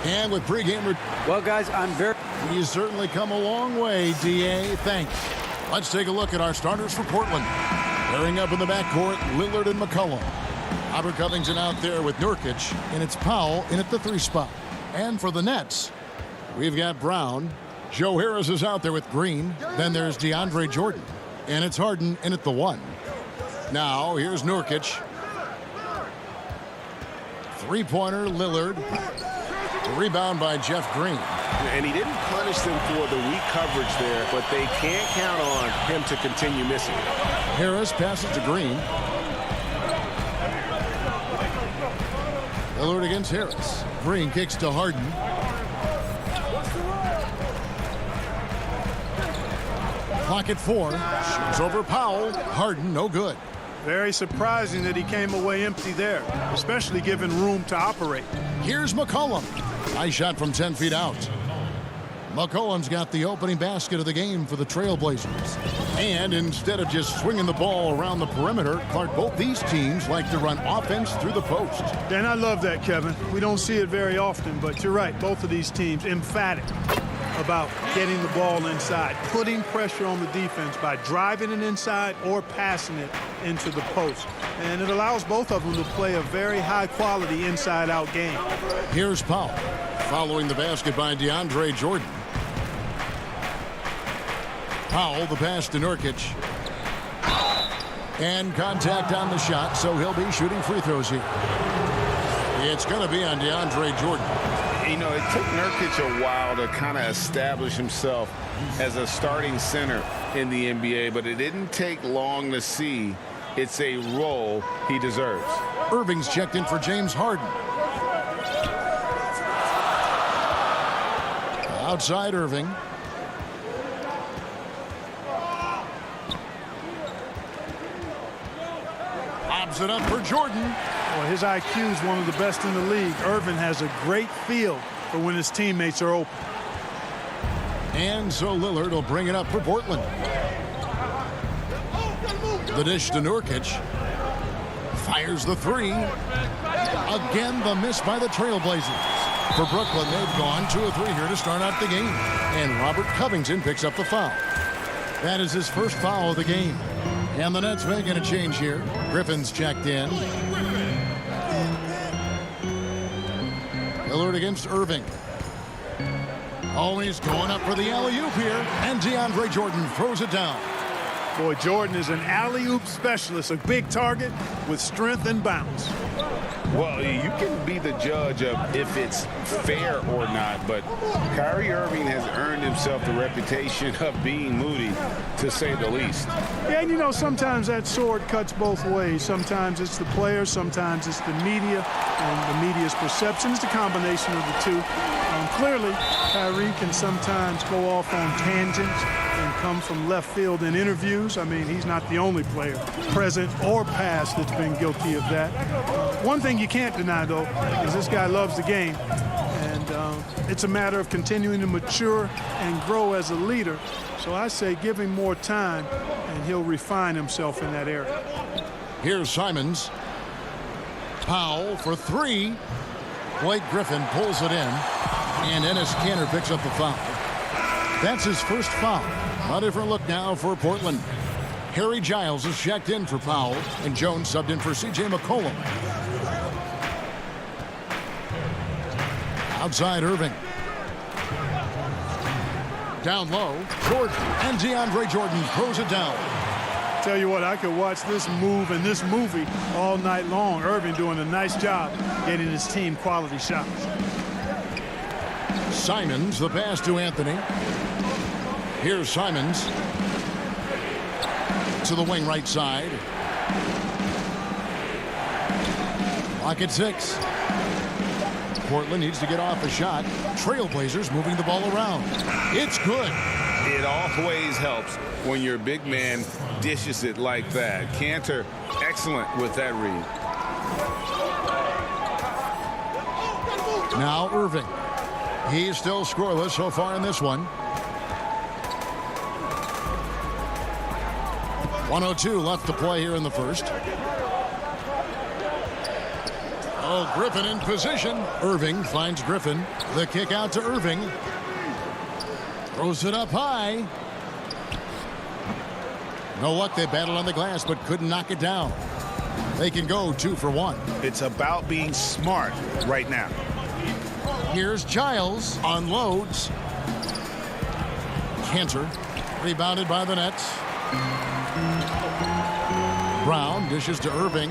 And with pregame... Well, guys, I'm very... He's certainly come a long way, D.A. Thanks. Let's take a look at our starters for Portland. Pairing up in the backcourt, Lillard and McCollum. Robert Covington out there with Nurkic, and it's Powell in at the 3 spot. And for the Nets, we've got Brown. Joe Harris is out there with Green. Then there's DeAndre Jordan. And it's Harden in at the 1. Now, here's Nurkic. Three-pointer, Lillard. The rebound by Jeff Green. And he didn't punish them for the weak coverage there, but they can't count on him to continue missing. Harris passes to Green. Lillard against Harris. Green kicks to Harden. Clock at 4. Shoots over Powell. Harden, no good. Very surprising that he came away empty there, especially given room to operate. Here's McCollum. Nice shot from 10 feet out. McCollum's got the opening basket of the game for the Trailblazers. And instead of just swinging the ball around the perimeter, Clark, both these teams like to run offense through the post. And I love that, Kevin. We don't see it very often, but you're right. Both of these teams emphatic about getting the ball inside, putting pressure on the defense by driving it inside or passing it into the post. And it allows both of them to play a very high-quality inside-out game. Here's Powell, following the basket by DeAndre Jordan. Powell, the pass to Nurkic. And contact on the shot, so he'll be shooting free throws here. It's going to be on DeAndre Jordan. You know, it took Nurkic a while to kind of establish himself as a starting center in the NBA, but it didn't take long to see it's a role he deserves. Irving's checked in for James Harden. Outside Irving. Lobs it up for Jordan. Well, his IQ is one of the best in the league. Irving has a great feel for when his teammates are open. And so Lillard will bring it up for Portland. The dish to Nurkic. Fires the 3. Again, the miss by the Trailblazers. For Brooklyn, they've gone 2 of 3 here to start out the game. And Robert Covington picks up the foul. That is his first foul of the game. And the Nets making a change here. Griffin's checked in. Lillard against Irving. Oh, he's going up for the alley-oop here. And DeAndre Jordan throws it down. Boy, Jordan is an alley-oop specialist, a big target with strength and bounce. Well, you can be the judge of if it's fair or not, but Kyrie Irving has earned himself the reputation of being moody, to say the least. Yeah, and you know, sometimes that sword cuts both ways. Sometimes it's the players, sometimes it's the media, and the media's perception. It's the combination of the two. Clearly, Kyrie can sometimes go off on tangents and come from left field in interviews. I mean, he's not the only player, present or past, that's been guilty of that. One thing you can't deny, though, is this guy loves the game. And it's a matter of continuing to mature and grow as a leader. So I say give him more time, and he'll refine himself in that area. Here's Simons. Powell for 3. Blake Griffin pulls it in. And Enes Kanter picks up the foul. That's his first foul. A different look now for Portland. Harry Giles is checked in for Powell, and Jones subbed in for C.J. McCollum. Outside Irving. Down low, Jordan, and DeAndre Jordan throws it down. Tell you what, I could watch this move and this movie all night long. Irving doing a nice job getting his team quality shots. Simons, the pass to Anthony. Here's Simons. To the wing right side. Clock at 6. Portland needs to get off a shot. Trailblazers moving the ball around. It's good. It always helps when your big man dishes it like that. Kanter, excellent with that read. Now Irving. He's still scoreless so far in this one. 1:02 left to play here in the first. Oh, Griffin in position. Irving finds Griffin. The kick out to Irving. Throws it up high. No luck. They battled on the glass but couldn't knock it down. They can go 2 for 1. It's about being smart right now. Here's Giles. Unloads. Cantor. Rebounded by the Nets. Brown dishes to Irving.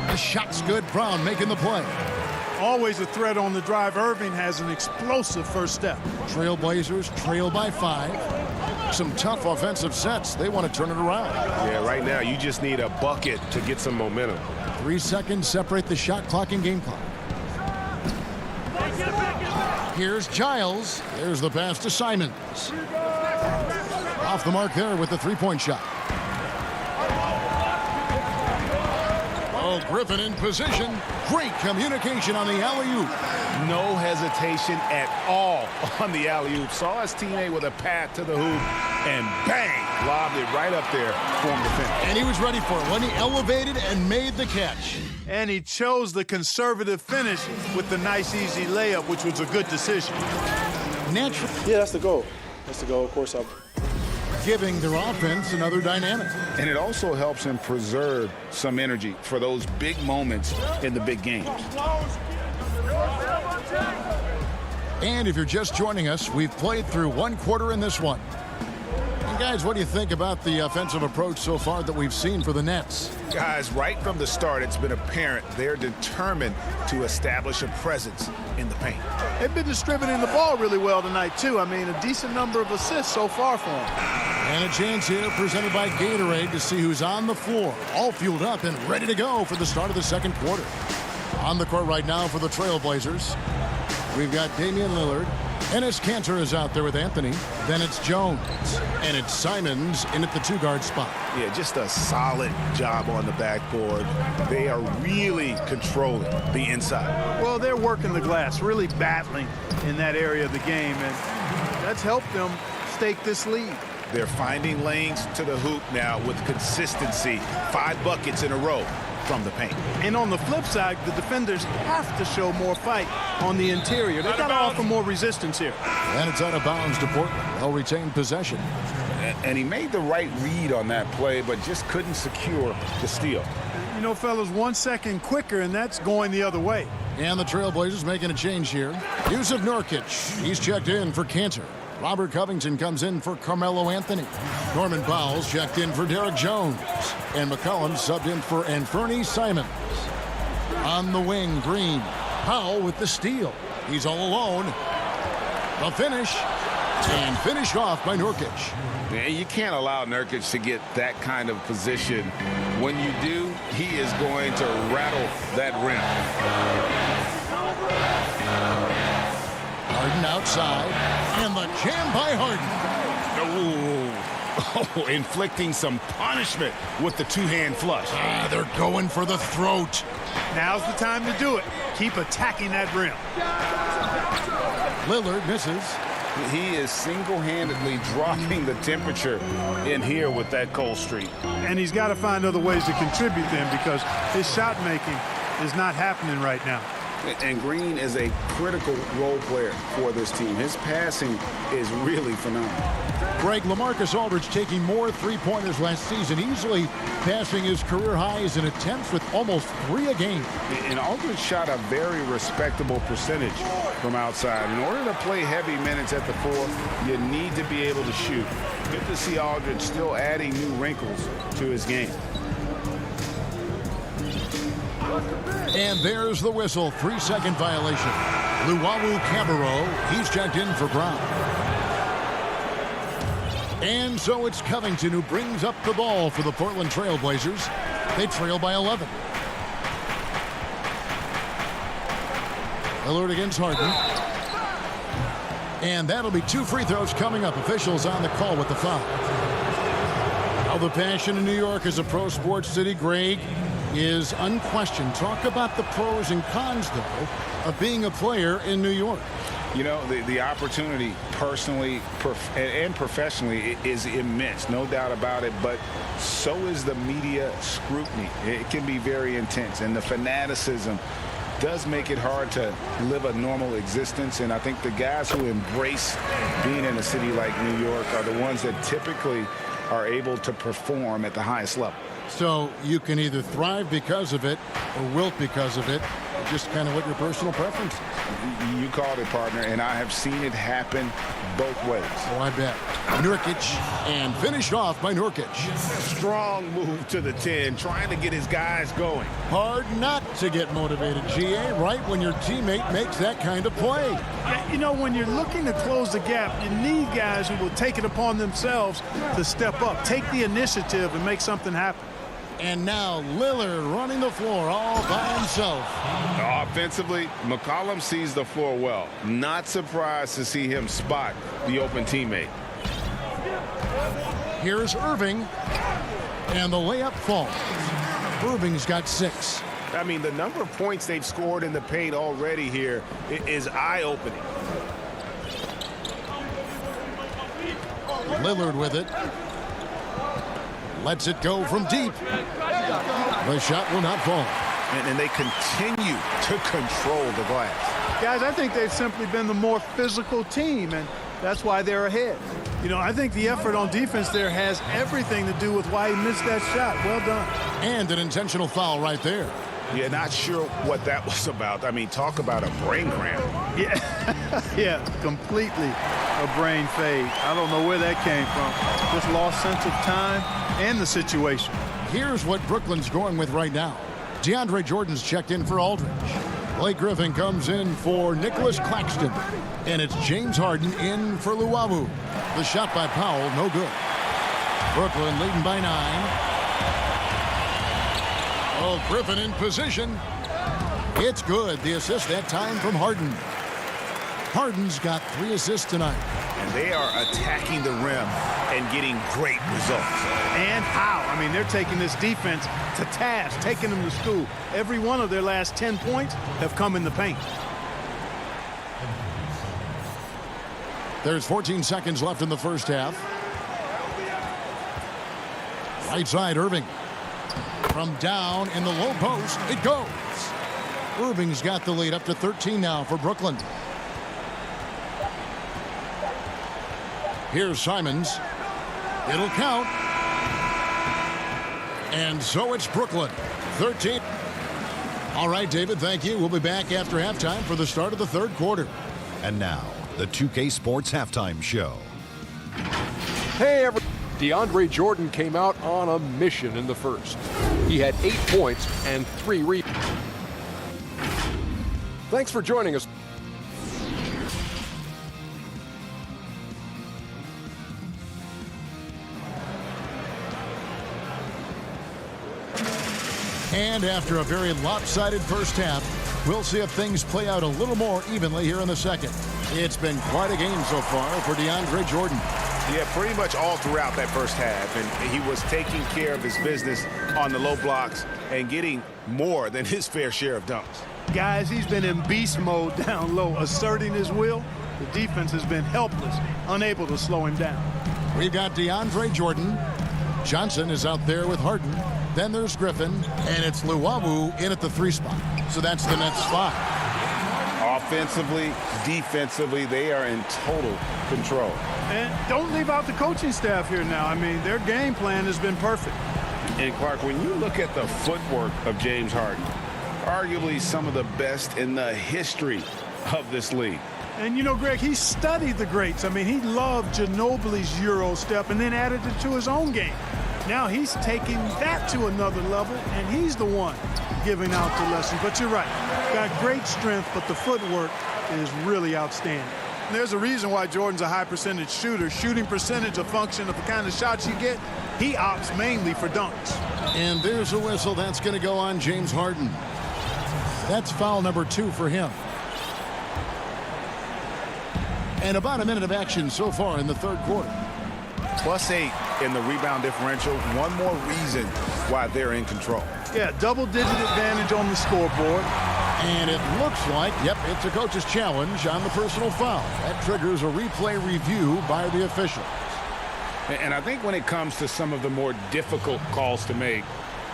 The shot's good. Brown making the play. Always a threat on the drive. Irving has an explosive first step. Trailblazers trail by 5. Some tough offensive sets. They want to turn it around. Yeah, right now you just need a bucket to get some momentum. 3 seconds separate the shot clock and game clock. Here's Giles. There's the pass to Simons. Off the mark there with the three-point shot. Oh, Griffin in position. Great communication on the alley-oop. No hesitation at all on the alley-oop. Saw his teammate with a path to the hoop, and bang, lobbed it right up there for him to finish. And he was ready for it when he elevated and made the catch. And he chose the conservative finish with the nice, easy layup, which was a good decision. Natural. Yeah, that's the goal. That's the goal. Of course, Giving their offense another dynamic. And it also helps him preserve some energy for those big moments in the big games. And if you're just joining us, we've played through 1 quarter in this one. And guys, what do you think about the offensive approach so far that we've seen for the Nets? Guys, right from the start, it's been apparent they're determined to establish a presence in the paint. They've been distributing the ball really well tonight, too. I mean, a decent number of assists so far for them. And a chance here presented by Gatorade to see who's on the floor. All fueled up and ready to go for the start of the second quarter. On the court right now for the Trailblazers, we've got Damian Lillard. Enes Kanter is out there with Anthony. Then it's Jones. And it's Simons in at the 2-guard spot. Yeah, just a solid job on the backboard. They are really controlling the inside. Well, they're working the glass, really battling in that area of the game, and that's helped them stake this lead. They're finding lanes to the hoop now with consistency. 5 buckets in a row from the paint. And on the flip side, the defenders have to show more fight on the interior. They've got to offer more resistance here. And it's out of bounds to Portland. They'll retain possession. And he made the right read on that play, but just couldn't secure the steal. You know, fellas, 1 second quicker, and that's going the other way. And the Trailblazers making a change here. Yusuf Nurkic, he's checked in for Cantor. Robert Covington comes in for Carmelo Anthony. Norman Powell's checked in for Derek Jones. And McCollum subbed in for Anthony Simons. On the wing, Green. Powell with the steal. He's all alone. The finish. And finished off by Nurkic. Man, you can't allow Nurkic to get that kind of position. When you do, he is going to rattle that rim. Harden outside, and the jam by Harden. Oh, inflicting some punishment with the 2-hand flush. They're going for the throat. Now's the time to do it. Keep attacking that rim. Lillard misses. He is single-handedly dropping the temperature in here with that cold streak. And he's got to find other ways to contribute then, because his shot making is not happening right now. And Green is a critical role player for this team. His passing is really phenomenal. Greg, LaMarcus Aldridge taking more three-pointers last season, easily passing his career highs in attempts with almost 3 a game. And Aldridge shot a very respectable percentage from outside. In order to play heavy minutes at the 4, you need to be able to shoot. Good to see Aldridge still adding new wrinkles to his game. And there's the whistle. 3-second violation. Luwawu Cabarro, he's checked in for Brown. And so it's Covington who brings up the ball for the Portland Trailblazers. They trail by 11. Lillard against Harden. And that'll be 2 free throws coming up. Officials on the call with the foul. How the passion in New York is a pro sports city, Greg, is unquestioned. Talk about the pros and cons, though, of being a player in New York. You know, the opportunity personally and professionally is immense, no doubt about it, but so is the media scrutiny. It can be very intense, and the fanaticism does make it hard to live a normal existence. And I think the guys who embrace being in a city like New York are the ones that typically are able to perform at the highest level. So you can either thrive because of it or wilt because of it, just kind of what your personal preference is. You called it, partner, and I have seen it happen both ways. Oh, I bet. Nurkic, and finished off by Nurkic. Strong move to the 10, trying to get his guys going. Hard not to get motivated, GA, right when your teammate makes that kind of play. Yeah, you know, when you're looking to close the gap, you need guys who will take it upon themselves to step up, take the initiative, and make something happen. And now Lillard running the floor all by himself. Offensively, McCollum sees the floor well. Not surprised to see him spot the open teammate. Here's Irving, and the layup falls. Irving's got 6. I mean, the number of points they've scored in the paint already here is eye-opening. Lillard with it. Lets it go from deep. The shot will not fall. And they continue to control the glass. Guys, I think they've simply been the more physical team, and that's why they're ahead. You know, I think the effort on defense there has everything to do with why he missed that shot. Well done. And an intentional foul right there. Yeah, not sure what that was about. I mean, talk about a brain cramp. Yeah, yeah, completely a brain fade. I don't know where that came from. Just lost sense of time and the situation. Here's what Brooklyn's going with right now. DeAndre Jordan's checked in for Aldridge. Blake Griffin comes in for Nicholas Claxton. And it's James Harden in for Luwawu. The shot by Powell, no good. Brooklyn leading by 9. Oh, Griffin in position. It's good. The assist that time from Harden. Harden's got 3 assists tonight. And they are attacking the rim and getting great results. And how? I mean, they're taking this defense to task, taking them to school. Every one of their last 10 points have come in the paint. There's 14 seconds left in the first half. Right side, Irving. From down in the low post, it goes. Irving's got the lead up to 13 now for Brooklyn. Here's Simons. It'll count. And so it's Brooklyn. 13. All right, David, thank you. We'll be back after halftime for the start of the third quarter. And now, the 2K Sports Halftime Show. Hey, everyone. DeAndre Jordan came out on a mission in the first. He had 8 points and 3 rebounds. Thanks for joining us. And after a very lopsided first half, we'll see if things play out a little more evenly here in the second. It's been quite a game so far for DeAndre Jordan. Yeah, pretty much all throughout that first half. And he was taking care of his business on the low blocks and getting more than his fair share of dunks. Guys, he's been in beast mode down low, asserting his will. The defense has been helpless, unable to slow him down. We've got DeAndre Jordan. Johnson is out there with Harden. Then there's Griffin, and it's Luwawu in at the 3 spot. So that's the Nets' 5. Offensively, defensively, they are in total control. And don't leave out the coaching staff here now. I mean, their game plan has been perfect. And Clark, when you look at the footwork of James Harden, arguably some of the best in the history of this league. And, you know, Greg, he studied the greats. I mean, he loved Ginobili's Euro step and then added it to his own game. Now he's taking that to another level, and he's the one giving out the lessons. But you're right. Got great strength, but the footwork is really outstanding. And there's a reason why Jordan's a high percentage shooter. Shooting percentage a function of the kind of shots you get. He opts mainly for dunks. And there's a whistle that's going to go on James Harden. That's foul number 2 for him. And about a minute of action so far in the third quarter. +8 in the rebound differential. One more reason why they're in control. Yeah, double-digit advantage on the scoreboard. And it looks like, yep, it's a coach's challenge on the personal foul. That triggers a replay review by the officials. And I think when it comes to some of the more difficult calls to make,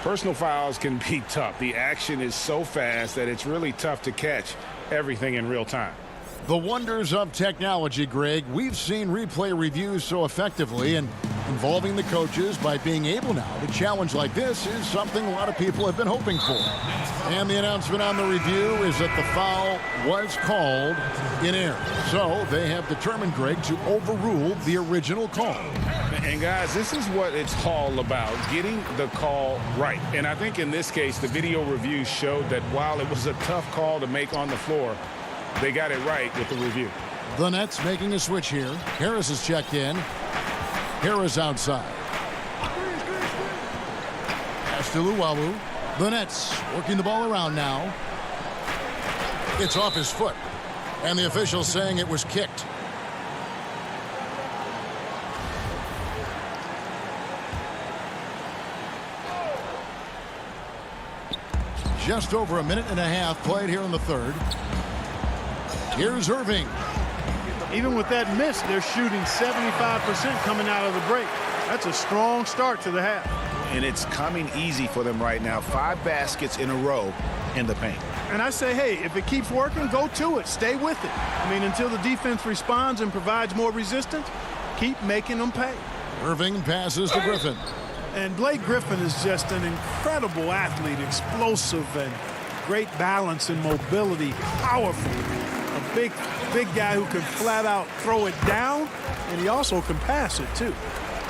personal fouls can be tough. The action is so fast that it's really tough to catch everything in real time. The wonders of technology, Greg. We've seen replay reviews so effectively, and involving the coaches by being able now to challenge like this is something a lot of people have been hoping for. And the announcement on the review is that the foul was called in error. So they have determined, Greg, to overrule the original call. And guys, this is what it's all about, getting the call right. And I think in this case, the video review showed that while it was a tough call to make on the floor, they got it right with the review. The Nets making a switch here. Harris is checked in. Harris outside. Pass to Luwawu. The Nets working the ball around now. It's off his foot. And the official saying it was kicked. Just over a minute and a half played here in the third. Here's Irving. Even with that miss, they're shooting 75% coming out of the break. That's a strong start to the half. And it's coming easy for them right now. 5 baskets in a row in the paint. And I say, hey, if it keeps working, go to it. Stay with it. I mean, until the defense responds and provides more resistance, keep making them pay. Irving passes to Griffin. And Blake Griffin is just an incredible athlete, explosive and great balance and mobility, powerful. A big guy who can flat out throw it down, and he also can pass it too.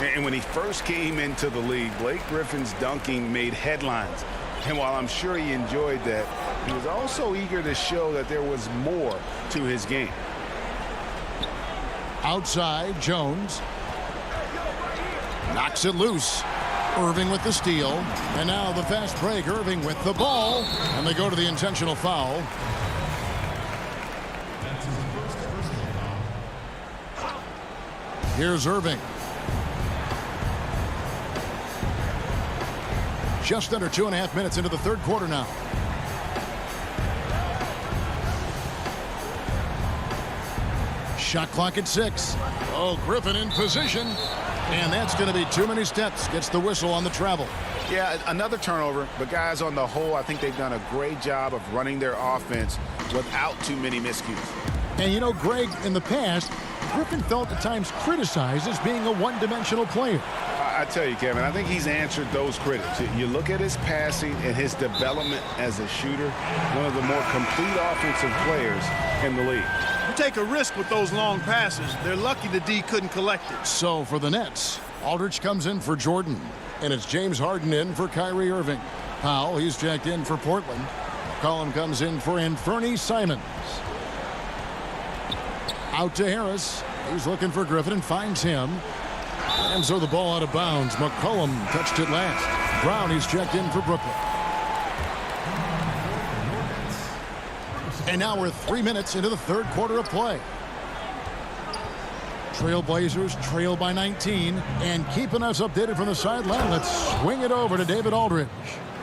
And when he first came into the league, Blake Griffin's dunking made headlines. And while I'm sure he enjoyed that, he was also eager to show that there was more to his game. Outside, Jones knocks it loose. Irving with the steal. And now the fast break. Irving with the ball. And they go to the intentional foul. Here's Irving. Just under 2.5 minutes into the third quarter now. Shot clock at 6. Oh, Griffin in position. And that's going to be too many steps. Gets the whistle on the travel. Yeah, another turnover. But guys, on the whole, I think they've done a great job of running their offense without too many miscues. And you know, Greg, in the past, Griffin felt at times criticized as being a one-dimensional player. I tell you, Kevin, I think he's answered those critics. You look at his passing and his development as a shooter, one of the more complete offensive players in the league. You take a risk with those long passes. They're lucky the D couldn't collect it. So for the Nets, Aldridge comes in for Jordan, and it's James Harden in for Kyrie Irving. Powell, he's checked in for Portland. McCollum comes in for Anthony Simons. Out to Harris. He's looking for Griffin and finds him. And so the ball out of bounds. McCollum touched it last. Brown, he's checked in for Brooklyn. And now we're 3 minutes into the third quarter of play. Trailblazers trail by 19. And keeping us updated from the sideline, let's swing it over to David Aldridge.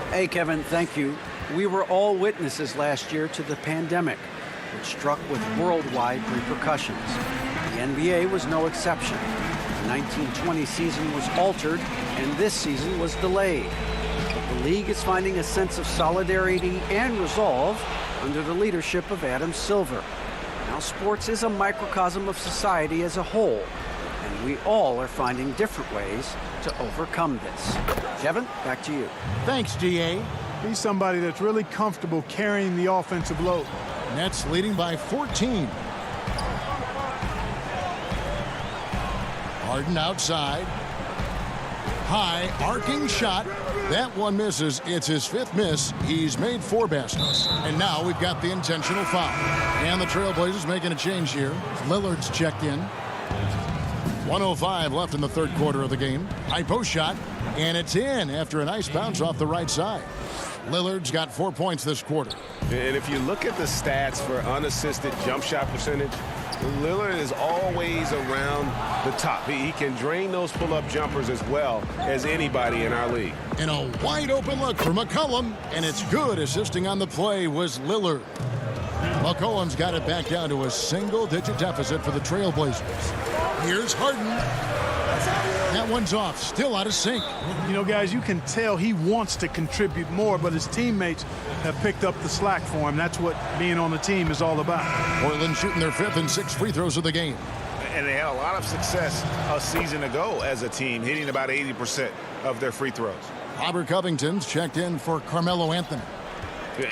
Hey, Kevin, thank you. We were all witnesses last year to the pandemic, which struck with worldwide repercussions. The NBA was no exception. The 1920 season was altered, and this season was delayed. But the league is finding a sense of solidarity and resolve under the leadership of Adam Silver. Now, sports is a microcosm of society as a whole, and we all are finding different ways to overcome this. Kevin, back to you. Thanks, D.A. He's somebody that's really comfortable carrying the offensive load. Nets leading by 14. Harden outside. High, arcing shot. That one misses. It's his 5th miss. He's made 4 baskets. And now we've got the intentional foul. And the Trailblazers making a change here. Lillard's checked in. 1:05 left in the third quarter of the game. High post shot. And it's in after a nice bounce off the right side. Lillard's got 4 points this quarter. And if you look at the stats for unassisted jump shot percentage, Lillard is always around the top. He can drain those pull-up jumpers as well as anybody in our league. And a wide-open look for McCollum, and it's good. Assisting on the play was Lillard. McCollum's got it back down to a single-digit deficit for the Trailblazers. Here's Harden. That one's off, still out of sync. You know, guys, you can tell he wants to contribute more, but his teammates have picked up the slack for him. That's what being on the team is all about. Portland shooting their 5th and 6th free throws of the game. And they had a lot of success a season ago as a team, hitting about 80% of their free throws. Robert Covington's checked in for Carmelo Anthony.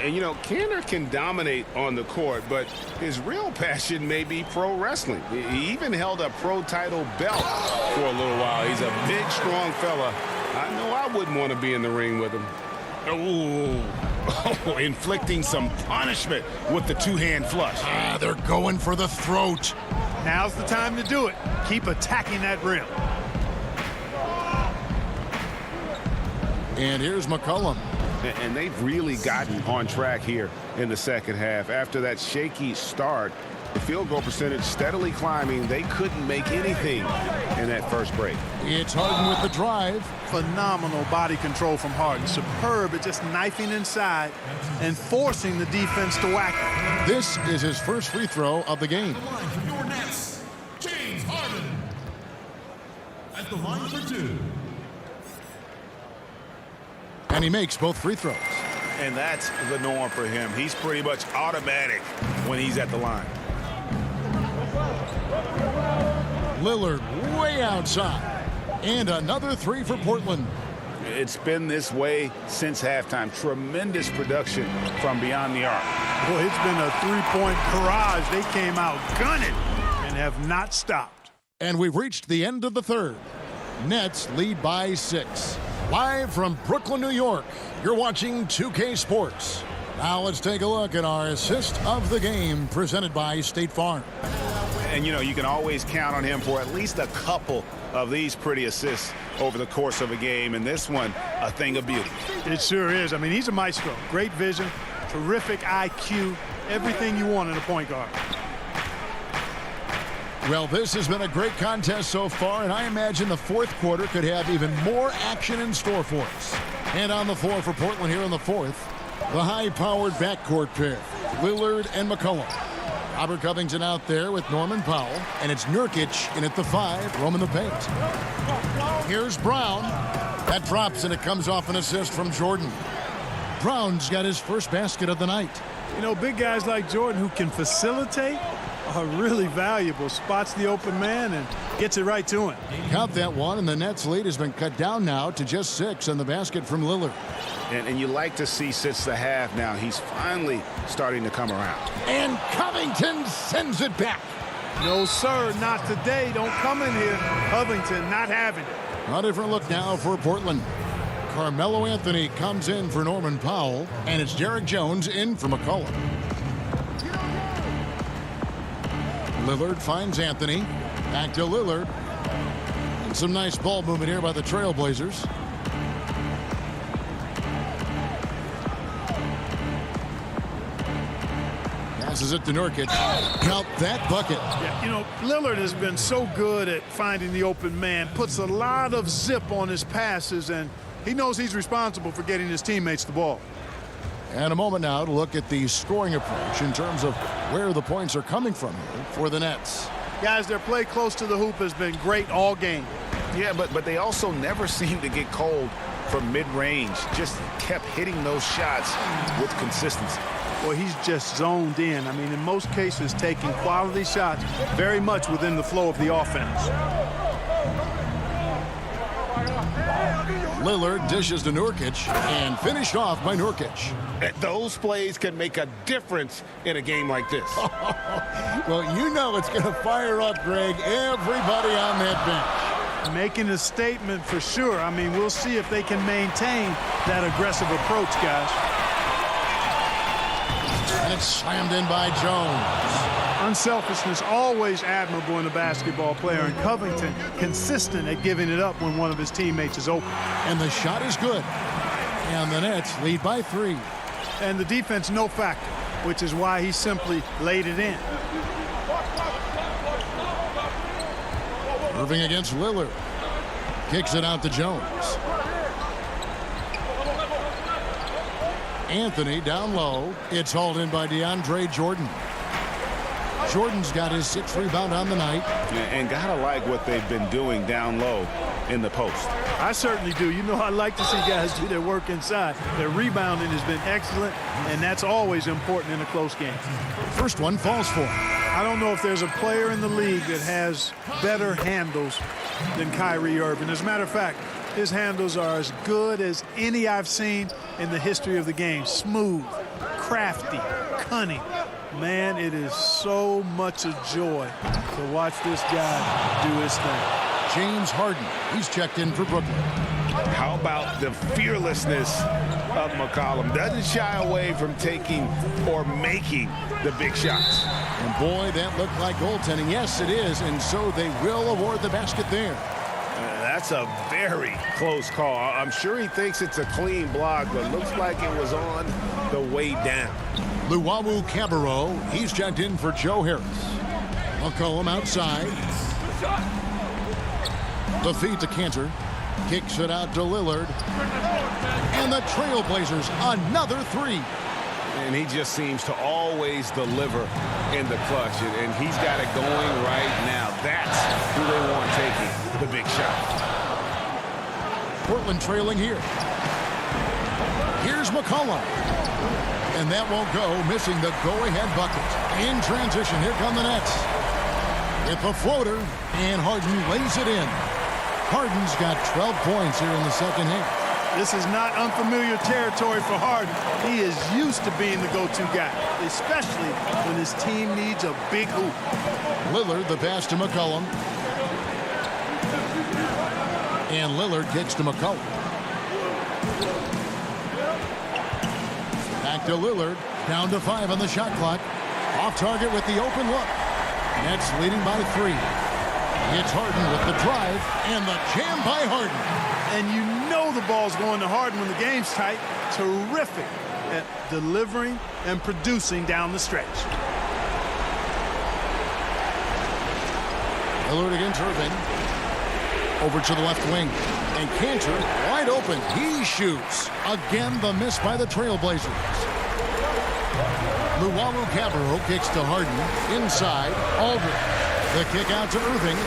And, you know, Kanter can dominate on the court, but his real passion may be pro wrestling. He even held a pro title belt for a little while. He's a big, strong fella. I know I wouldn't want to be in the ring with him. Oh, inflicting some punishment with the two-hand flush. They're going for the throat. Now's the time to do it. Keep attacking that rim. And here's McCollum. And they've really gotten on track here in the second half. After that shaky start, the field goal percentage steadily climbing. They couldn't make anything in that first break. It's Harden with the drive. Phenomenal body control from Harden. Superb at just knifing inside and forcing the defense to whack it. This is his first free throw of the game. The line for your Nets, James Harden. At the line for 2. And he makes both free throws. And that's the norm for him. He's pretty much automatic when he's at the line. Lillard way outside. And another 3 for Portland. It's been this way since halftime. Tremendous production from beyond the arc. Boy, it's been a three-point barrage. They came out gunning and have not stopped. And we've reached the end of the third. Nets lead by 6. Live from Brooklyn, New York, you're watching 2K Sports. Now let's take a look at our assist of the game presented by State Farm. And, you know, you can always count on him for at least a couple of these pretty assists over the course of a game. And this one, a thing of beauty. It sure is. I mean, he's a maestro. Great vision, terrific IQ, everything you want in a point guard. Well, this has been a great contest so far, and I imagine the fourth quarter could have even more action in store for us. And on the floor for Portland here in the fourth, the high-powered backcourt pair, Lillard and McCollum. Robert Covington out there with Norman Powell, and it's Nurkic in at the 5, roaming the paint. Here's Brown. That drops, and it comes off an assist from Jordan. Brown's got his first basket of the night. You know, big guys like Jordan who can facilitate are really valuable. Spots the open man and gets it right to him. Count that one, and the Nets lead has been cut down now to just 6 on the basket from Lillard. And you like to see since the half now, he's finally starting to come around. And Covington sends it back. No, sir, not today. Don't come in here. Covington not having it. A different look now for Portland. Carmelo Anthony comes in for Norman Powell, and it's Derek Jones in for McCollum. Lillard finds Anthony. Back to Lillard. And some nice ball movement here by the Trailblazers. Passes it to Nurkic. Count that bucket. Yeah, you know, Lillard has been so good at finding the open man. Puts a lot of zip on his passes, and he knows he's responsible for getting his teammates the ball. And a moment now to look at the scoring approach in terms of where the points are coming from here for the Nets. Guys, their play close to the hoop has been great all game. Yeah, but they also never seem to get cold from mid-range. Just kept hitting those shots with consistency. Boy, he's just zoned in. I mean, in most cases, taking quality shots very much within the flow of the offense. Lillard dishes to Nurkic and finished off by Nurkic. Those plays can make a difference in a game like this. Well, you know it's going to fire up, Greg, everybody on that bench. Making a statement for sure. I mean, we'll see if they can maintain that aggressive approach, guys. And it's slammed in by Jones. Unselfishness always admirable in a basketball player, and Covington consistent at giving it up when one of his teammates is open. And the shot is good. And the Nets lead by 3. And the defense no factor, which is why he simply laid it in. Irving against Lillard. Kicks it out to Jones. Anthony down low. It's hauled in by DeAndre Jordan. Jordan's got his 6th rebound on the night. And gotta like what they've been doing down low in the post. I certainly do. You know, I like to see guys do their work inside. Their rebounding has been excellent, and that's always important in a close game. First one falls for him. I don't know if there's a player in the league that has better handles than Kyrie Irving. As a matter of fact, his handles are as good as any I've seen in the history of the game. Smooth, crafty, cunning. Man, it is so much a joy to watch this guy do his thing. James Harden, he's checked in for Brooklyn. How about the fearlessness of McCollum? Doesn't shy away from taking or making the big shots. And boy, that looked like goaltending. Yes, it is, and so they will award the basket there. That's a very close call. I'm sure he thinks it's a clean block, but looks like it was on the way down. Luwawu Cabarro, he's checked in for Joe Harris. McCollum outside. The feed to Cantor. Kicks it out to Lillard. And the Trailblazers, another 3. And he just seems to always deliver in the clutch. And he's got it going right now. That's who they want taking the big shot. Portland trailing here. Here's McCollum. And that won't go, missing the go-ahead bucket. In transition, here come the Nets. With the floater, and Harden lays it in. Harden's got 12 points here in the second half. This is not unfamiliar territory for Harden. He is used to being the go-to guy, especially when his team needs a big hoop. Lillard, the pass to McCollum. And Lillard kicks to McCollum. Back to Lillard, down to 5 on the shot clock. Off target with the open look. Nets leading by 3. It's Harden with the drive and the jam by Harden. And you know the ball's going to Harden when the game's tight. Terrific at delivering and producing down the stretch. Lillard against Irving. Over to the left wing. And Cantor wide open. He shoots. Again, the miss by the Trailblazers. Luwawu Cabarro kicks to Harden. Inside, Aldridge. The kick out to Irving.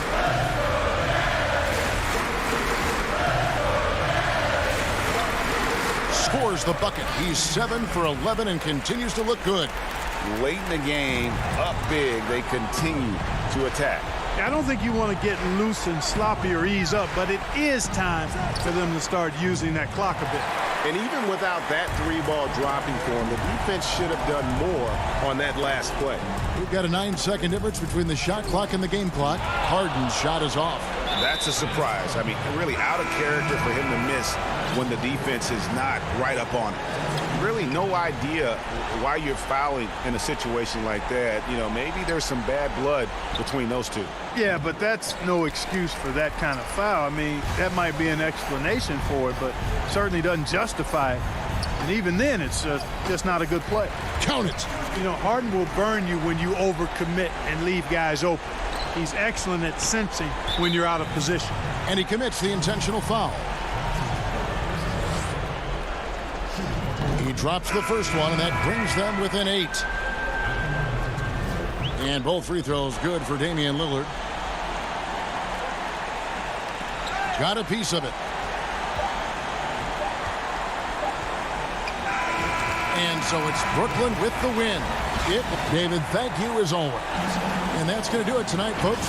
Scores the bucket. He's 7 for 11 and continues to look good. Late in the game, up big, they continue to attack. I don't think you want to get loose and sloppy or ease up, but it is time for them to start using that clock a bit. And even without that 3-ball dropping for him, the defense should have done more on that last play. We've got a 9-second difference between the shot clock and the game clock. Harden's shot is off. That's a surprise. I mean, really out of character for him to miss when the defense is not right up on it. Really no idea why you're fouling in a situation like that. You know, maybe there's some bad blood between those two. Yeah, but that's no excuse for that kind of foul. I mean, that might be an explanation for it, but certainly doesn't justify it. And even then, it's just not a good play. Count it. You know, Harden will burn you when you overcommit and leave guys open. He's excellent at sensing when you're out of position. And he commits the intentional foul. He drops the first one, and that brings them within 8. And both free throws good for Damian Lillard. Got a piece of it. And so it's Brooklyn with the win. David, thank you as always. And that's going to do it tonight, folks.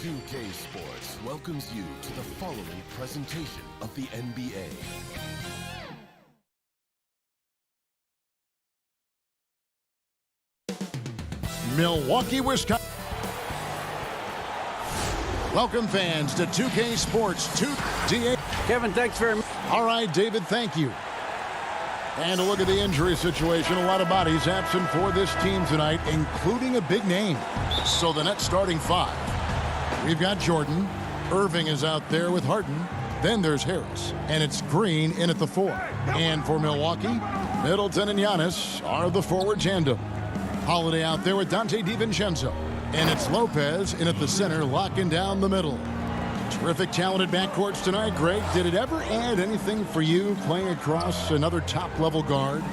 2K Sports welcomes you to the following presentation of the NBA. Milwaukee, Wisconsin. Welcome, fans, to 2K Sports 2DA. Kevin, thanks very much. All right, David, thank you. And a look at the injury situation. A lot of bodies absent for this team tonight, including a big name. So the Nets starting five. We've got Jordan. Irving is out there with Harden. Then there's Harris. And it's Green in at the 4. And for Milwaukee, Middleton and Giannis are the forward tandem. Holiday out there with Dante DiVincenzo. And it's Lopez in at the center, locking down the middle. Terrific, talented backcourts tonight, Greg. Did it ever add anything for you playing across another top-level guard?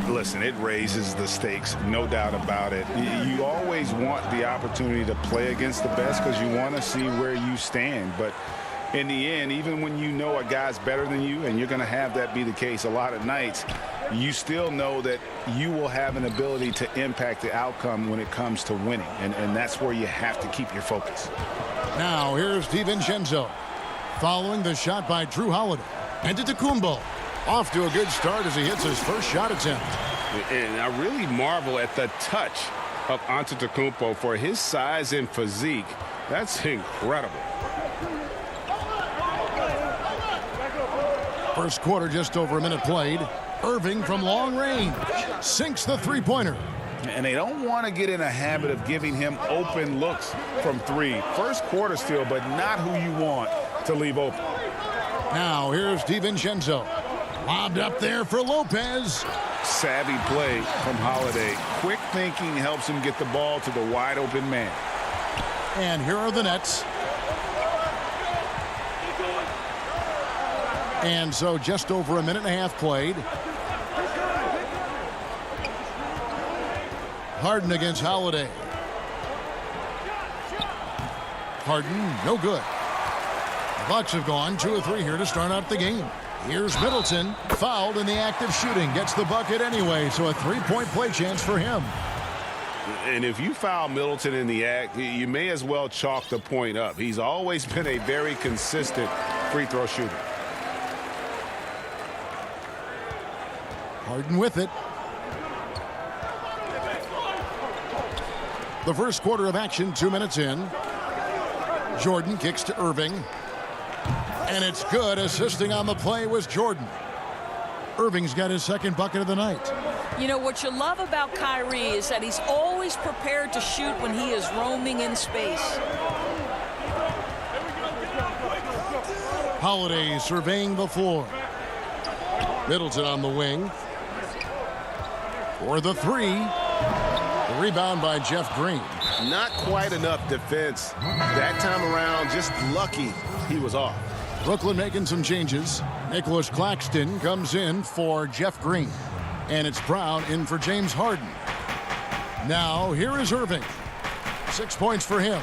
Listen, it raises the stakes, no doubt about it. You always want the opportunity to play against the best because you want to see where you stand. But in the end, even when you know a guy's better than you, and you're going to have that be the case a lot of nights, you still know that you will have an ability to impact the outcome when it comes to winning. And that's where you have to keep your focus. Now, here's DiVincenzo. Following the shot by Drew Holiday. And Antetokounmpo. Off to a good start as he hits his first shot attempt. And I really marvel at the touch of Antetokounmpo for his size and physique. That's incredible. First quarter, just over a minute played. Irving from long range sinks the three-pointer. And they don't want to get in a habit of giving him open looks from three. First quarter still, but not who you want to leave open. Now, here's DiVincenzo. Lobbed up there for Lopez. Savvy play from Holiday. Quick thinking helps him get the ball to the wide open man. And here are the Nets. And so just over a minute and a half played. Harden against Holiday. Harden, no good. The Bucks have gone 2 of 3 here to start out the game. Here's Middleton, fouled in the act of shooting. Gets the bucket anyway, so a three-point play chance for him. And if you foul Middleton in the act, you may as well chalk the point up. He's always been a very consistent free throw shooter. Harden with it. The first quarter of action, 2 minutes in. Jordan kicks to Irving. And it's good. Assisting on the play was Jordan. Irving's got his second bucket of the night. You know, what you love about Kyrie is that he's always prepared to shoot when he is roaming in space. Holiday surveying the floor. Middleton on the wing. For the three. The rebound by Jeff Green. Not quite enough defense. That time around, just lucky he was off. Brooklyn making some changes. Nicholas Claxton comes in for Jeff Green. And it's Brown in for James Harden. Now, here is Irving. 6 points for him.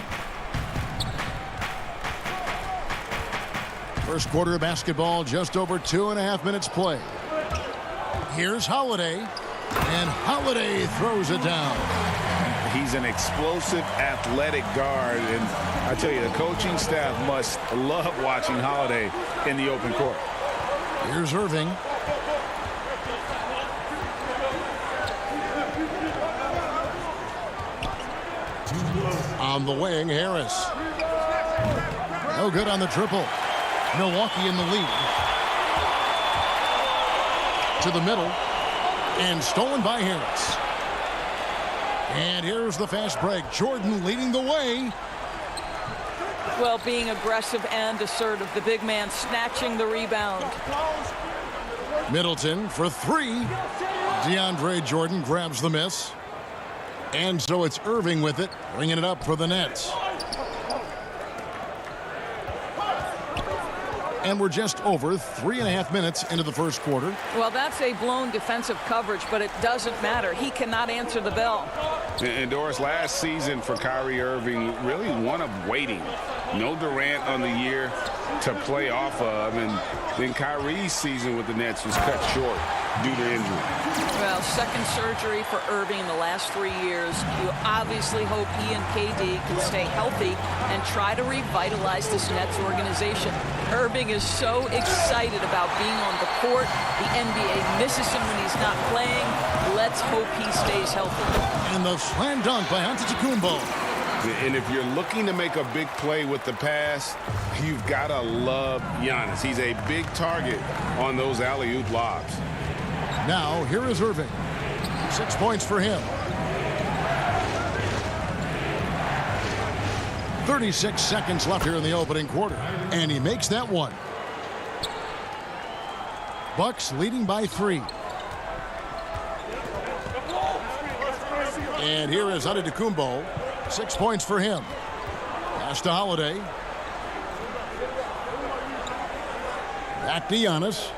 First quarter of basketball, just over 2.5 minutes play. Here's Holiday. And Holiday throws it down. He's an explosive, athletic guard. And I tell you, the coaching staff must love watching Holiday in the open court. Here's Irving. On the wing, Harris. No good on the triple. Milwaukee in the lead. To the middle. And stolen by Harris. And here's the fast break. Jordan leading the way. Well, being aggressive and assertive. The big man snatching the rebound. Middleton for three. DeAndre Jordan grabs the miss. And so it's Irving with it, bringing it up for the Nets. And we're just over 3.5 minutes into the first quarter. Well, that's a blown defensive coverage, but it doesn't matter. He cannot answer the bell. And Doris, last season for Kyrie Irving, really one of waiting. No Durant on the year to play off of. And then Kyrie's season with the Nets was cut short due to injury. Well, second surgery for Irving in the last 3 years. You obviously hope he and KD can stay healthy and try to revitalize this Nets organization. Irving is so excited about being on the court. The NBA misses him when he's not playing. Let's hope he stays healthy. And the slam dunk by Antetokounmpo. And if you're looking to make a big play with the pass, you've got to love Giannis. He's a big target on those alley-oop lobs. Now, here is Irving. 6 points for him. 36 seconds left here in the opening quarter. And he makes that one. Bucks leading by 3. And here is Antetokounmpo. 6 points for him. Pass to Holiday. Back to Giannis.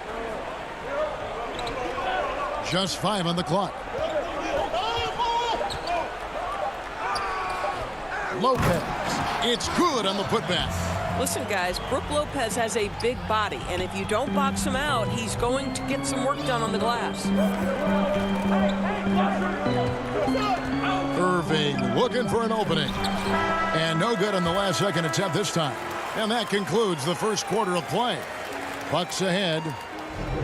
Just 5 on the clock. Lopez. It's good on the putback. Listen, guys, Brook Lopez has a big body, and if you don't box him out, he's going to get some work done on the glass. Irving looking for an opening. And no good on the last second attempt this time. And that concludes the first quarter of play. Bucks ahead,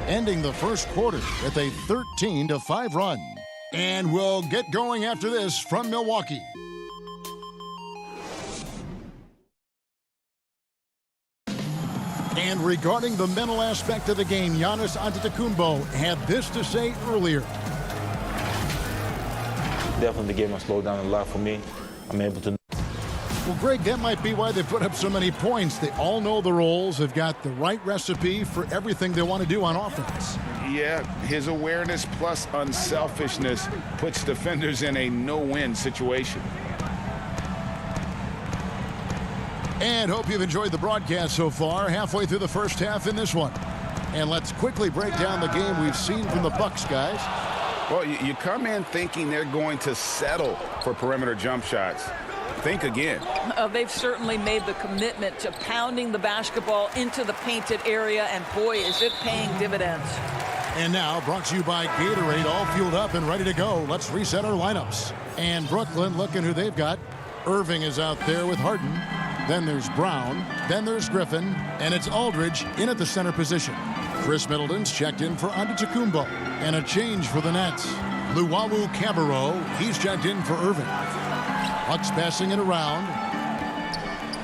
ending the first quarter with a 13-5 run. And we'll get going after this from Milwaukee. And regarding the mental aspect of the game, Giannis Antetokounmpo had this to say earlier. Definitely the game has slowed down a lot for me. I'm able to. Well, Greg, that might be why they put up so many points. They all know the roles. They've got the right recipe for everything they want to do on offense. Yeah, his awareness plus unselfishness puts defenders in a no-win situation. And hope you've enjoyed the broadcast so far. Halfway through the first half in this one. And let's quickly break down the game we've seen from the Bucks, guys. Well, you come in thinking they're going to settle for perimeter jump shots. Think again. They've certainly made the commitment to pounding the basketball into the painted area, and boy, is it paying dividends. And now, brought to you by Gatorade, all fueled up and ready to go. Let's reset our lineups. And Brooklyn, looking who they've got. Irving is out there with Harden. Then there's Brown. Then there's Griffin. And it's Aldridge in at the center position. Chris Middleton's checked in for Antetokounmpo. And a change for the Nets. Luwawu-Cabarrot, he's checked in for Irving. Bucks passing it around.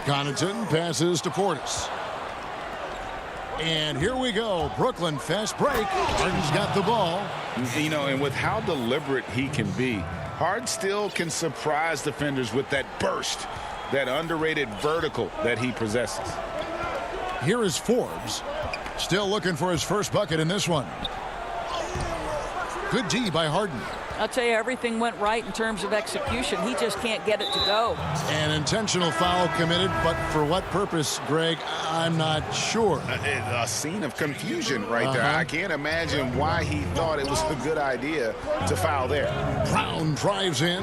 Connaughton passes to Portis. And here we go. Brooklyn, fast break. Harden's got the ball. You know, and with how deliberate he can be, Harden still can surprise defenders with that burst, that underrated vertical that he possesses. Here is Forbes. Still looking for his first bucket in this one. Good D by Harden. I'll tell you, everything went right in terms of execution. He just can't get it to go. An intentional foul committed, but for what purpose, Greg, I'm not sure. A scene of confusion right there. I can't imagine why he thought it was a good idea to foul there. Brown drives in.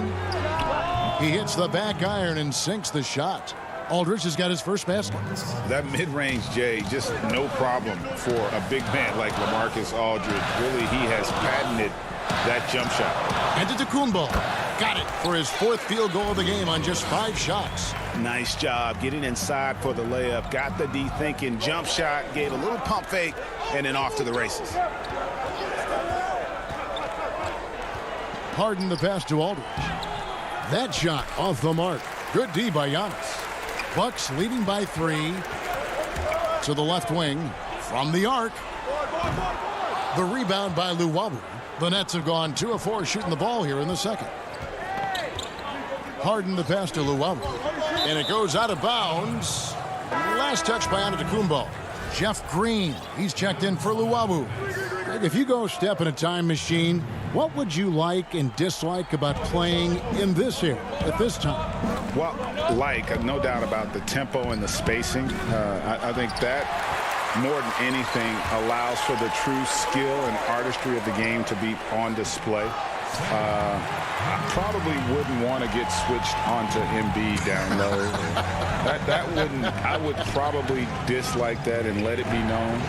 He hits the back iron and sinks the shot. Aldridge has got his first basket. That mid-range, Jay, just no problem for a big man like LaMarcus Aldridge. Really, he has patented that jump shot. Antetokounmpo got it for his fourth field goal of the game on just 5 shots. Nice job getting inside for the layup. Got the D thinking, jump shot, gave a little pump fake, and then off to the races. Harden the pass to Aldridge. That shot off the mark. Good D by Giannis. Bucks leading by 3 to the left wing from the arc. The rebound by Luwawu. The Nets have gone 2 of 4 shooting the ball here in the second. Harden the pass to Luwawu. And it goes out of bounds. Last touch by Antetokounmpo. Jeff Green, he's checked in for Luwawu. If you go step in a time machine, what would you like and dislike about playing in this era at this time? Well, no doubt about the tempo and the spacing. I think that more than anything allows for the true skill and artistry of the game to be on display. I probably wouldn't want to get switched onto Embiid down low. That wouldn't. I would probably dislike that and let it be known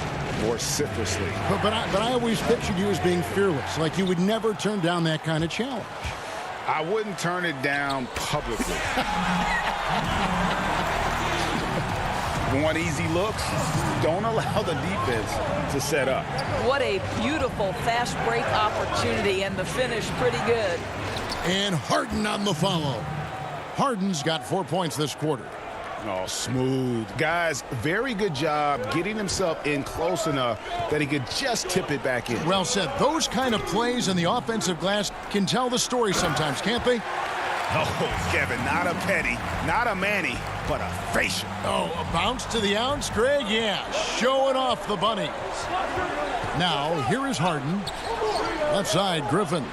vociferously. But I always pictured you as being fearless, like you would never turn down that kind of challenge. I wouldn't turn it down publicly. Want easy looks? Don't allow the defense to set up. What a beautiful fast break opportunity, and the finish pretty good. And Harden on the follow. Harden's got 4 points this quarter. Oh, smooth. Guys, very good job getting himself in close enough that he could just tip it back in. Well said. Those kind of plays in the offensive glass can tell the story sometimes, can't they? Oh, Kevin, not a Petty, not a Manny, but a facial. Oh, a bounce to the ounce, Greg? Yeah, showing off the bunnies. Now, here is Harden. Left side, Griffin.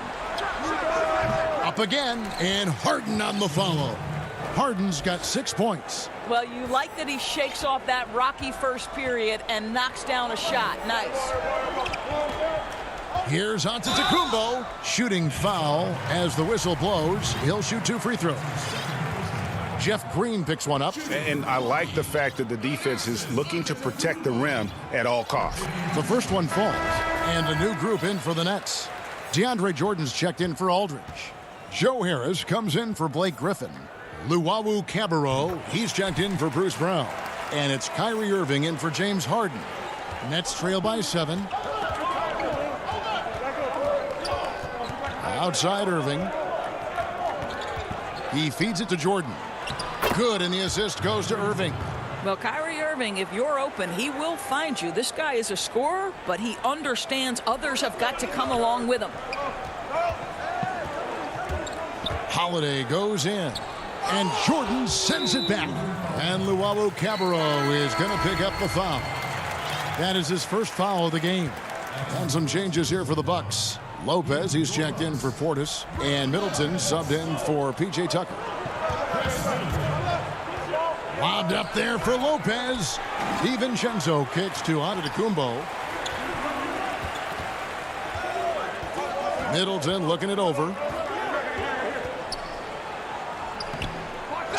Up again, and Harden on the follow. Harden's got 6 points. Well, you like that he shakes off that rocky first period and knocks down a shot. Nice. Here's Antetokounmpo, shooting foul as the whistle blows. He'll shoot 2 free throws. Jeff Green picks one up. And I like the fact that the defense is looking to protect the rim at all costs. The first one falls, and a new group in for the Nets. DeAndre Jordan's checked in for Aldridge. Joe Harris comes in for Blake Griffin. Luwawu Cabarrot, he's checked in for Bruce Brown. And it's Kyrie Irving in for James Harden. Nets trail by 7. Outside Irving. He feeds it to Jordan. Good, and the assist goes to Irving. Well, Kyrie Irving, if you're open, he will find you. This guy is a scorer, but he understands others have got to come along with him. Holiday goes in, and Jordan sends it back. And Luwawu Cabarrot is going to pick up the foul. That is his first foul of the game. And some changes here for the Bucks. Lopez, he's checked in for Portis, and Middleton subbed in for P.J. Tucker. Lobbed up there for Lopez. DiVincenzo kicks to Antetokounmpo. Middleton looking it over.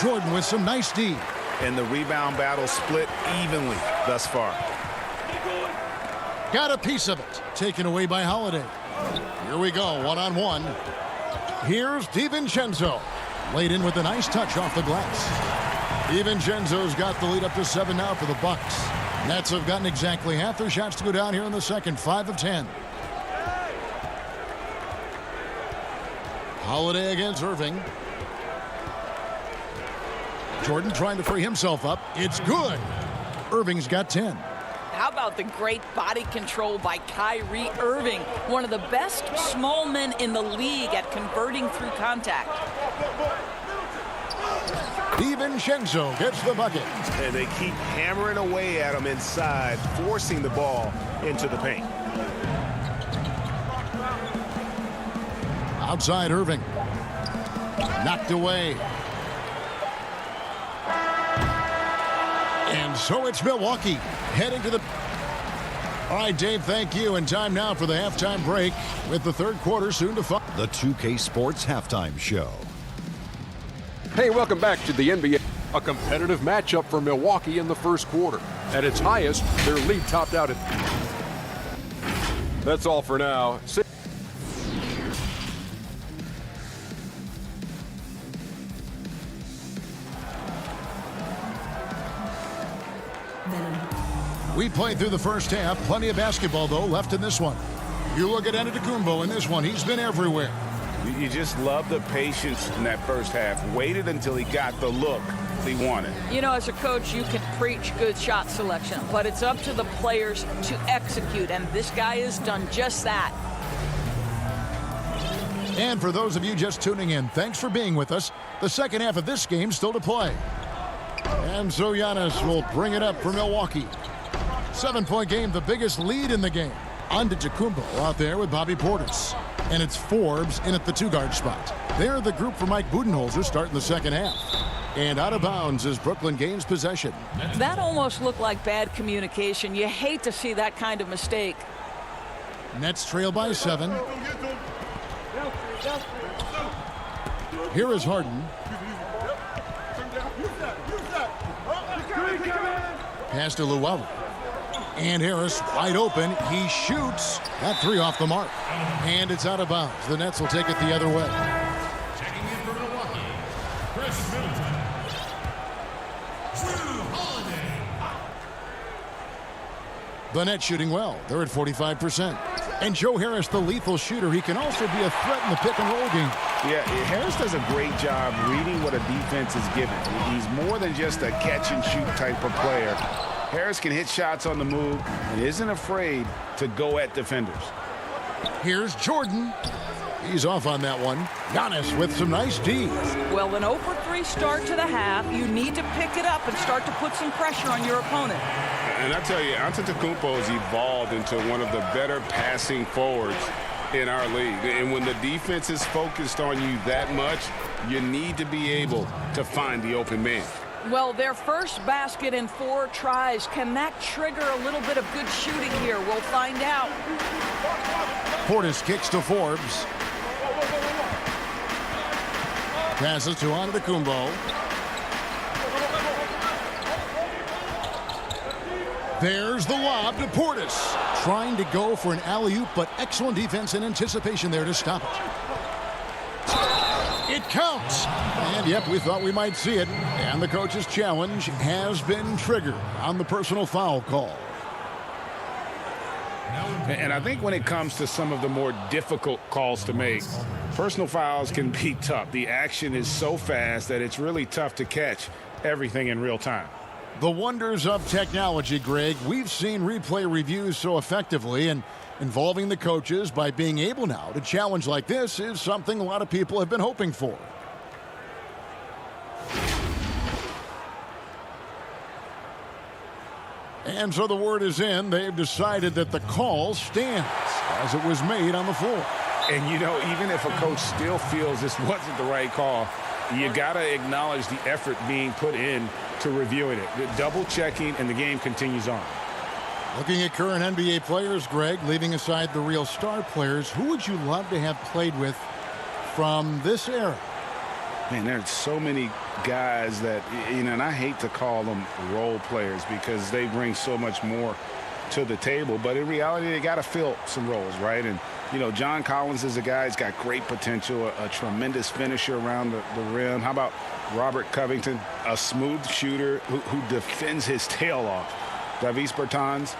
Jordan with some nice D. And the rebound battle split evenly thus far. Got a piece of it. Taken away by Holiday. Here we go, one-on-one. Here's DiVincenzo. Laid in with a nice touch off the glass. DiVincenzo's got the lead up to 7 now for the Bucks. Nets have gotten exactly half their shots to go down here in the second, 5 of 10. Holiday against Irving. Jordan trying to free himself up. It's good. Irving's got 10. How about the great body control by Kyrie Irving, one of the best small men in the league at converting through contact. DiVincenzo gets the bucket. And they keep hammering away at him inside, forcing the ball into the paint. Outside Irving. Knocked away. And so it's Milwaukee heading to the... All right, Dave, thank you. And time now for the halftime break with the third quarter soon to follow. The 2K Sports Halftime Show. Hey, welcome back to the NBA. A competitive matchup for Milwaukee in the first quarter. At its highest, their lead topped out at... That's all for now. We played through the first half. Plenty of basketball, though, left in this one. You look at Antetokounmpo in this one. He's been everywhere. You just love the patience in that first half. Waited until he got the look he wanted. You know, as a coach, you can preach good shot selection, but it's up to the players to execute, and this guy has done just that. And for those of you just tuning in, thanks for being with us. The second half of this game still to play. And so Giannis will bring it up for Milwaukee. 7-point game, the biggest lead in the game. Antetokounmpo out there with Bobby Portis. And it's Forbes in at the 2-guard spot. They're the group for Mike Budenholzer starting the second half. And out of bounds is Brooklyn gains possession. That almost looked like bad communication. You hate to see that kind of mistake. Nets trail by 7. Here is Harden. Pass to Luwawu. And Harris wide open. He shoots. That 3 off the mark. And it's out of bounds. The Nets will take it the other way. Checking in for Milwaukee, Chris Middleton. Drew Holiday. The Nets shooting well. They're at 45%. And Joe Harris, the lethal shooter. He can also be a threat in the pick-and-roll game. Yeah, Harris does a great job reading what a defense is given. He's more than just a catch-and-shoot type of player. Harris can hit shots on the move and isn't afraid to go at defenders. Here's Jordan. He's off on that one. Giannis with some nice D. Well, an 0-for-3 start to the half. You need to pick it up and start to put some pressure on your opponent. And I tell you, Antetokounmpo has evolved into one of the better passing forwards in our league. And when the defense is focused on you that much, you need to be able to find the open man. Well, their first basket in 4 tries. Can that trigger a little bit of good shooting here? We'll find out. Portis kicks to Forbes. Passes to Antetokounmpo. There's the lob to Portis. Trying to go for an alley-oop, but excellent defense and anticipation there to stop it. It counts. And, yep, we thought we might see it. And the coach's challenge has been triggered on the personal foul call. And I think when it comes to some of the more difficult calls to make, personal fouls can be tough. The action is so fast that it's really tough to catch everything in real time. The wonders of technology, Greg. We've seen replay reviews so effectively, and involving the coaches by being able now to challenge like this is something a lot of people have been hoping for. And so the word is in. They've decided that the call stands as it was made on the floor. And, you know, even if a coach still feels this wasn't the right call, you got to acknowledge the effort being put in to reviewing it. The double checking, and the game continues on. Looking at current NBA players, Greg, leaving aside the real star players, who would you love to have played with from this era? Man, there's so many guys that, you know, and I hate to call them role players because they bring so much more to the table. But in reality, they got to fill some roles, right? And, you know, John Collins is a guy who's got great potential, a tremendous finisher around the rim. How about Robert Covington, a smooth shooter who defends his tail off? Davis Bertans,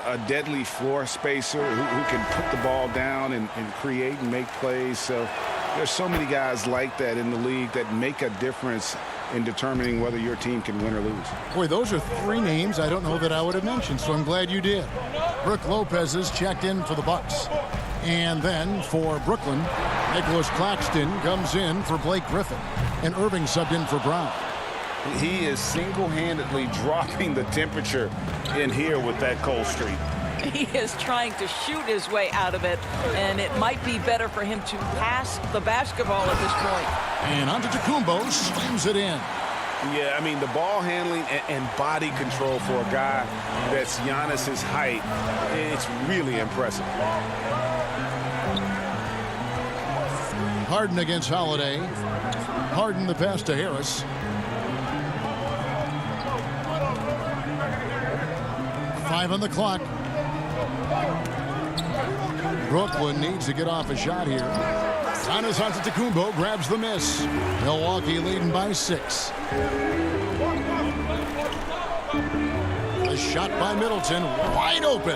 a deadly floor spacer who can put the ball down and create and make plays. So there's so many guys like that in the league that make a difference in determining whether your team can win or lose. Boy, those are 3 names I don't know that I would have mentioned, so I'm glad you did. Brook Lopez has checked in for the Bucks. And then for Brooklyn, Nicholas Claxton comes in for Blake Griffin. And Irving subbed in for Brown. He is single-handedly dropping the temperature in here with that cold streak. He is trying to shoot his way out of it, and it might be better for him to pass the basketball at this point. And Antetokounmpo slams it in. Yeah, I mean, the ball handling and body control for a guy that's Giannis's height, it's really impressive. Harden against Holiday. Harden the pass to Harris. Five on the clock. Brooklyn needs to get off a shot here. Giannis Antetokounmpo grabs the miss. Milwaukee leading by 6. A shot by Middleton, wide open.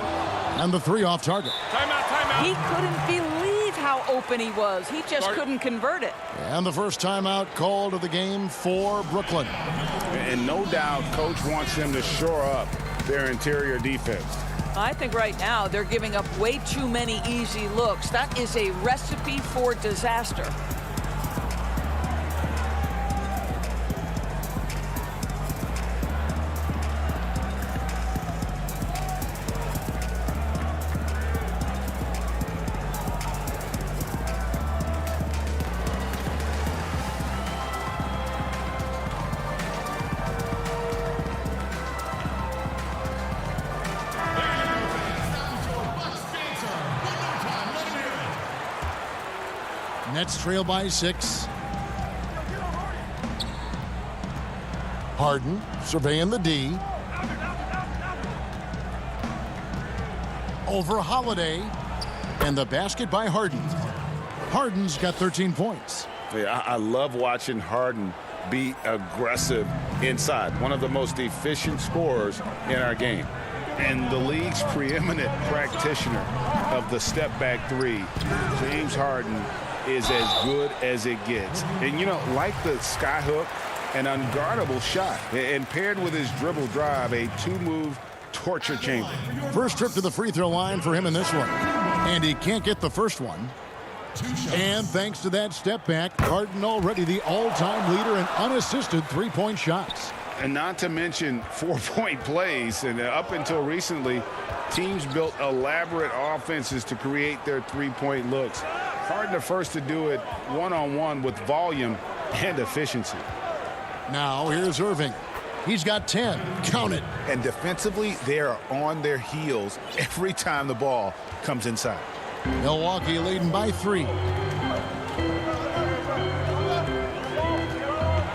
And the 3 off target. Timeout, timeout. He couldn't believe how open he was. He just couldn't convert it. And the first timeout called of the game for Brooklyn. And no doubt, coach wants them to shore up their interior defense. I think right now they're giving up way too many easy looks. That is a recipe for disaster. Nets trail by 6. Harden surveying the D. Over Holiday. And the basket by Harden. Harden's got 13 points. Yeah, I love watching Harden be aggressive inside. One of the most efficient scorers in our game. And the league's preeminent practitioner of the step-back 3, James Harden, is as good as it gets. And, you know, like the skyhook, an unguardable shot. And paired with his dribble drive, a 2-move torture chamber. First trip to the free throw line for him in this one. And he can't get the first one. And thanks to that step back, Harden already the all-time leader in unassisted 3-point shots. And not to mention 4-point plays. And up until recently, teams built elaborate offenses to create their three-point looks. Harden the first to do it one-on-one with volume and efficiency. Now here's Irving. He's got 10. Count it. And defensively, they are on their heels every time the ball comes inside. Milwaukee leading by 3.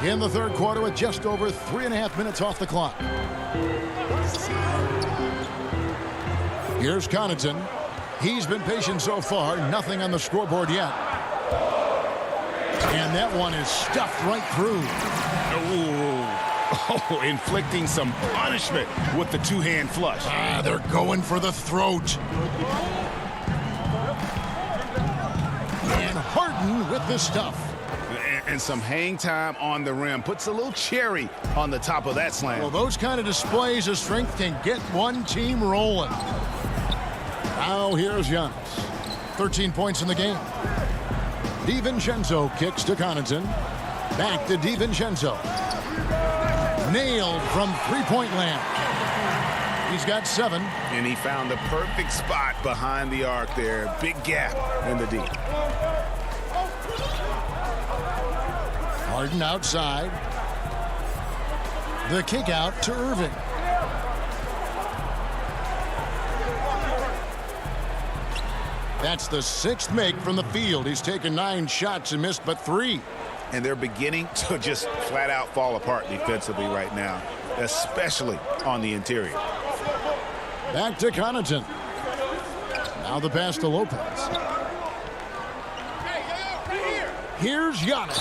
In the third quarter with just over 3.5 minutes off the clock. Here's Connaughton. He's been patient so far. Nothing on the scoreboard yet. And that one is stuffed right through. Oh, inflicting some punishment with the two-hand flush. They're going for the throat. And Harden with the stuff. And some hang time on the rim. Puts a little cherry on the top of that slam. Well, those kind of displays of strength can get one team rolling. Now here's Giannis. 13 points in the game. DiVincenzo kicks to Connaughton. Back to DiVincenzo. Nailed from three-point land. He's got 7. And he found the perfect spot behind the arc there. Big gap in the deep. Harden outside. The kick out to Irving. That's the 6th make from the field. He's taken 9 shots and missed but 3. And they're beginning to just flat out fall apart defensively right now, especially on the interior. Back to Connaughton. Now the pass to Lopez. Here's Giannis.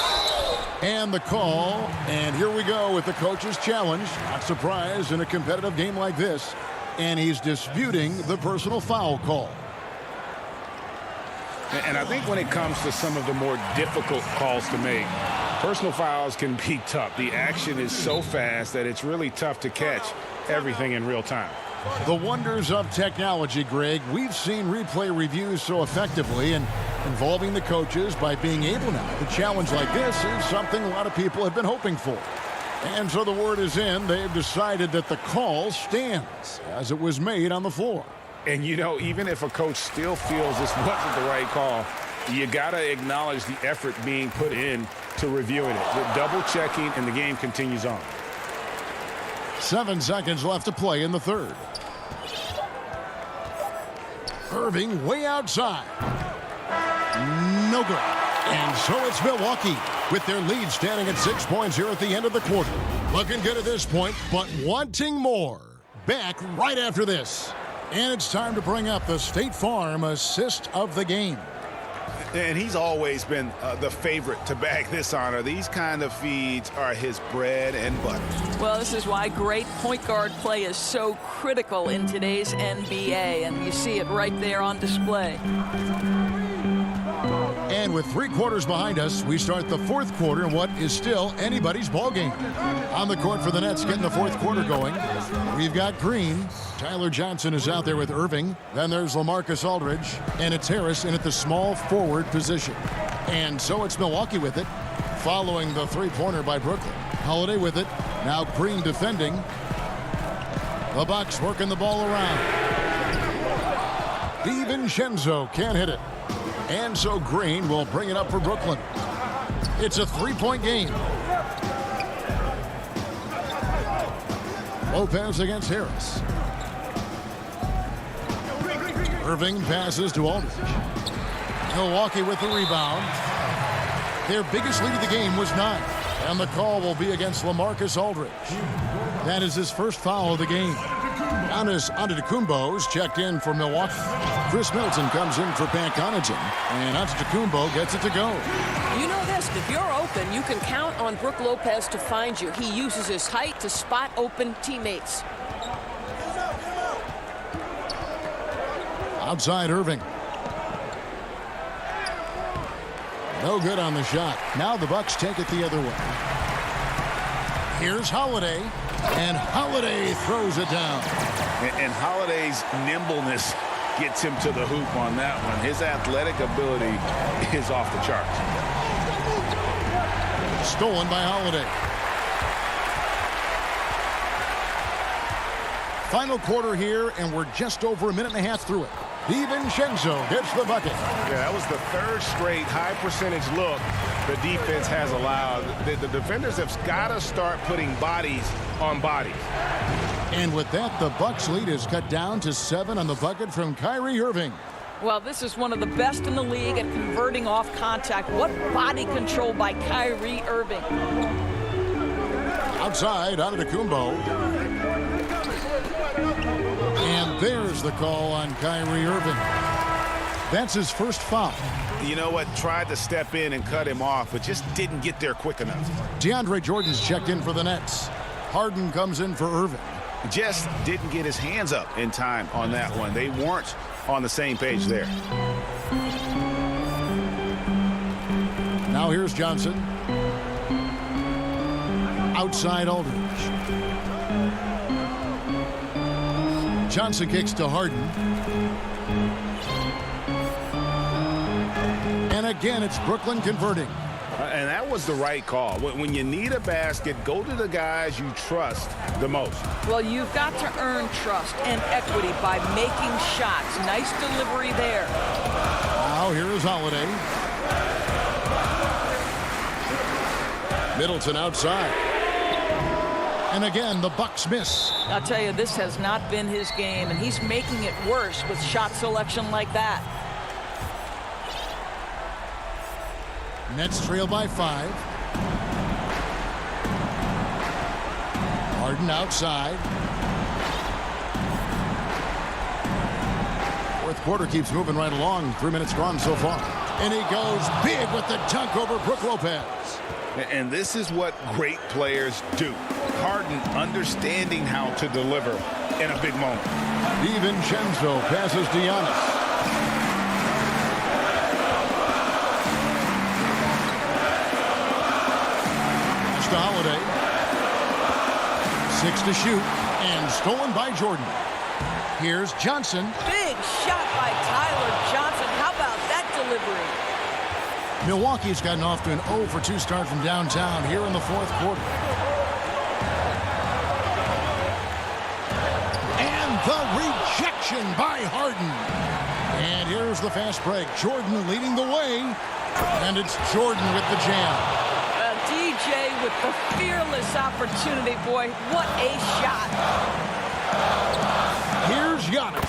And the call. And here we go with the coach's challenge. Not surprised in a competitive game like this. And he's disputing the personal foul call. And I think when it comes to some of the more difficult calls to make, personal fouls can be tough. The action is so fast that it's really tough to catch everything in real time. The wonders of technology, Greg. We've seen replay reviews so effectively, and involving the coaches by being able now to challenge like this is something a lot of people have been hoping for. And so the word is in. They've decided that the call stands as it was made on the floor. And, you know, even if a coach still feels this wasn't the right call, you got to acknowledge the effort being put in to reviewing it. The double-checking, and the game continues on. 7 seconds left to play in the third. Irving way outside. No good. And so it's Milwaukee with their lead standing at 6 points here at the end of the quarter. Looking good at this point, but wanting more. Back right after this. And it's time to bring up the State Farm assist of the game. And he's always been the favorite to bag this honor. These kind of feeds are his bread and butter. Well, this is why great point guard play is so critical in today's NBA, and you see it right there on display. And with 3 quarters behind us, we start the fourth quarter in what is still anybody's ball game. On the court for the Nets getting the fourth quarter going, we've got Green. Tyler Johnson is out there with Irving. Then there's LaMarcus Aldridge. And it's Harris in at the small forward position. And so it's Milwaukee with it, following the three-pointer by Brooklyn. Holiday with it. Now Green defending. The Bucks working the ball around. DiVincenzo can't hit it. And so Green will bring it up for Brooklyn. It's a 3-point game. Lopez against Harris. Irving passes to Aldridge. Milwaukee with the rebound. Their biggest lead of the game was 9. And the call will be against LaMarcus Aldridge. That is his first foul of the game. Giannis Antetokounmpo's checked in for Milwaukee. Chris Middleton comes in for Pat Connaughton. And Antetokounmpo gets it to go. You know this, if you're open, you can count on Brook Lopez to find you. He uses his height to spot open teammates. Outside Irving. No good on the shot. Now the Bucks take it the other way. Here's Holiday. And Holiday throws it down. And Holiday's nimbleness gets him to the hoop on that one. His athletic ability is off the charts. Stolen by Holiday. Final quarter here, and we're just over a minute and a half through it. DiVincenzo gets the bucket. Yeah, that was the third straight high percentage look the defense has allowed. The defenders have got to start putting bodies on bodies. And with that, the Bucks lead is cut down to 7 on the bucket from Kyrie Irving. Well, this is one of the best in the league at converting off contact. What body control by Kyrie Irving. Outside, Antetokounmpo. And there's the call on Kyrie Irving. That's his first foul. You know what? Tried to step in and cut him off, but just didn't get there quick enough. DeAndre Jordan's checked in for the Nets. Harden comes in for Irving. Just didn't get his hands up in time on that one. They weren't on the same page there. Now here's Johnson. Outside Aldridge. Johnson kicks to Harden. And again, it's Brooklyn converting. And that was the right call. When you need a basket, go to the guys you trust the most. Well, you've got to earn trust and equity by making shots. Nice delivery there. Now here is Holiday. Middleton outside. And again, the Bucks miss. I'll tell you, this has not been his game, and he's making it worse with shot selection like that. Nets trail by 5. Harden outside. Fourth quarter keeps moving right along. 3 minutes gone so far. And he goes big with the dunk over Brook Lopez. And this is what great players do. Harden understanding how to deliver in a big moment. DiVincenzo passes to Giannis. Pass to Holiday. 6 to shoot. And stolen by Jordan. Here's Johnson. Big shot by Tyler Johnson. How about that delivery? Milwaukee's gotten off to an 0-for-2 start from downtown here in the fourth quarter. And the rejection by Harden. And here's the fast break. Jordan leading the way. And it's Jordan with the jam. DJ with the fearless opportunity. Boy, what a shot. Here's Giannis.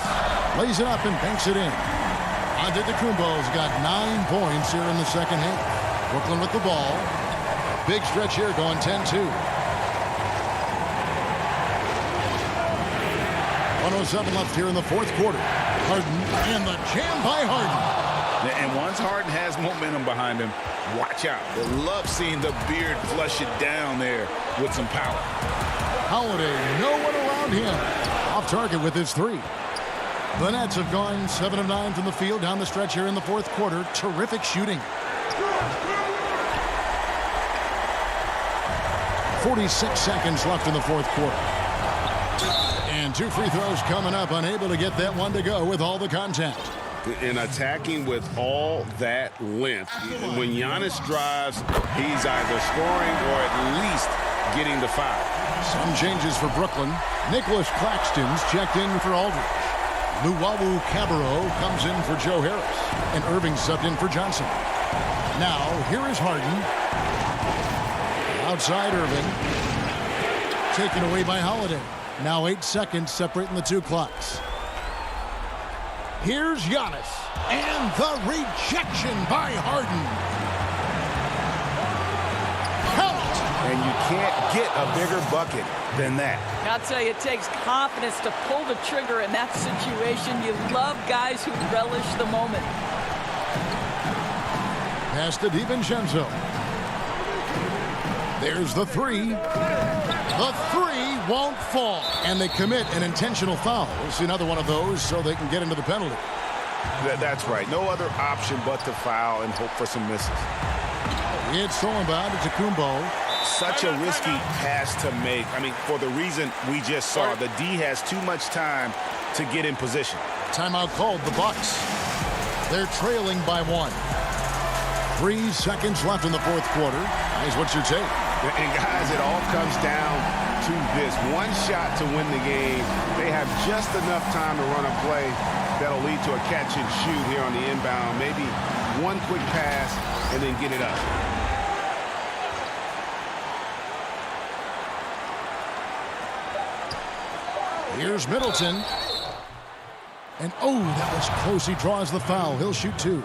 Lays it up and banks it in. Antetokounmpo's got 9 points here in the second half. Brooklyn with the ball. Big stretch here going 10-2. 1:07 left here in the fourth quarter. Harden and the jam by Harden. And once Harden has momentum behind him, watch out. They love seeing the beard flush it down there with some power. Holiday, no one around him. Off target with his 3. The Nets have gone 7 of 9 from the field down the stretch here in the fourth quarter. Terrific shooting. 46 seconds left in the fourth quarter. And 2 free throws coming up. Unable to get that one to go with all the contact. And attacking with all that length. When Giannis drives, he's either scoring or at least getting the foul. Some changes for Brooklyn. Nicholas Claxton's checked in for Aldridge. Luwawu Cabarro comes in for Joe Harris. And Irving subbed in for Johnson. Now, here is Harden. Outside Irving. Taken away by Holiday. Now 8 seconds separating the 2 clocks. Here's Giannis. And the rejection by Harden. Count! And you can't get a bigger bucket than that. I'll tell you, it takes confidence to pull the trigger in that situation. You love guys who relish the moment. Pass to DiVincenzo. There's the 3. The 3 won't fall. And they commit an intentional foul. We'll see another one of those so they can get into the penalty. That's right. No other option but to foul and hope for some misses. It's stolen by Antetokounmpo. Such a risky pass to make. I mean, for the reason we just saw, the D has too much time to get in position. Timeout called, the Bucks. They're trailing by 1. 3 seconds left in the fourth quarter. Here's what's your take? And guys, it all comes down to this. One shot to win the game. They have just enough time to run a play that'll lead to a catch and shoot here on the inbound. Maybe one quick pass and then get it up. Here's Middleton. And, oh, that was close. He draws the foul. He'll shoot 2.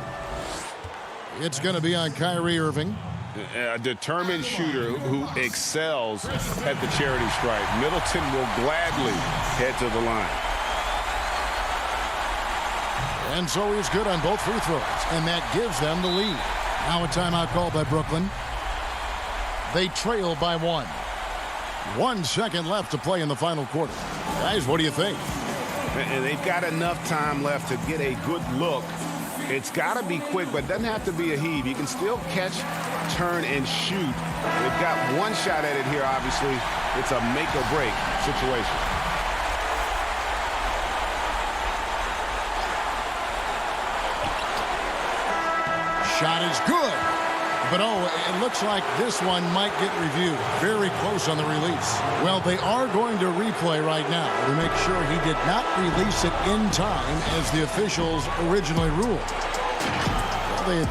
It's going to be on Kyrie Irving. A determined shooter who excels at the charity stripe. Middleton will gladly head to the line. And so he's good on both free throws. And that gives them the lead. Now a timeout called by Brooklyn. They trail by 1. 1 second left to play in the final quarter. Guys, what do you think? And they've got enough time left to get a good look. It's got to be quick, but it doesn't have to be a heave. You can still catch, turn, and shoot. They've got one shot at it here, obviously. It's a make-or-break situation. Shot is good. But, oh, it looks like this one might get reviewed. Very close on the release. Well, they are going to replay right now to make sure he did not release it in time as the officials originally ruled. Well, they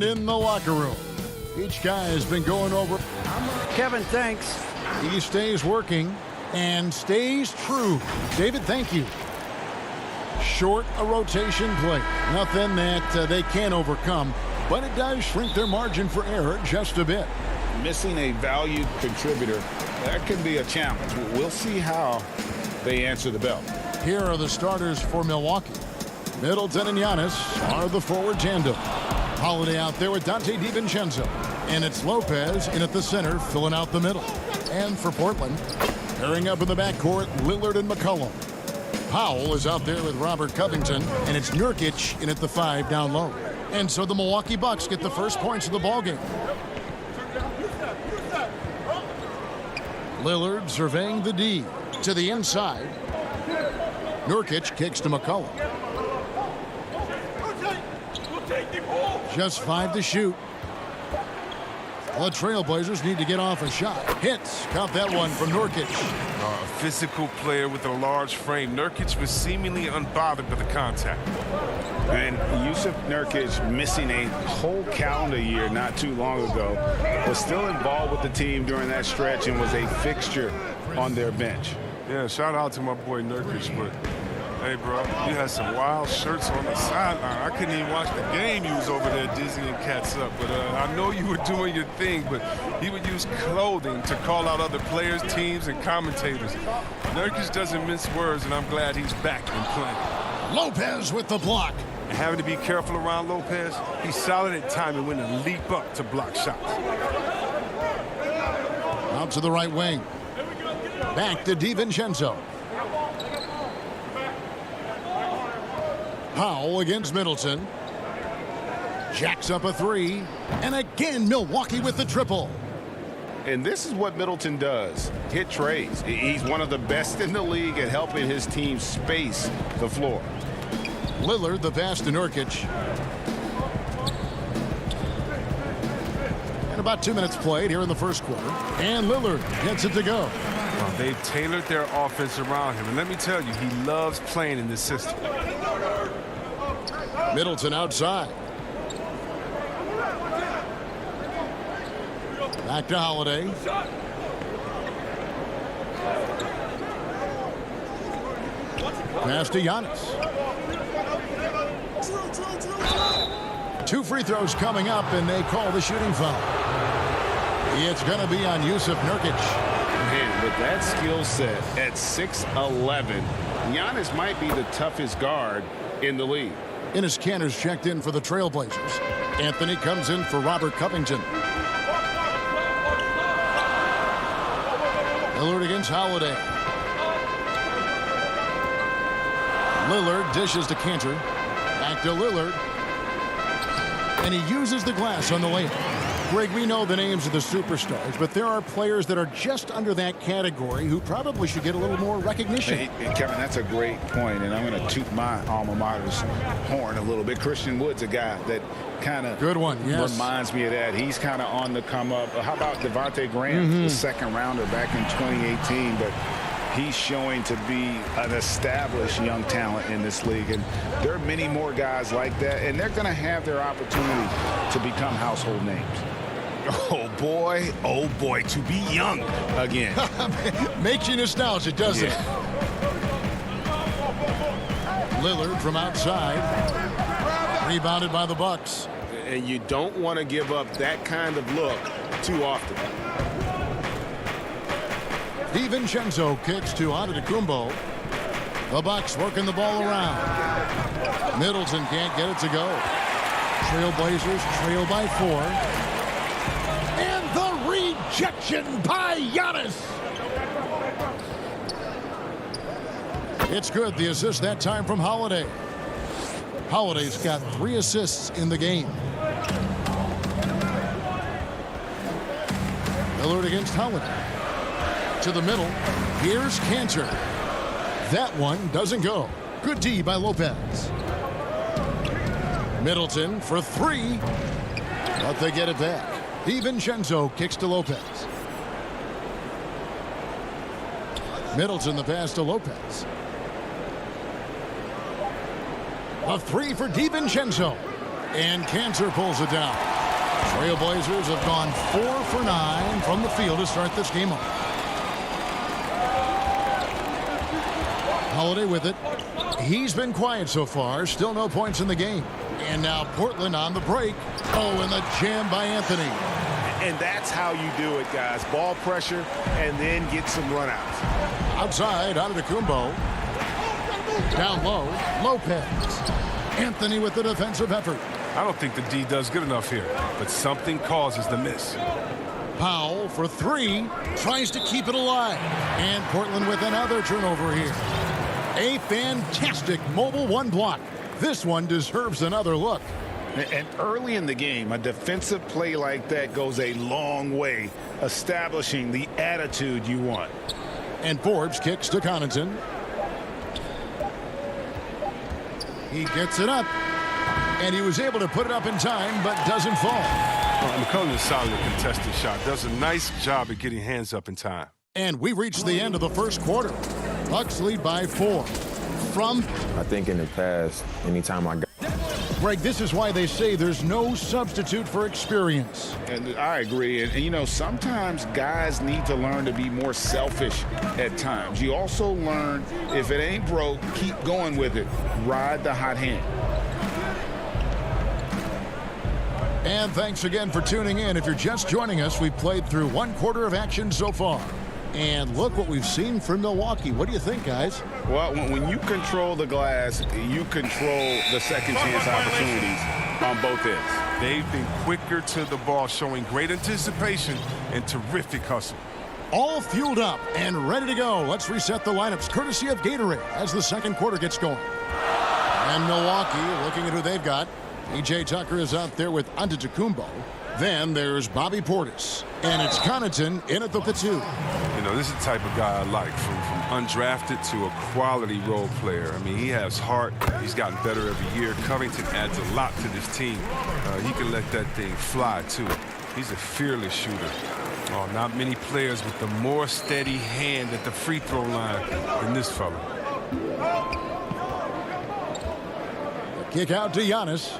And in the locker room, each guy has been going over. Kevin, thanks. He stays working and stays true. David, thank you. Short a rotation play. Nothing that they can't overcome, but it does shrink their margin for error just a bit. Missing a valued contributor, that can be a challenge. We'll see how they answer the bell. Here are the starters for Milwaukee. Middleton and Giannis are the forward tandem. Holiday out there with Dante DiVincenzo. And it's Lopez in at the center, filling out the middle. And for Portland, pairing up in the backcourt, Lillard and McCollum. Powell is out there with Robert Covington, and it's Nurkic in at the 5 down low. And so the Milwaukee Bucks get the first points of the ballgame. Lillard surveying the D to the inside. Nurkic kicks to McCollum. Just 5 to shoot. The Trailblazers need to get off a shot. Hits. Caught that one from Nurkic. A physical player with a large frame. Nurkic was seemingly unbothered by the contact. And Yusuf Nurkic, missing a whole calendar year not too long ago, was still involved with the team during that stretch and was a fixture on their bench. Yeah, shout out to my boy Nurkic, but hey, bro, you had some wild shirts on the sideline. I couldn't even watch the game. You was over there dizzying cats up. But I know you were doing your thing, but he would use clothing to call out other players, teams, and commentators. Nurkic doesn't mince words, and I'm glad he's back and playing. Lopez with the block. And having to be careful around Lopez, he's solid at timing when to leap up to block shots. Out to the right wing. Back to DiVincenzo. Powell against Middleton. Jacks up a 3. And again, Milwaukee with the triple. And this is what Middleton does. Hit trades. He's one of the best in the league at helping his team space the floor. Lillard, the pass to Nurkic. And about 2 minutes played here in the first quarter. And Lillard gets it to go. Well, they've tailored their offense around him. And let me tell you, he loves playing in this system. Middleton outside. Back to Holiday. Pass to Giannis. 2 free throws coming up, and they call the shooting foul. It's going to be on Yusuf Nurkic. Man, with that skill set at 6'11", Giannis might be the toughest guard in the league. Enes Kanter's checked in for the Trailblazers. Anthony comes in for Robert Covington. Lillard against Holiday. Lillard dishes to Kanter. Back to Lillard. And he uses the glass on the layup. Greg, we know the names of the superstars, but there are players that are just under that category who probably should get a little more recognition. Hey, Kevin, that's a great point, and I'm going to toot my alma mater's horn a little bit. Christian Wood's a guy that kind of reminds me of that. He's kind of on the come up. How about Devontae Graham, the second rounder back in 2018, but he's showing to be an established young talent in this league, and there are many more guys like that, and they're going to have their opportunity to become household names. Oh boy, to be young again. Makes you nostalgic, doesn't it? Lillard from outside. Rebounded by the Bucks. And you don't want to give up that kind of look too often. DiVincenzo kicks to Antetokounmpo. The Bucks working the ball around. Middleton can't get it to go. Trailblazers trail by 4. And the rejection by Giannis. It's good. The assist that time from Holiday. Holiday's got 3 assists in the game. Lillard against Holiday. To the middle. Here's Kanter. That one doesn't go. Good D by Lopez. Middleton for 3. But they get it back. DiVincenzo kicks to Lopez. Middleton the pass to Lopez. A 3 for DiVincenzo. And Kanter pulls it down. Trailblazers have gone 4 for 9 from the field to start this game off. Holiday with it. He's been quiet so far. Still no points in the game. And now Portland on the break. Oh, and the jam by Anthony. And that's how you do it, guys. Ball pressure and then get some runouts. Outside, Antetokounmpo. Down low, Lopez. Anthony with the defensive effort. I don't think the D does good enough here, but something causes the miss. Powell for 3. Tries to keep it alive. And Portland with another turnover here. A fantastic mobile 1 block. This one deserves another look. And early in the game, a defensive play like that goes a long way, establishing the attitude you want. And Forbes kicks to Connaughton. He gets it up. And he was able to put it up in time, but doesn't fall. McCollum is solid at contested shot. Does a nice job at getting hands up in time. And we reached the end of the first quarter. Bucks lead by 4. From I think in the past, anytime I got... Greg, this is why they say there's no substitute for experience. And I agree. And, you know, sometimes guys need to learn to be more selfish at times. You also learn, if it ain't broke, keep going with it. Ride the hot hand. And thanks again for tuning in. If you're just joining us, we've played through 1 quarter of action so far. And look what we've seen from Milwaukee. What do you think, guys? Well, when you control the glass, you control the second chance opportunities on both ends. They've been quicker to the ball, showing great anticipation and terrific hustle. All fueled up and ready to go. Let's reset the lineups courtesy of Gatorade as the second quarter gets going. And Milwaukee looking at who they've got. P.J. Tucker is out there with Antetokounmpo. Then there's Bobby Portis. And it's Connaughton in at the platoon. You know, this is the type of guy I like, from undrafted to a quality role player. I mean, he has heart. He's gotten better every year. Covington adds a lot to this team. He can let that thing fly, too. He's a fearless shooter. Oh, not many players with the more steady hand at the free throw line than this fella. Kick out to Giannis.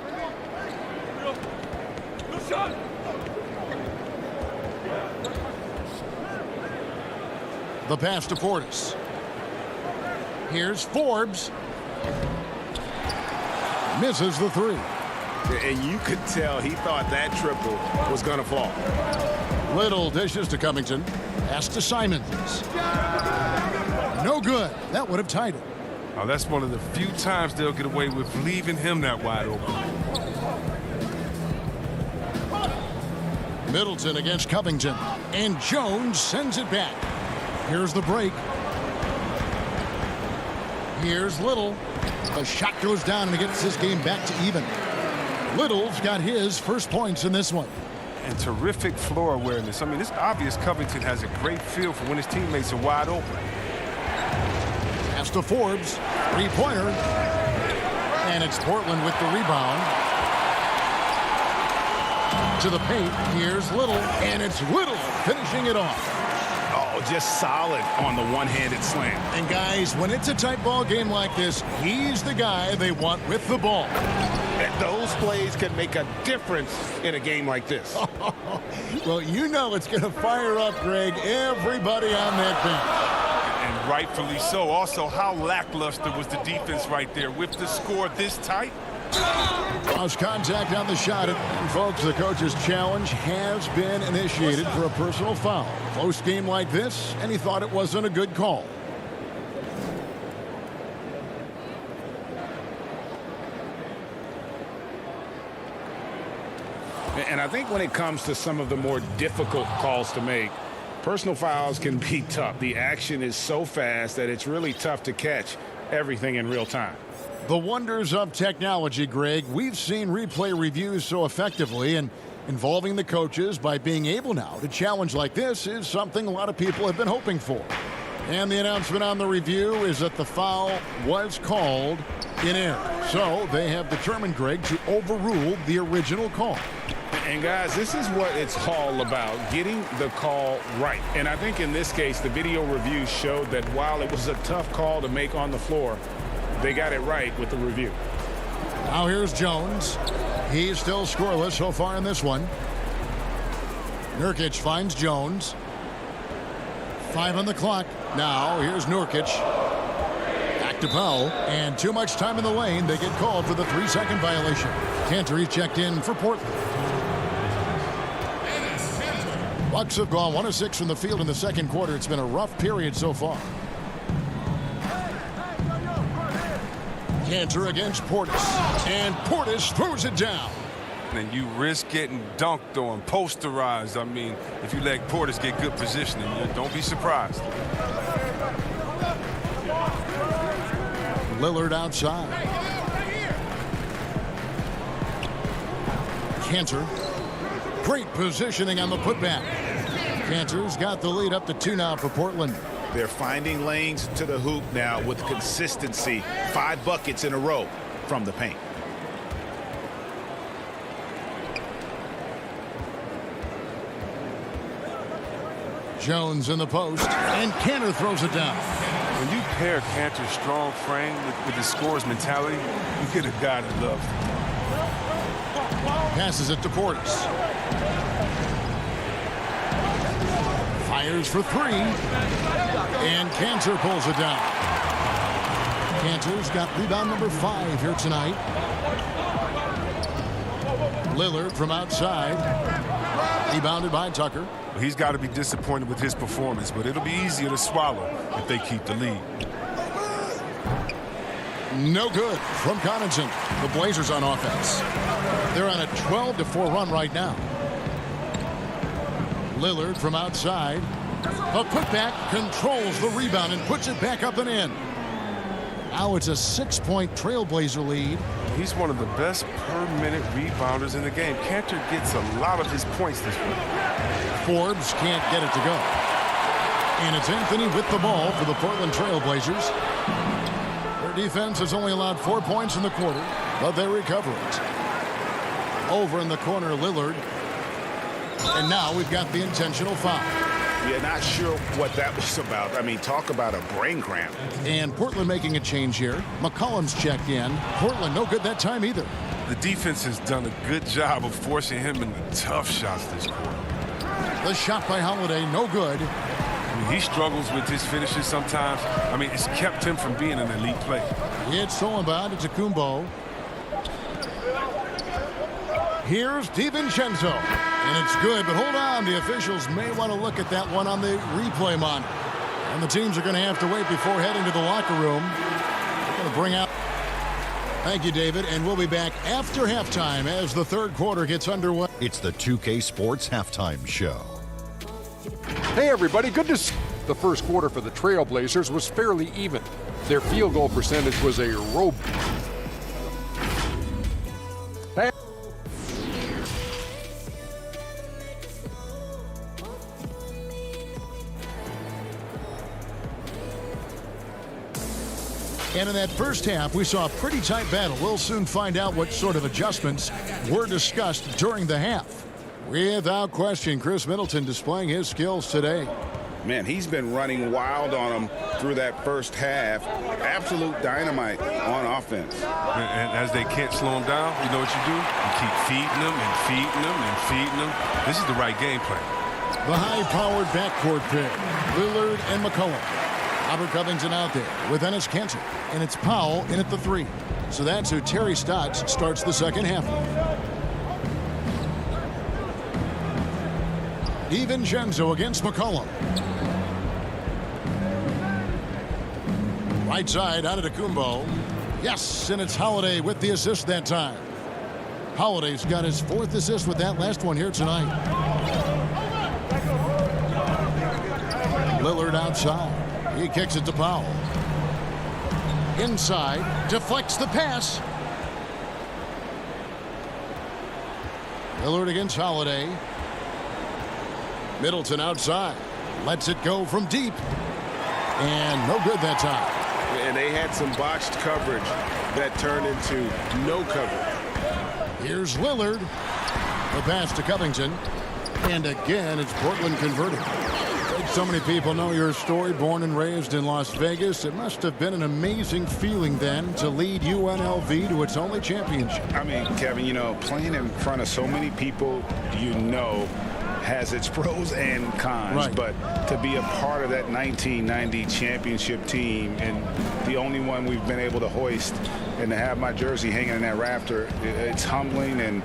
The pass to Portis. Here's Forbes. Misses the 3. And you could tell he thought that triple was going to fall. Little dishes to Covington. Pass to Simons. No good. That would have tied it. Oh, that's one of the few times they'll get away with leaving him that wide open. Middleton against Covington. And Jones sends it back. Here's the break. Here's Little. The shot goes down and it gets this game back to even. Little's got his first points in this one. And terrific floor awareness. I mean, it's obvious Covington has a great feel for when his teammates are wide open. Pass to Forbes. 3-pointer. And it's Portland with the rebound. To the paint. Here's Little. And it's Little finishing it off. Oh, just solid on the one-handed slam. And guys, when it's a tight ball game like this, he's the guy they want with the ball. And those plays can make a difference in a game like this. Well, you know it's going to fire up, Greg, everybody on that bench. And rightfully so. Also, how lackluster was the defense right there with the score this tight? Lost contact on the shot. And folks, the coach's challenge has been initiated for a personal foul. Close game like this, and he thought it wasn't a good call. And I think when it comes to some of the more difficult calls to make, personal fouls can be tough. The action is so fast that it's really tough to catch everything in real time. The wonders of technology, Greg. We've seen replay reviews so effectively, and involving the coaches by being able now to challenge like this is something a lot of people have been hoping for. And the announcement on the review is that the foul was called in error. So they have determined, Greg, to overrule the original call. And guys, this is what it's all about, getting the call right. And I think in this case, the video review showed that while it was a tough call to make on the floor, they got it right with the review. Now here's Jones. He's still scoreless so far in this one. Nurkic finds Jones. 5 on the clock. Now here's Nurkic. Back to Powell. And too much time in the lane. They get called for the 3-second violation. Cantor, he's checked in for Portland. Bucks have gone 1 of 6 from the field in the second quarter. It's been a rough period so far. Cantor against Portis. And Portis throws it down. And you risk getting dunked on, posterized. I mean, if you let Portis get good positioning, don't be surprised. Lillard outside. Cantor. Great positioning on the putback. Cantor's got the lead up to 2 now for Portland. They're finding lanes to the hoop now with consistency. 5 buckets in a row from the paint. Jones in the post, and Cantor throws it down. When you pair Cantor's strong frame with his scorer's mentality, you get a guy that loves. Passes it to Portis. Fires for 3. And Cantor pulls it down. Cantor's got rebound number 5 here tonight. Lillard from outside. Rebounded by Tucker. He's got to be disappointed with his performance, but it'll be easier to swallow if they keep the lead. No good from Connaughton. The Blazers on offense. They're on a 12-4 run right now. Lillard from outside. A putback, controls the rebound and puts it back up and in. Now it's a 6-point Trailblazer lead. He's one of the best per-minute rebounders in the game. Cantor gets a lot of his points this week. Forbes can't get it to go. And it's Anthony with the ball for the Portland Trailblazers. Their defense has only allowed 4 points in the quarter, but they recover it. Over in the corner, Lillard. And now we've got the intentional foul. Yeah, not sure what that was about. I mean, talk about a brain cramp. And Portland making a change here. McCollum's checked in. Portland no good that time either. The defense has done a good job of forcing him into tough shots this quarter. The shot by Holiday, no good. I mean, he struggles with his finishes sometimes. I mean, it's kept him from being an elite player. It's stolen by Antetokounmpo. Here's DiVincenzo. And it's good, but hold on. The officials may want to look at that one on the replay monitor. And the teams are going to have to wait before heading to the locker room. They're going to bring out... Thank you, David. And we'll be back after halftime as the third quarter gets underway. It's the 2K Sports Halftime Show. Hey, everybody. Good to see. The first quarter for the Trailblazers was fairly even. Their field goal percentage was a And in that first half, we saw a pretty tight battle. We'll soon find out what sort of adjustments were discussed during the half. Without question, Chris Middleton displaying his skills today. Man, he's been running wild on them through that first half. Absolute dynamite on offense. And as they can't slow him down, you know what you do? You keep feeding them and feeding them and feeding them. This is the right game plan. The high-powered backcourt pair, Lillard and McCollum. Robert Covington out there with Enes Kanter, and it's Powell in at the 3. So that's who Terry Stotts starts the second half with. DiVincenzo against McCollum. Right side out of Antetokounmpo. Yes, and it's Holiday with the assist that time. Holiday's got his 4th assist with that last one here tonight. Lillard outside. He kicks it to Powell. Inside, deflects the pass. Lillard against Holiday. Middleton outside. Lets it go from deep. And no good that time. And they had some botched coverage that turned into no coverage. Here's Lillard. The pass to Covington. And again, it's Portland converting. So many people know your story, born and raised in Las Vegas. It must have been an amazing feeling then to lead UNLV to its only championship. I mean, Kevin, you know, playing in front of so many people, you know, has its pros and cons, Right. but to be a part of that 1990 championship team and the only one we've been able to hoist and to have my jersey hanging in that rafter, it's humbling, and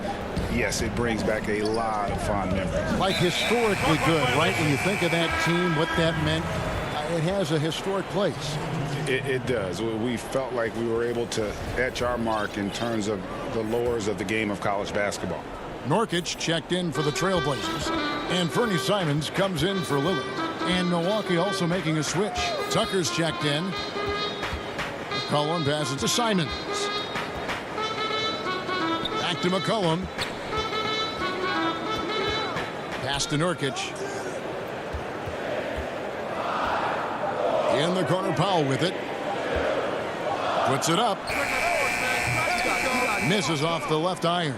yes, it brings back a lot of fond memories. Like historically good, right? When you think of that team, what that meant, it has a historic place. It does. We felt like we were able to etch our mark in terms of the lures of the game of college basketball. Nurkic checked in for the Trailblazers, and Fernie Simons comes in for Lillard. And Milwaukee also making a switch. Tucker's checked in. McCollum passes to Simons. Back to McCollum. Pass to Nurkic. In the corner, Powell with it. Puts it up. Misses off the left iron.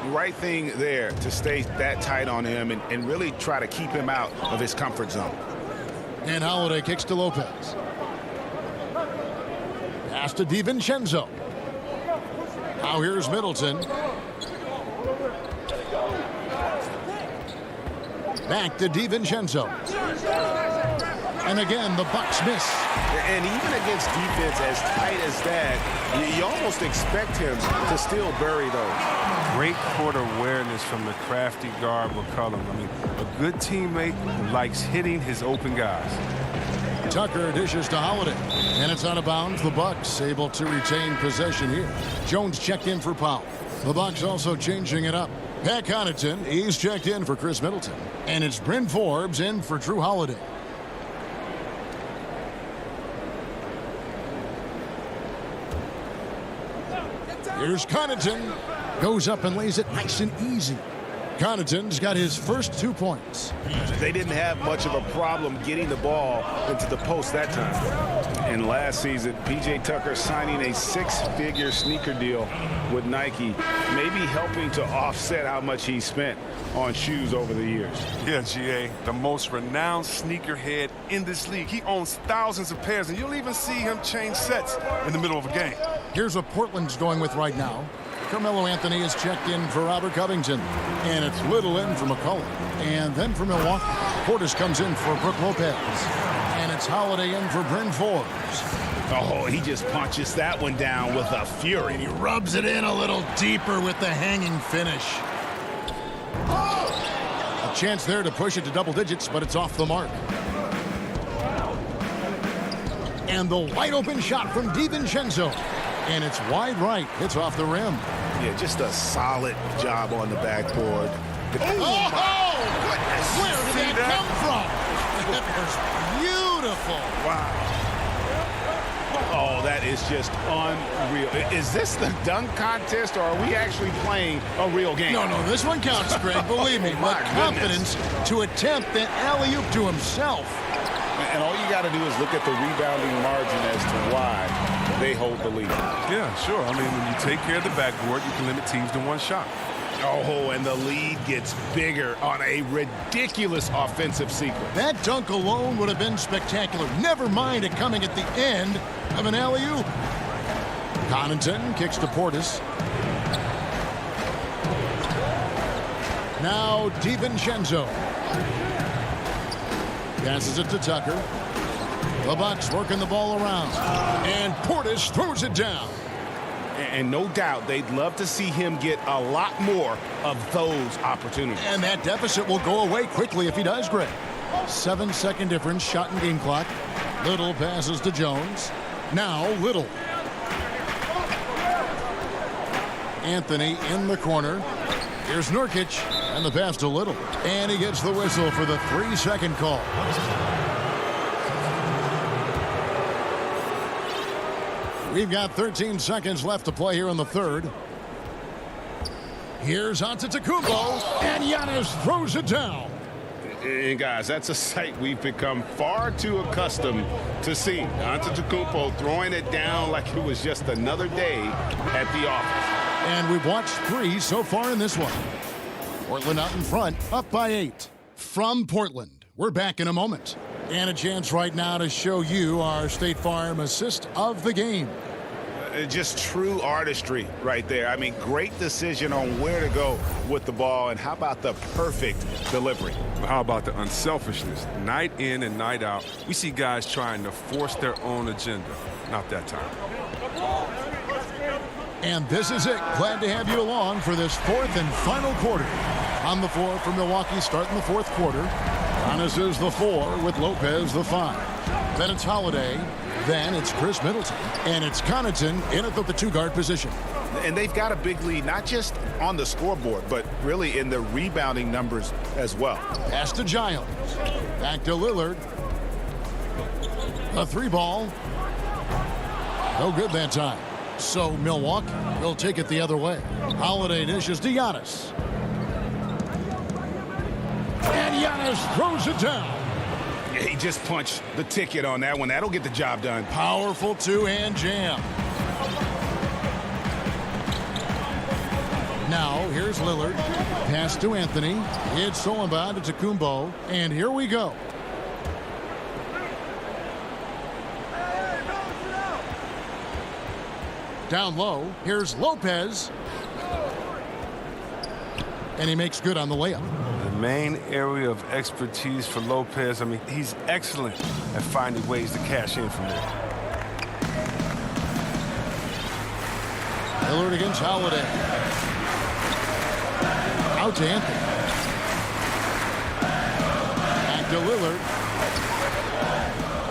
Right thing there to stay that tight on him and really try to keep him out of his comfort zone. And Holiday kicks to Lopez. Pass to DiVincenzo. Now here's Middleton. Back to DiVincenzo. And again, the Bucks miss. And even against defense as tight as that, you almost expect him to still bury those. Great court awareness from the crafty guard McCollum. I mean, a good teammate who likes hitting his open guys. Tucker dishes to Holiday, and it's out of bounds. The Bucks able to retain possession here. Jones checked in for Powell. The Bucks also changing it up. Pat Connaughton, he's checked in for Chris Middleton, and it's Bryn Forbes in for Drew Holiday. Here's Connaughton. Goes up and lays it nice and easy. Connaughton's got his first 2 points. They didn't have much of a problem getting the ball into the post that time. And last season, P.J. Tucker signing a 6-figure sneaker deal with Nike, maybe helping to offset how much he spent on shoes over the years. Yeah, G.A., the most renowned sneakerhead in this league. He owns thousands of pairs, and you'll even see him change sets in the middle of a game. Here's what Portland's going with right now. Carmelo Anthony is checked in for Robert Covington. And it's Little in for McCollum. And then for Milwaukee, Portis comes in for Brook Lopez. And it's Holiday in for Bryn Forbes. Oh, he just punches that one down with a fury. And he rubs it in a little deeper with the hanging finish. A chance there to push it to double digits, but it's off the mark. And the wide open shot from DiVincenzo. And it's wide right. It's off the rim. Yeah, just a solid job on the backboard. Oh, goodness. Where did that come from? That was beautiful. Wow. Oh, that is just unreal. Is this the dunk contest, or are we actually playing a real game? No, this one counts, Greg. Believe me. But confidence to attempt that alley-oop to himself. And all you got to do is look at the rebounding margin as to why they hold the lead. Yeah, sure. I mean, when you take care of the backboard, you can limit teams to one shot. Oh, and the lead gets bigger on a ridiculous offensive sequence. That dunk alone would have been spectacular. Never mind it coming at the end of an alley-oop. Connaughton kicks to Portis. Now DiVincenzo. Passes it to Tucker. The Bucks working the ball around. And Portis throws it down. And no doubt they'd love to see him get a lot more of those opportunities. And that deficit will go away quickly if he does, Greg. 7-second difference, shot and game clock. Little passes to Jones. Now Little. Anthony in the corner. Here's Nurkic, and the pass to Little. And he gets the whistle for the 3-second call. We've got 13 seconds left to play here in the third. Here's Antetokounmpo, and Giannis throws it down. And guys, that's a sight we've become far too accustomed to seeing. Antetokounmpo throwing it down like it was just another day at the office. And we've watched 3 so far in this one. Portland out in front, up by 8. From Portland, we're back in a moment. And a chance right now to show you our State Farm assist of the game. just true artistry right there. I mean, great decision on where to go with the ball, and how about the perfect delivery? How about the unselfishness? Night in and night out, we see guys trying to force their own agenda. Not that time. And this is it. Glad to have you along for this fourth and final quarter. On the floor for Milwaukee starting the fourth quarter. Giannis is the 4 with Lopez the 5. Then it's Holiday. Then it's Chris Middleton. And it's Connaughton in at the 2-guard position. And they've got a big lead, not just on the scoreboard, but really in the rebounding numbers as well. Pass to Giles. Back to Lillard. A 3-ball. No good that time. So Milwaukee will take it the other way. Holiday dishes to Giannis. And Giannis throws it down. Yeah, he just punched the ticket on that one. That'll get the job done. Powerful 2-hand jam. Now, here's Lillard. Pass to Anthony. It's Solomon to Tacumbo. And here we go. Down low, here's Lopez. And he makes good on the layup. The main area of expertise for Lopez, I mean, he's excellent at finding ways to cash in from there. Lillard against Holiday. Out to Anthony. Back to Lillard.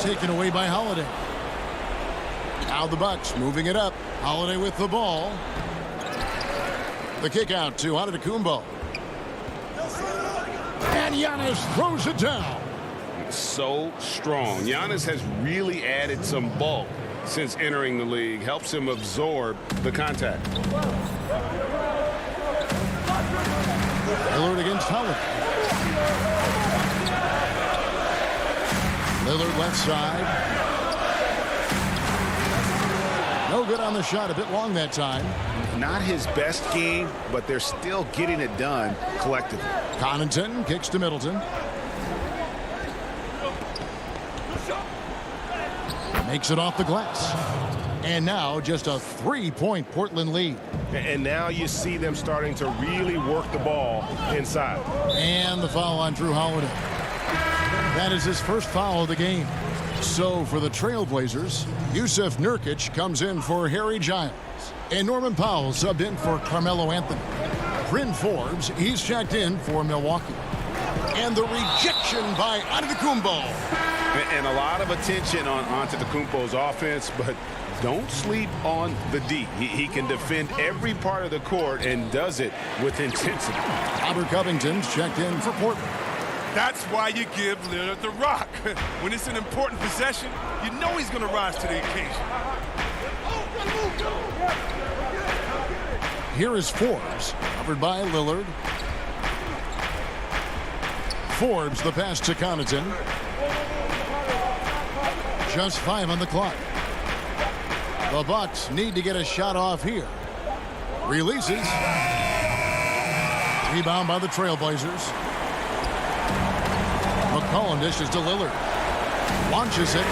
Taken away by Holiday. Now the Bucks moving it up. Holiday with the ball. The kick out to Antetokounmpo. And Giannis throws it down. So strong. Giannis has really added some bulk since entering the league. Helps him absorb the contact. Lillard against Holiday. Lillard left side. No good on the shot. A bit long that time. Not his best game, but they're still getting it done collectively. Connaughton kicks to Middleton. Makes it off the glass. And now just a 3-point Portland lead. And now you see them starting to really work the ball inside. And the foul on Drew Holiday. That is his first foul of the game. So for the Trailblazers, Yusuf Nurkic comes in for Harry Giles. And Norman Powell subbed in for Carmelo Anthony. Bryn Forbes, he's checked in for Milwaukee. And the rejection by Antetokounmpo. And a lot of attention on Antetokounmpo's offense, but don't sleep on the D. He can defend every part of the court and does it with intensity. Robert Covington's checked in for Portland. That's why you give Lillard the rock. When it's an important possession, you know he's going to rise to the occasion. Here is Forbes, covered by Lillard. Forbes, the pass to Connaughton. Just 5 on the clock. The Bucks need to get a shot off here. Releases. Rebound by the Trailblazers. McCollum dishes to Lillard. Launches it.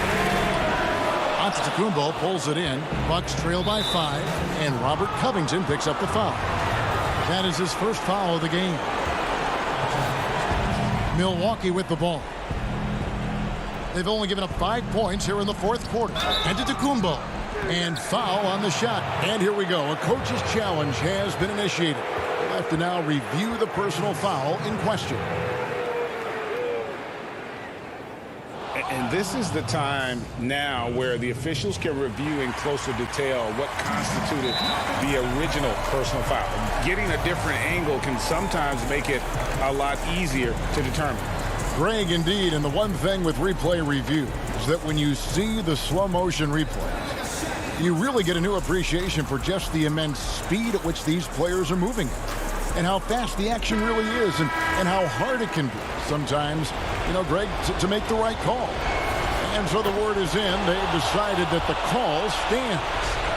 Antetokounmpo pulls it in. Bucks trail by 5. And Robert Covington picks up the foul. That is his first foul of the game. Milwaukee with the ball. They've only given up 5 points here in the fourth quarter. Antetokounmpo. And foul on the shot. And here we go. A coach's challenge has been initiated. We'll have to now review the personal foul in question. And this is the time now where the officials can review in closer detail what constituted the original personal foul. Getting a different angle can sometimes make it a lot easier to determine. Greg, indeed, and the one thing with replay review is that when you see the slow motion replays, you really get a new appreciation for just the immense speed at which these players are moving and how fast the action really is and how hard it can be sometimes, you know, Greg, to make the right call. And so the word is in. They've decided that the call stands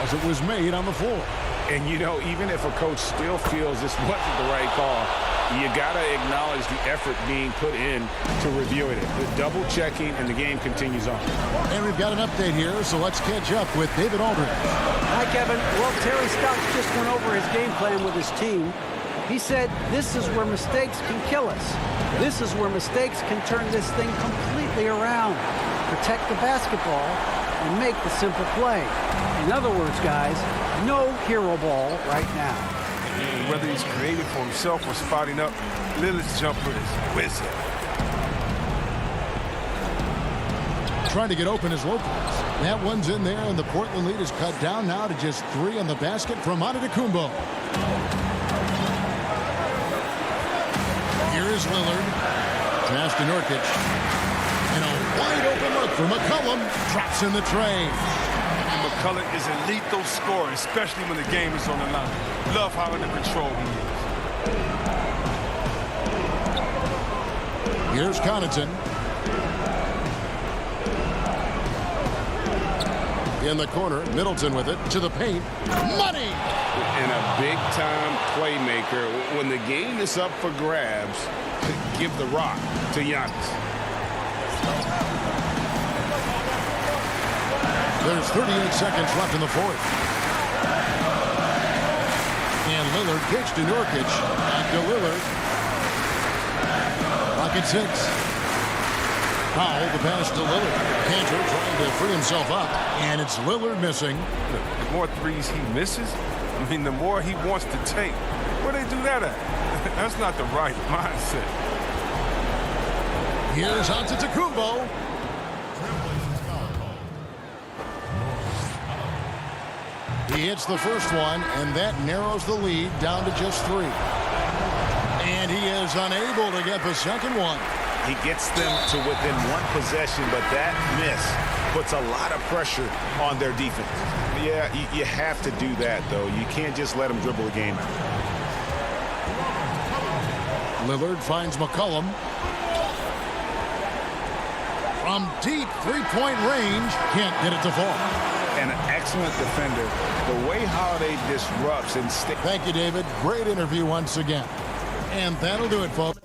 as it was made on the floor. And, you know, even if a coach still feels this wasn't the right call, You got to acknowledge the effort being put in to reviewing it. The double checking, and the game continues on. And we've got an update here, so let's catch up with David Aldridge. Hi, Kevin. Well, Terry Stotts just went over his game plan with his team. He said, this is where mistakes can kill us. This is where mistakes can turn this thing completely around. Protect the basketball and make the simple play. In other words, guys, no hero ball right now. And whether he's creating for himself or spotting up, Lillard's jumper is whizzing. Trying to get open is Lopez. That one's in there, and the Portland lead is cut down now to just 3 on the basket from Antetokounmpo. Here is Lillard. Pass to Nurkic. And a wide-open look for McCollum. Drops in the tray. McCullough is a lethal scorer, especially when the game is on the line. Love how under control he is. Here's Connaughton. In the corner, Middleton with it to the paint. Money! And a big-time playmaker. When the game is up for grabs, give the rock to Giannis. There's 38 seconds left in the fourth. And Lillard kicks to Nurkic. Back to Lillard. Rocket 6. Powell, the pass to Lillard. Cantor trying to free himself up. And it's Lillard missing. The more threes he misses, the more he wants to take. Where they do that at? That's not the right mindset. Here's Antetokounmpo. He hits the first one, and that narrows the lead down to just 3. And he is unable to get the second one. He gets them to within 1 possession, but that miss puts a lot of pressure on their defense. Yeah, you have to do that, though. You can't just let them dribble the game out. Lillard finds McCollum. From deep three-point range, can't get it to fall. And an excellent defender. The way Holiday disrupts and sticks. Thank you, David. Great interview once again. And that'll do it, folks.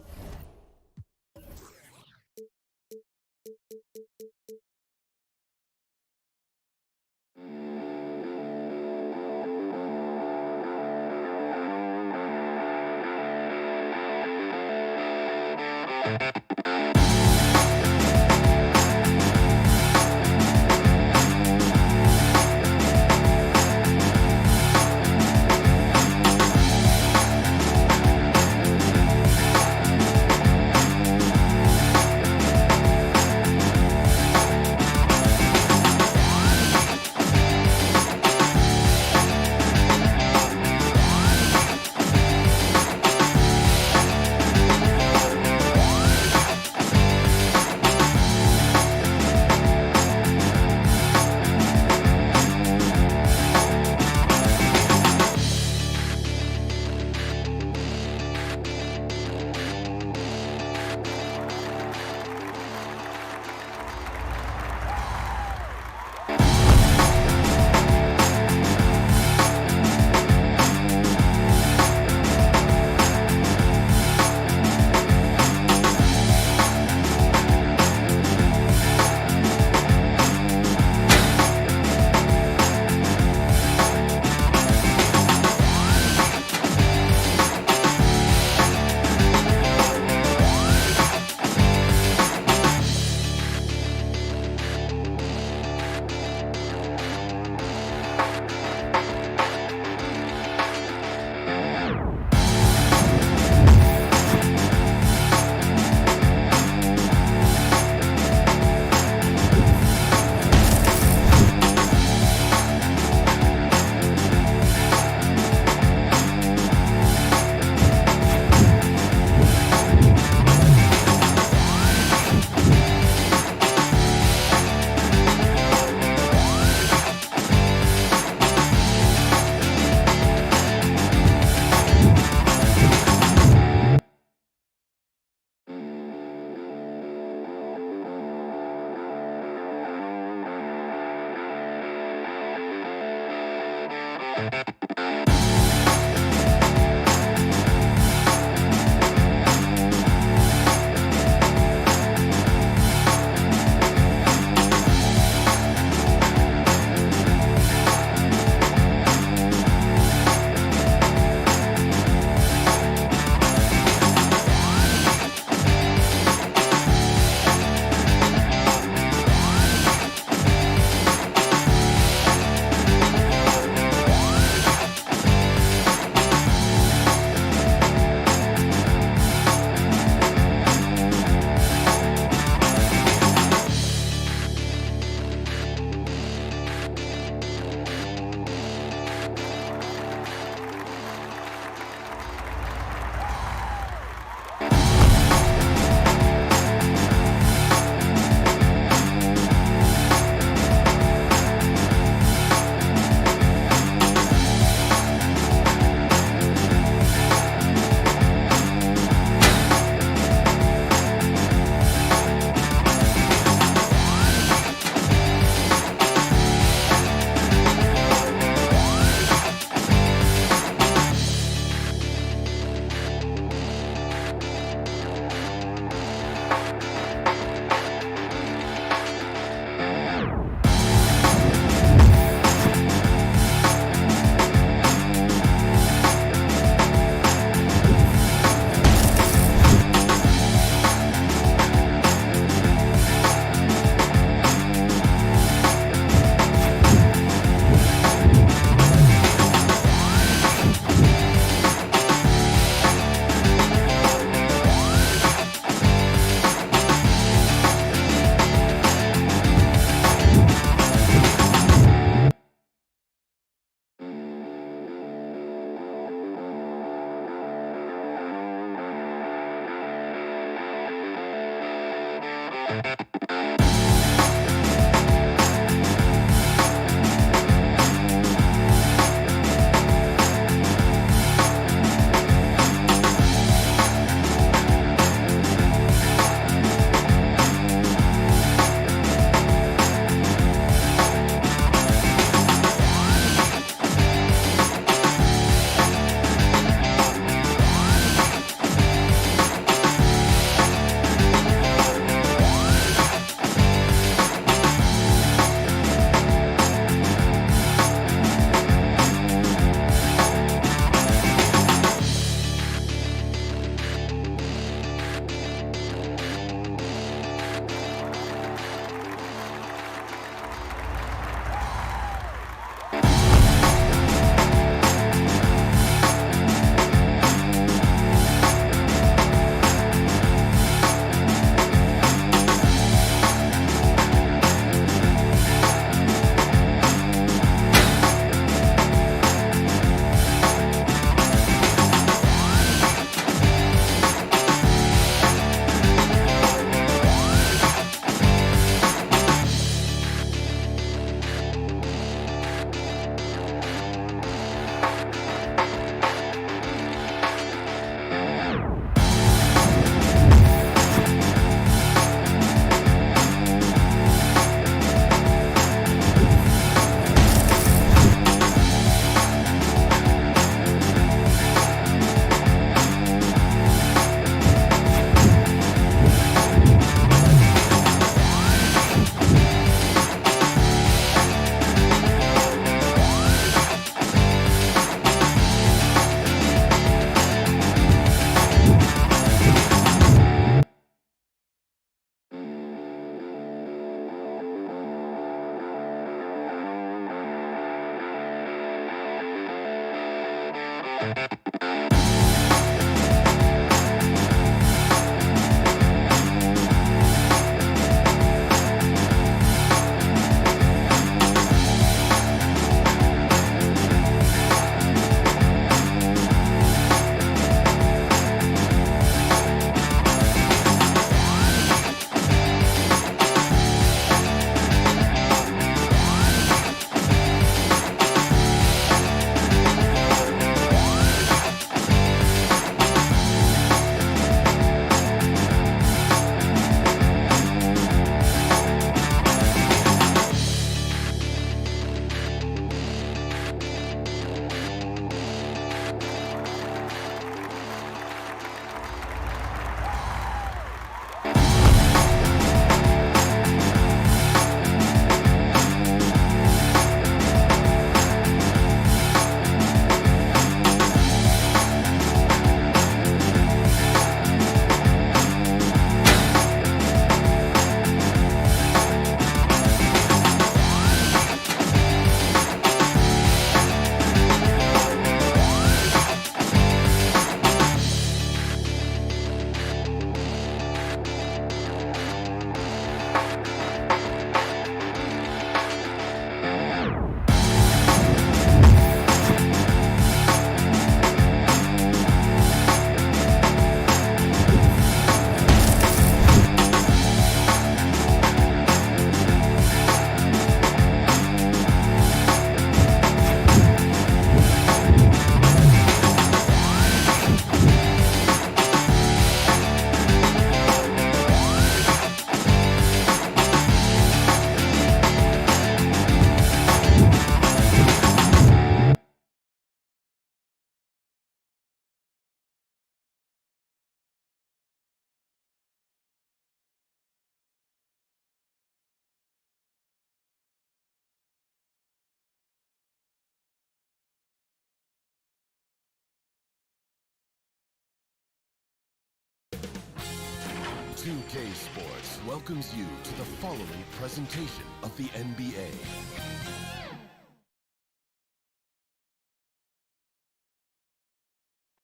2K Sports welcomes you to the following presentation of the NBA.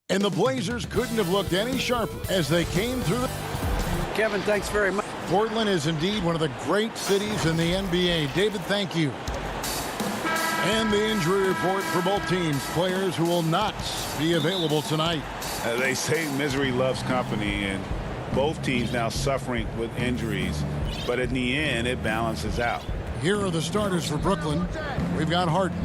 And the Blazers couldn't have looked any sharper as they came through. Kevin, thanks very much. Portland is indeed one of the great cities in the NBA. David, thank you. And the injury report for both teams. Players who will not be available tonight. They say misery loves company, and both teams now suffering with injuries. But in the end, it balances out. Here are the starters for Brooklyn. We've got Harden.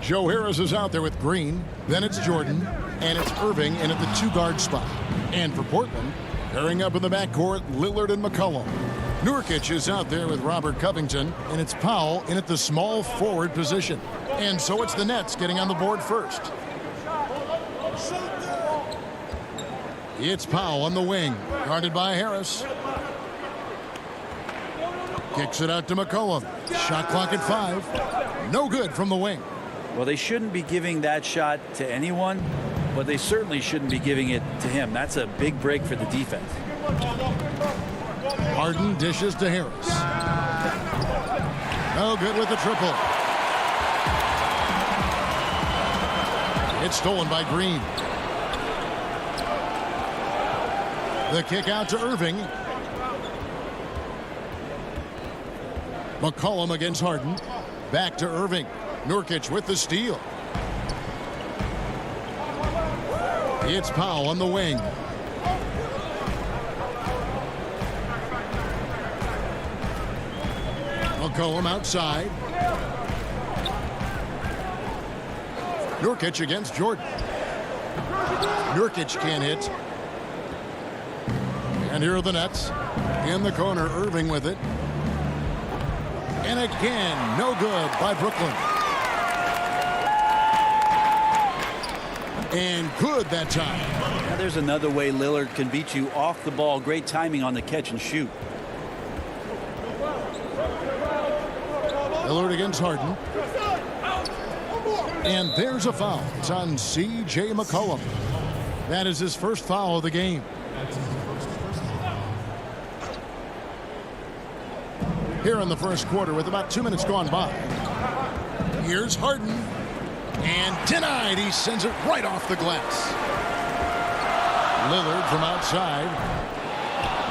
Joe Harris is out there with Green. Then it's Jordan. And it's Irving in at the two-guard spot. And for Portland, pairing up in the backcourt, Lillard and McCollum. Nurkic is out there with Robert Covington, and it's Powell in at the small forward position. And so it's the Nets getting on the board first. It's Powell on the wing, guarded by Harris. Kicks it out to McCollum. Shot clock at 5. No good from the wing. Well, they shouldn't be giving that shot to anyone, but they certainly shouldn't be giving it to him. That's a big break for the defense. Harden dishes to Harris. No good with the triple. It's stolen by Green. The kick out to Irving. McCollum against Harden. Back to Irving. Nurkic with the steal. It's Powell on the wing. McCollum outside. Nurkic against Jordan. Nurkic can't hit. And here are the Nets. In the corner, Irving with it. And again, no good by Brooklyn. And good that time. Now there's another way Lillard can beat you off the ball. Great timing on the catch and shoot. Lillard against Harden. And there's a foul. It's on C.J. McCollum. That is his first foul of the game. Here in the first quarter with about 2 minutes gone by. Here's Harden. And denied. He sends it right off the glass. Lillard from outside.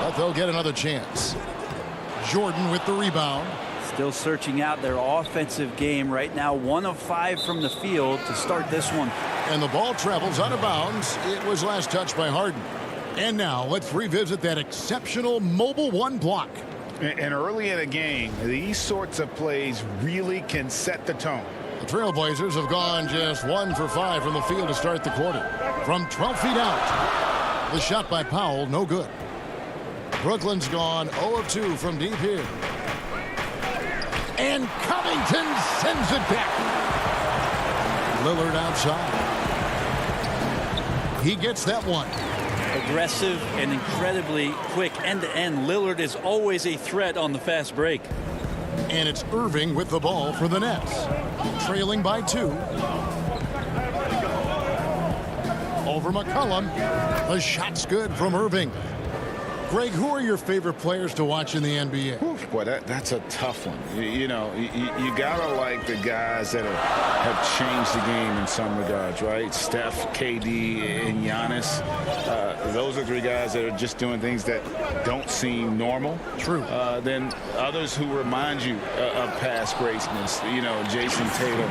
But they'll get another chance. Jordan with the rebound. Still searching out their offensive game right now. 1 of 5 from the field to start this one. And the ball travels out of bounds. It was last touched by Harden. And now let's revisit that exceptional mobile 1 block. And early in a game, these sorts of plays really can set the tone. The Trailblazers have gone just 1 for 5 from the field to start the quarter. From 12 feet out. The shot by Powell, no good. Brooklyn's gone 0 of 2 from deep here. And Covington sends it back. Lillard outside. He gets that one. Aggressive and incredibly quick end-to-end. Lillard is always a threat on the fast break. And it's Irving with the ball for the Nets. Trailing by 2. Over McCollum. The shot's good from Irving. Greg, who are your favorite players to watch in the NBA? Boy, that's a tough one. You gotta like the guys that have changed the game in some regards, right? Steph, KD, and Giannis. Those are 3 guys that are just doing things that don't seem normal. True. Then others who remind you of past greatness. Jason Tatum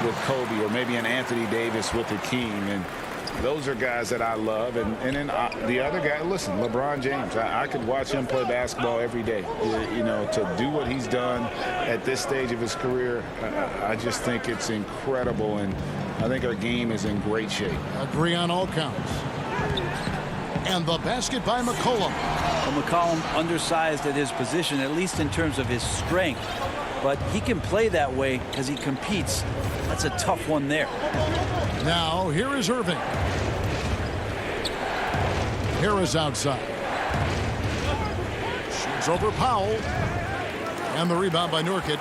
with Kobe, or maybe an Anthony Davis with the King. And those are guys that I love. And then the other guy, listen, LeBron James. I could watch him play basketball every day. To do what he's done at this stage of his career, I just think it's incredible. And I think our game is in great shape. Agree on all counts. And the basket by McCollum. Well, McCollum undersized at his position, at least in terms of his strength. But he can play that way because he competes. That's a tough one there. Now, here is Irving. Harris outside. Shoots over Powell. And the rebound by Nurkic.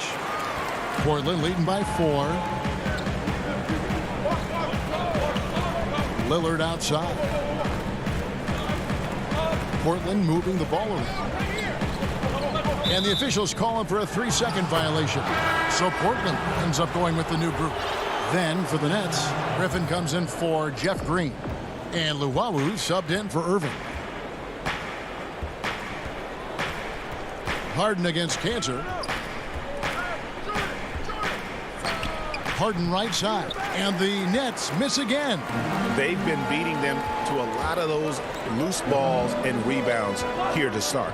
Portland leading by 4. Lillard outside. Portland moving the ball around. And the officials calling for a 3-second violation. So Portland ends up going with the new group. Then for the Nets, Griffin comes in for Jeff Green. And Luwawu subbed in for Irving. Harden against Cantor. Harden right side. And the Nets miss again. They've been beating them to a lot of those loose balls and rebounds here to start.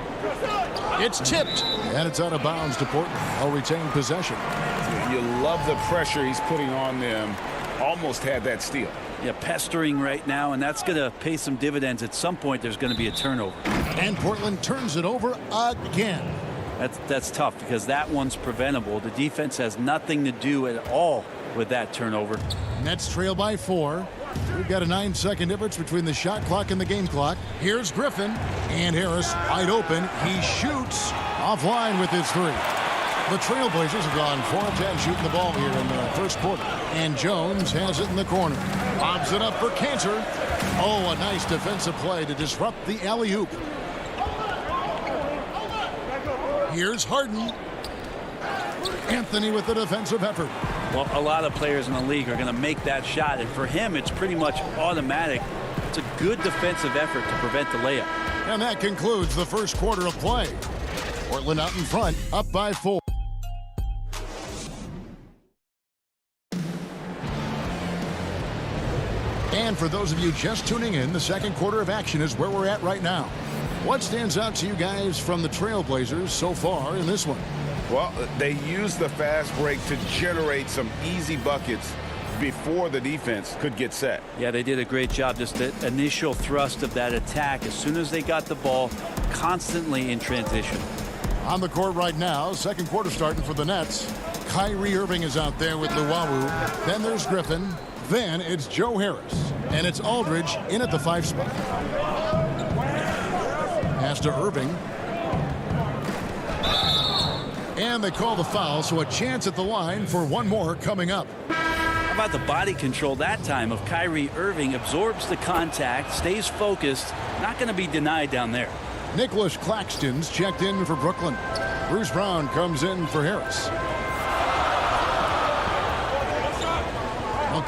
It's tipped. And it's out of bounds to Portland. I'll retain possession. You love the pressure he's putting on them. Almost had that steal. Yeah, pestering right now, and that's going to pay some dividends. At some point, there's going to be a turnover. And Portland turns it over again. That's tough because that one's preventable. The defense has nothing to do at all with that turnover. Nets trail by 4. We've got a 9-second difference between the shot clock and the game clock. Here's Griffin. And Harris wide open. He shoots offline with his 3. The Trailblazers have gone 4 of 10 shooting the ball here in the first quarter. And Jones has it in the corner. Lobs it up for Cantor. Oh, a nice defensive play to disrupt the alley-oop. Here's Harden. Anthony with the defensive effort. Well, a lot of players in the league are going to make that shot, and for him, it's pretty much automatic. It's a good defensive effort to prevent the layup. And that concludes the first quarter of play. Portland out in front, up by 4. And for those of you just tuning in, the second quarter of action is where we're at right now. What stands out to you guys from the Trailblazers so far in this one? Well, they used the fast break to generate some easy buckets before the defense could get set. Yeah, they did a great job. Just the initial thrust of that attack as soon as they got the ball, constantly in transition. On the court right now, second quarter starting for the Nets. Kyrie Irving is out there with Luwawu. Then there's Griffin. Then it's Joe Harris. And it's Aldridge in at the 5 spot. Pass to Irving. And they call the foul, so a chance at the line for one more coming up. How about the body control that time of Kyrie Irving? Absorbs the contact, stays focused, not going to be denied down there. Nicholas Claxton's checked in for Brooklyn. Bruce Brown comes in for Harris.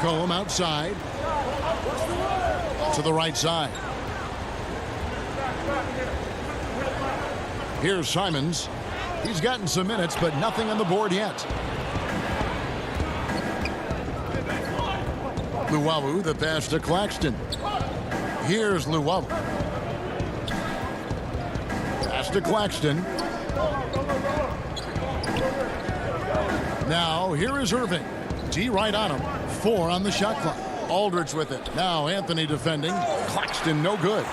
McCollum outside to the right side. Here's Simons. He's gotten some minutes, but nothing on the board yet. Luwawu, the pass to Claxton. Here's Luwawu. Pass to Claxton. Now, here is Irving. D right on him. 4 on the shot clock. Aldridge with it. Now Anthony defending. Claxton no good.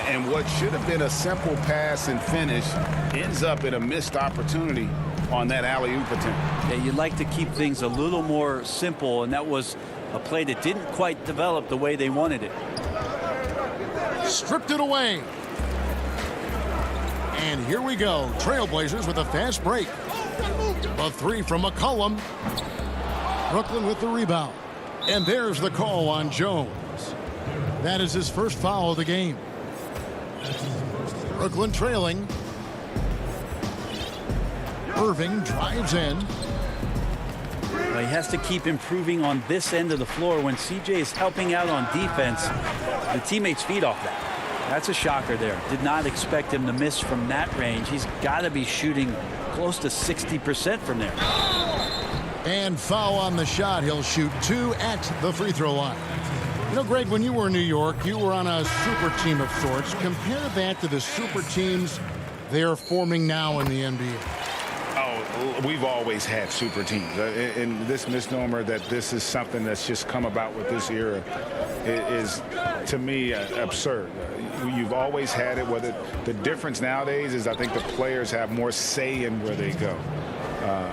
And what should have been a simple pass and finish ends up in a missed opportunity on that alley-oop attempt. Yeah, you'd like to keep things a little more simple, and that was a play that didn't quite develop the way they wanted it. Stripped it away. And here we go. Trailblazers with a fast break. A 3 from McCollum. Brooklyn with the rebound. And there's the call on Jones. That is his first foul of the game. Brooklyn trailing. Irving drives in. Well, he has to keep improving on this end of the floor. When CJ is helping out on defense, the teammates feed off that. That's a shocker there. Did not expect him to miss from that range. He's got to be shooting close to 60% from there. And foul on the shot. He'll shoot 2 at the free throw line. You know, Greg, when you were in New York, you were on a super team of sorts. Compare that to the super teams they are forming now in the NBA. Oh, we've always had super teams. And this misnomer that this is something that's just come about with this era is, to me, absurd. You've always had it. Whether the difference nowadays is I think the players have more say in where they go.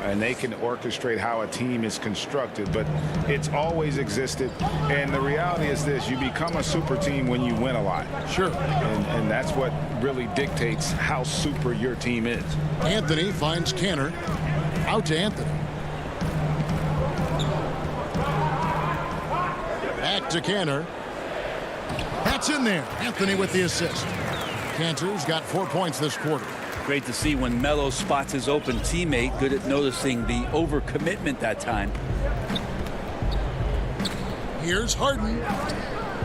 And they can orchestrate how a team is constructed, but it's always existed. And the reality is this: you become a super team when you win a lot. Sure. And that's what really dictates how super your team is. Anthony finds Canner. Out to Anthony. Back to Canner. That's in there. Anthony with the assist. Cantor's got 4 points this quarter. Great to see when Melo spots his open teammate. Good at noticing the overcommitment that time. Here's Harden.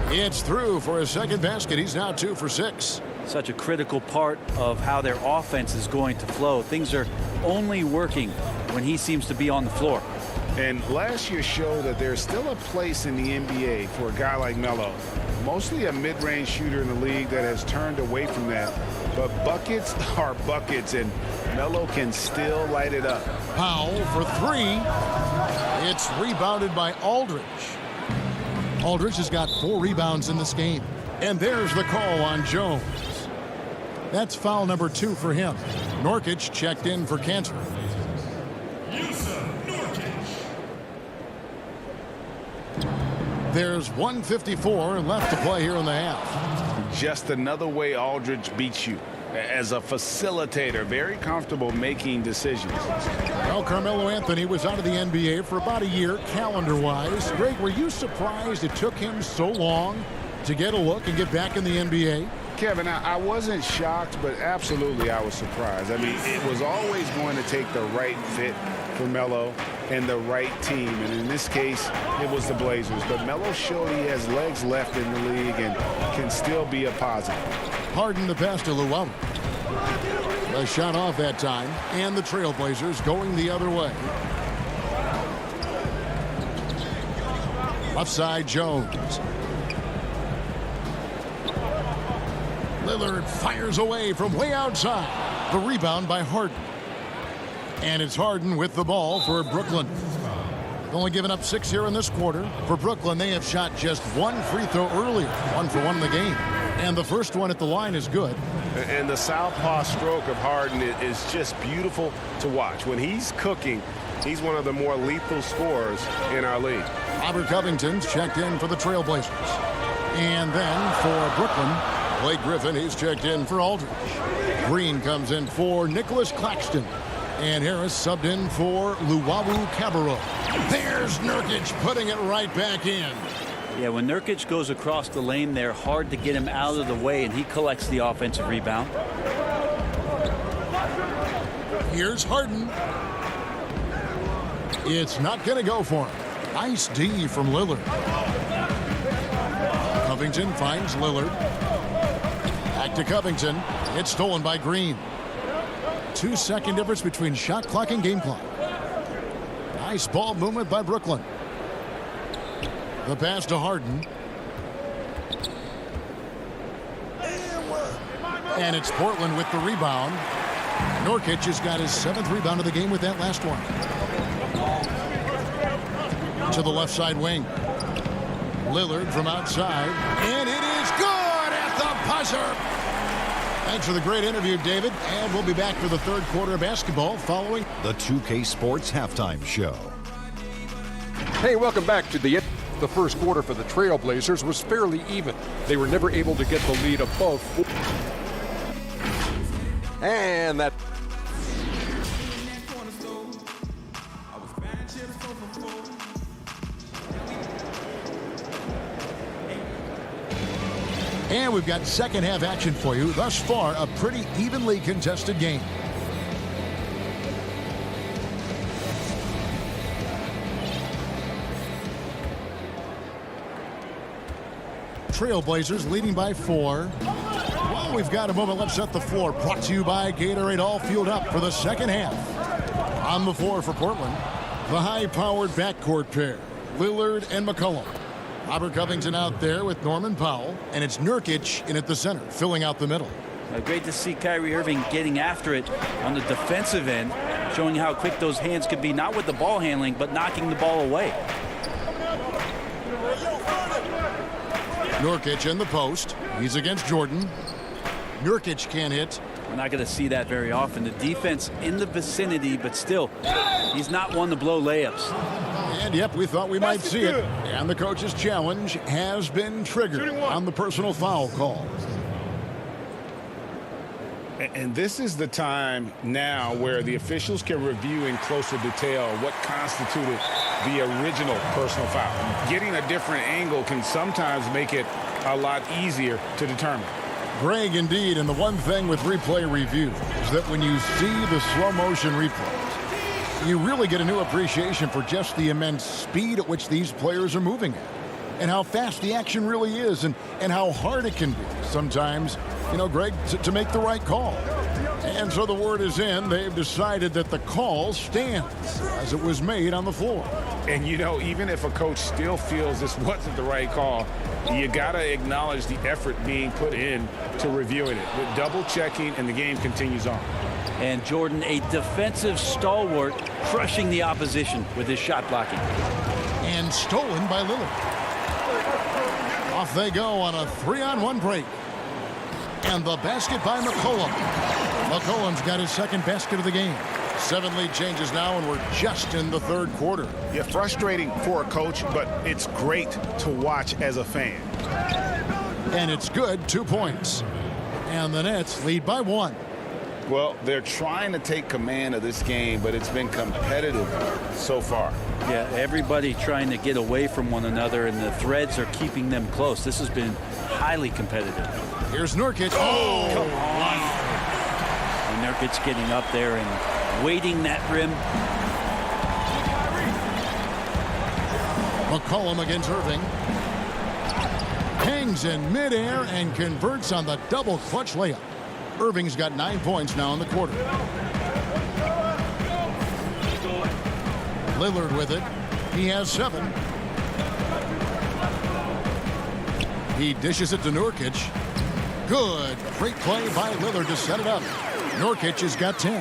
It's through for his second basket. He's now 2 for 6. Such a critical part of how their offense is going to flow. Things are only working when he seems to be on the floor. And last year showed that there's still a place in the NBA for a guy like Melo. Mostly a mid-range shooter in the league that has turned away from that. But buckets are buckets, and Melo can still light it up. Powell for 3. It's rebounded by Aldridge. Aldridge has got 4 rebounds in this game. And there's the call on Jones. That's foul number 2 for him. Nurkic checked in for Cantor. There's 1:54 left to play here in the half. Just another way Aldridge beats you. As a facilitator, very comfortable making decisions. Well, Carmelo Anthony was out of the NBA for about a year, calendar-wise. Greg, were you surprised it took him so long to get a look and get back in the NBA? Kevin, I wasn't shocked, but absolutely I was surprised. I mean, it was always going to take the right fit for Melo and the right team. And in this case, it was the Blazers. But Melo showed he has legs left in the league and can still be a positive. Harden the pass to Luwawu. A shot off that time, and the Trailblazers going the other way. Left side, Jones. Lillard fires away from way outside. The rebound by Harden. And it's Harden with the ball for Brooklyn. Only given up 6 here in this quarter. For Brooklyn, they have shot just 1 free throw earlier. 1 for 1 in the game. And the first one at the line is good. And the southpaw stroke of Harden is just beautiful to watch. When he's cooking, he's one of the more lethal scorers in our league. Robert Covington's checked in for the Trailblazers. And then for Brooklyn, Blake Griffin, he's checked in for Aldridge. Green comes in for Nicholas Claxton. And Harris subbed in for Luwawu-Cabarrot. There's Nurkic putting it right back in. Yeah, when Nurkic goes across the lane there, hard to get him out of the way, and he collects the offensive rebound. Here's Harden. It's not going to go for him. Nice D from Lillard. Covington finds Lillard. Back to Covington. It's stolen by Green. 2-second difference between shot clock and game clock. Nice ball movement by Brooklyn. The pass to Harden. And it's Portland with the rebound. Nurkic has got his 7th rebound of the game with that last one. To the left side wing. Lillard from outside. And it is good at the buzzer. Thanks for the great interview, David. And we'll be back for the third quarter of basketball following the 2K Sports Halftime Show. Hey, welcome back to the first quarter for the Trailblazers was fairly even. They were never able to get the lead above 4. And that. And we've got second half action for you. Thus far, a pretty evenly contested game. Trailblazers leading by 4. Well, we've got a moment left set the floor. Brought to you by Gatorade, all fueled up for the second half. On the floor for Portland, the high-powered backcourt pair, Lillard and McCollum. Robert Covington out there with Norman Powell, and it's Nurkic in at the center, filling out the middle. Great to see Kyrie Irving getting after it on the defensive end, showing how quick those hands could be, not with the ball handling, but knocking the ball away. Nurkic in the post. He's against Jordan. Nurkic can't hit. We're not going to see that very often. The defense in the vicinity, but still, he's not one to blow layups. And yep, we thought we might see it. And the coach's challenge has been triggered on the personal foul call. And this is the time now where the officials can review in closer detail what constituted the original personal foul. Getting a different angle can sometimes make it a lot easier to determine. Greg, indeed, and the one thing with replay review is that when you see the slow motion replays, you really get a new appreciation for just the immense speed at which these players are moving at, and how fast the action really is, and how hard it can be sometimes, you know, Greg, to make the right call. And so the word is in. They've decided that the call stands as it was made on the floor. And, you know, even if a coach still feels this wasn't the right call, you got to acknowledge the effort being put in to reviewing it. With double checking, and the game continues on. And Jordan, a defensive stalwart, crushing the opposition with his shot blocking. And stolen by Lillard. Off they go on a 3-on-1 break. And the basket by McCollum. McCollum's got his second basket of the game. 7 lead changes now, and we're just in the third quarter. Yeah, frustrating for a coach, but it's great to watch as a fan. And it's good, 2 points. And the Nets lead by 1. Well, they're trying to take command of this game, but it's been competitive so far. Yeah, everybody trying to get away from one another, and the threads are keeping them close. This has been highly competitive. Here's Nurkic. Oh, come on. And Nurkic getting up there and waiting that rim. McCollum against Irving. Hangs in midair and converts on the double clutch layup. Irving's got 9 points now in the quarter. Lillard with it. He has 7. He dishes it to Nurkic. Good. Great play by Lillard to set it up. Nurkic has got 10.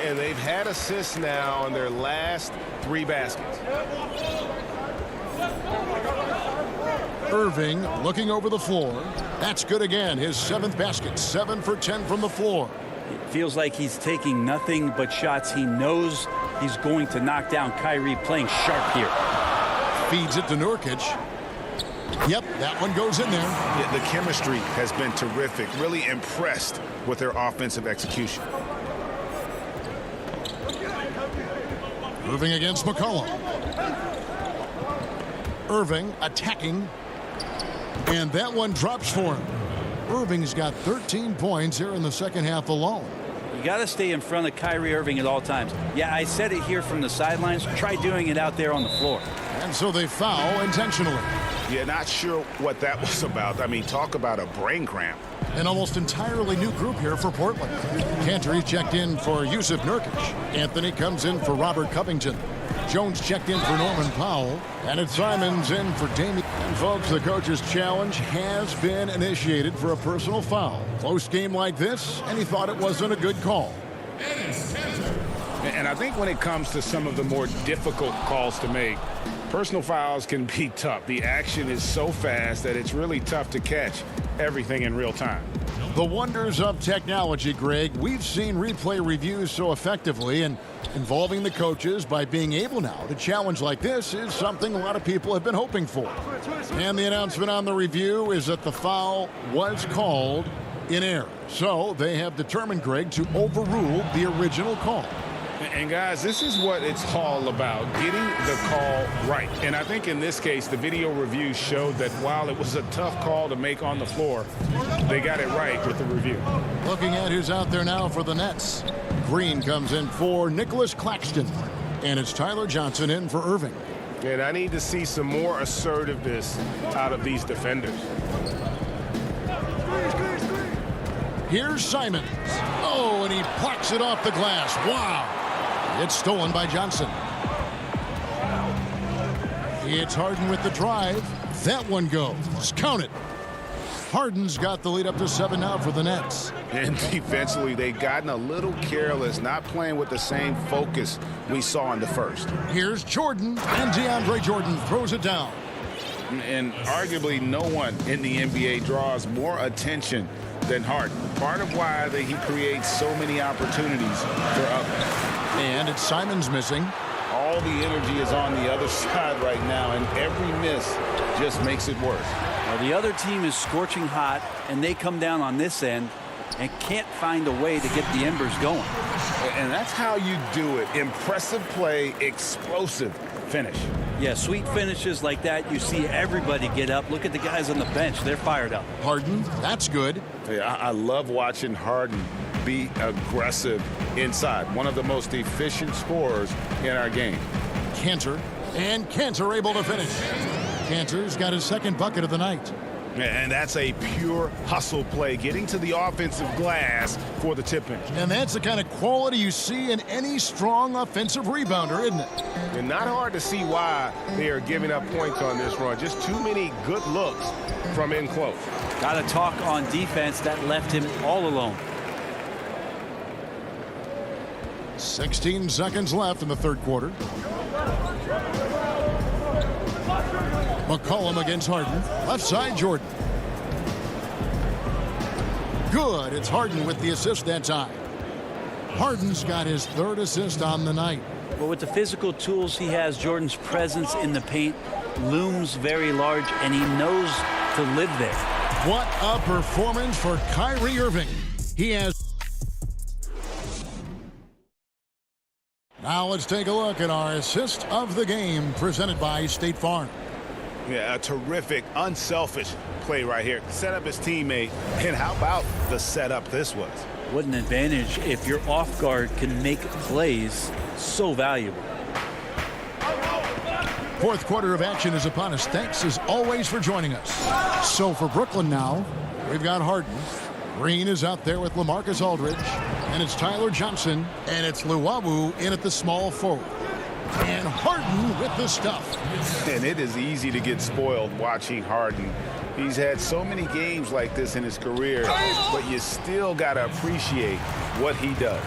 And they've had assists now on their last 3 baskets. Irving looking over the floor. That's good again. His 7th basket. 7 for 10 from the floor. It feels like he's taking nothing but shots he knows he's going to knock down. Kyrie playing sharp here. Feeds it to Nurkic. Yep, that one goes in there. Yeah, the chemistry has been terrific. Really impressed with their offensive execution. Irving against McCollum. Irving attacking. And that one drops for him. Irving's got 13 points here in the second half alone. You got to stay in front of Kyrie Irving at all times. Yeah, I said it here from the sidelines. Try doing it out there on the floor. And so they foul intentionally. Yeah, not sure what that was about. I mean, talk about a brain cramp. An almost entirely new group here for Portland. Cantor checked in for Yusuf Nurkic. Anthony comes in for Robert Covington. Jones checked in for Norman Powell. And it's Simons in for Damian. And folks, the coach's challenge has been initiated for a personal foul. Close game like this, and he thought it wasn't a good call. And I think when it comes to some of the more difficult calls to make, personal fouls can be tough. The action is so fast that it's really tough to catch everything in real time. The wonders of technology, Greg. We've seen replay reviews so effectively, and involving the coaches by being able now to challenge like this is something a lot of people have been hoping for. And the announcement on the review is that the foul was called in error. So they have determined, Greg, to overrule the original call. And guys, this is what it's all about, getting the call right. And I think in this case, the video review showed that while it was a tough call to make on the floor, they got it right with the review. Looking at who's out there now for the Nets. Green comes in for Nicholas Claxton. And it's Tyler Johnson in for Irving. And I need to see some more assertiveness out of these defenders. Here's Simons. Oh, and he plucks it off the glass. Wow. It's stolen by Johnson. It's Harden with the drive. That one goes. Count it. Harden's got the lead up to 7 now for the Nets. And defensively, they've gotten a little careless, not playing with the same focus we saw in the first. Here's Jordan, and DeAndre Jordan throws it down. And arguably no one in the NBA draws more attention than Harden. Part of why he creates so many opportunities for others. And it's Simons missing. All the energy is on the other side right now, and every miss just makes it worse. Well, the other team is scorching hot, and they come down on this end and can't find a way to get the embers going. And that's how you do it. Impressive play, explosive finish. Yeah, sweet finishes like that, you see everybody get up. Look at the guys on the bench. They're fired up. Harden, that's good. Yeah, I love watching Harden be aggressive inside. One of the most efficient scorers in our game. Cantor, and Cantor able to finish. Cantor's got his second bucket of the night. And that's a pure hustle play, getting to the offensive glass for the tip-in. And that's the kind of quality you see in any strong offensive rebounder, isn't it? And not hard to see why they are giving up points on this run. Just too many good looks from in close. Got to talk on defense that left him all alone. 16 seconds left in the third quarter. McCollum against Harden. Left side, Jordan. Good. It's Harden with the assist that time. Harden's got his third assist on the night. But with the physical tools he has, Jordan's presence in the paint looms very large, and he knows to live there. What a performance for Kyrie Irving. He has. Now let's take a look at our assist of the game presented by State Farm. Yeah, a terrific, unselfish play right here. Set up his teammate, and how about the setup this was? What an advantage if your off guard can make plays so valuable. Fourth quarter of action is upon us. Thanks as always for joining us. So for Brooklyn now, we've got Harden. Green is out there with LaMarcus Aldridge. And it's Tyler Johnson. And it's Luwawu in at the small forward. And Harden with the stuff. And it is easy to get spoiled watching Harden. He's had so many games like this in his career, but you still got to appreciate what he does.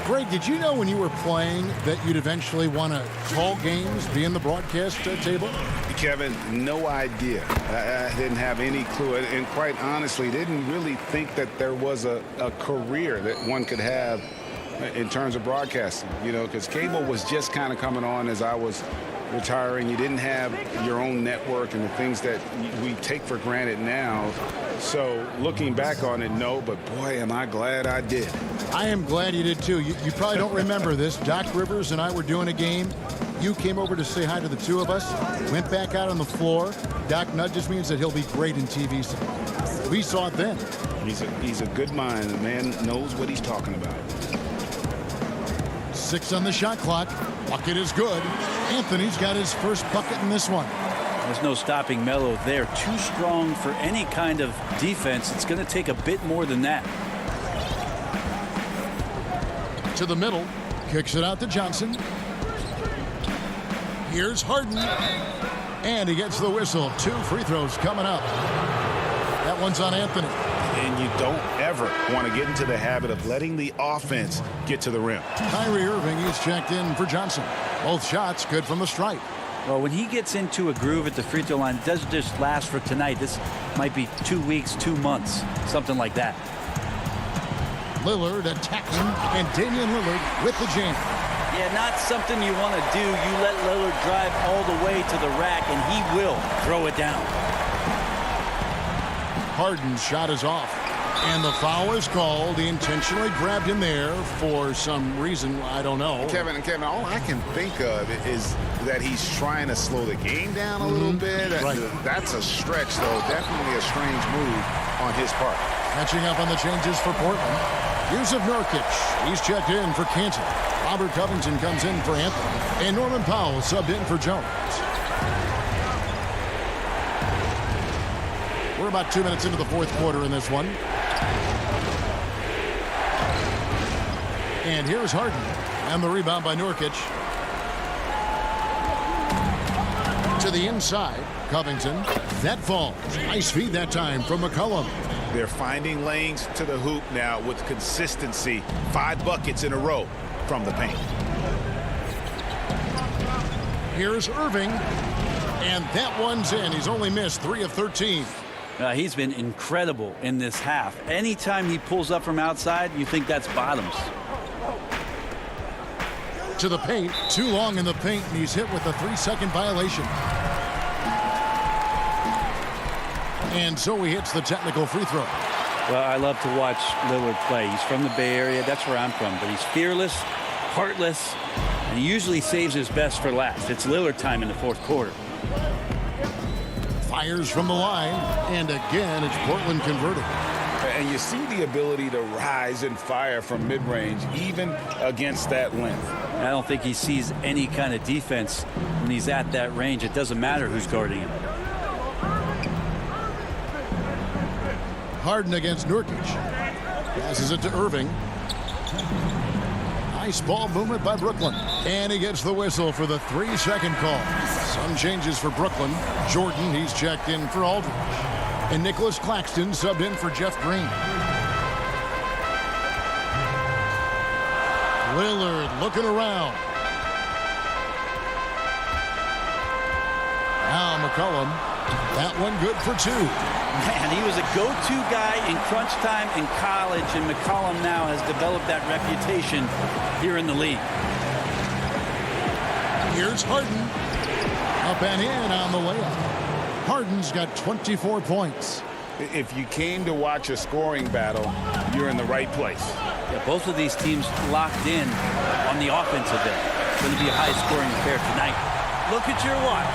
Greg, did you know when you were playing that you'd eventually want to call games, be in the broadcast table? Kevin, no idea. I didn't have any clue. And quite honestly, didn't really think that there was a career that one could have in terms of broadcasting, you know, because cable was just kind of coming on as I was retiring. You didn't have your own network and the things that we take for granted now. So looking back on it, no, but boy, am I glad I did. I am glad you did too. You probably don't remember this. Doc Rivers and I were doing a game. You came over to say hi to the two of us, went back out on the floor. Doc nudges me and said he'll be great in TV. We saw it then. He's a good mind. The man knows what he's talking about. 6 on the shot clock. Bucket is good. Anthony's got his first bucket in this one. There's no stopping Melo there. Too strong for any kind of defense. It's going to take a bit more than that. To the middle. Kicks it out to Johnson. Here's Harden. And he gets the whistle. 2 free throws coming up. That one's on Anthony. And you don't ever want to get into the habit of letting the offense get to the rim. Kyrie Irving is checked in for Johnson. Both shots good from the stripe. Well, when he gets into a groove at the free throw line, it doesn't just last for tonight. This might be 2 weeks, 2 months, something like that. Lillard attacking, and Damian Lillard with the jam. Yeah, not something you want to do. You let Lillard drive all the way to the rack, and he will throw it down. Harden's shot is off, and the foul is called. He intentionally grabbed him there for some reason. I don't know. Kevin, all I can think of is that he's trying to slow the game down a little bit. Right. That's a stretch, though. Definitely a strange move on his part. Catching up on the changes for Portland. Yusuf Nurkic, he's checked in for Canton. Robert Covington comes in for Anthony, and Norman Powell subbed in for Jones. We're about 2 minutes into the fourth quarter in this one. And here's Harden. And the rebound by Nurkic. To the inside. Covington. That falls. Nice feed that time from McCollum. They're finding lanes to the hoop now with consistency. 5 buckets in a row from the paint. Here's Irving. And that one's in. He's only missed 3 of 13. He's been incredible in this half. Anytime he pulls up from outside, you think that's bottoms. To the paint. Too long in the paint, and he's hit with a 3-second violation. And so he hits the technical free throw. Well, I love to watch Lillard play. He's from the Bay Area. That's where I'm from. But he's fearless, heartless, and he usually saves his best for last. It's Lillard time in the fourth quarter. Fires from the line, and again, it's Portland converting. And you see the ability to rise and fire from mid-range, even against that length. I don't think he sees any kind of defense when he's at that range. It doesn't matter who's guarding him. Harden against Nurkic. Passes it to Irving. Nice ball movement by Brooklyn. And he gets the whistle for the 3-second call. Some changes for Brooklyn. Jordan, he's checked in for Aldridge. And Nicholas Claxton subbed in for Jeff Green. Lillard looking around. Now McCollum. That one good for 2. Man, he was a go-to guy in crunch time in college, and McCollum now has developed that reputation here in the league. Here's Harden. Up and in on the layup. Harden's got 24 points. If you came to watch a scoring battle, you're in the right place. Yeah, both of these teams locked in on the offensive end. It's going to be a high-scoring affair tonight. Look at your watch.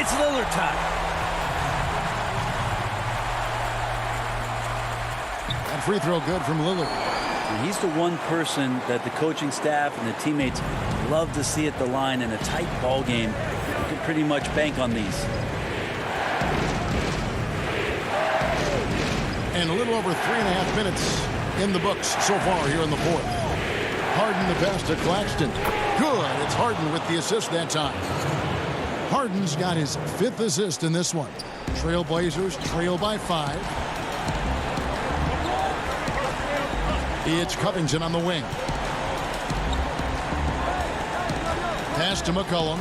It's Lillard time. That free throw good from Lillard. And he's the one person that the coaching staff and the teammates love to see at the line in a tight ball game. You can pretty much bank on these. And a little over 3.5 minutes in the books so far here in the fourth. Harden the pass to Claxton. Good. It's Harden with the assist that time. Harden's got his 5th assist in this one. Trailblazers trail by 5. It's Covington on the wing. Pass to McCollum.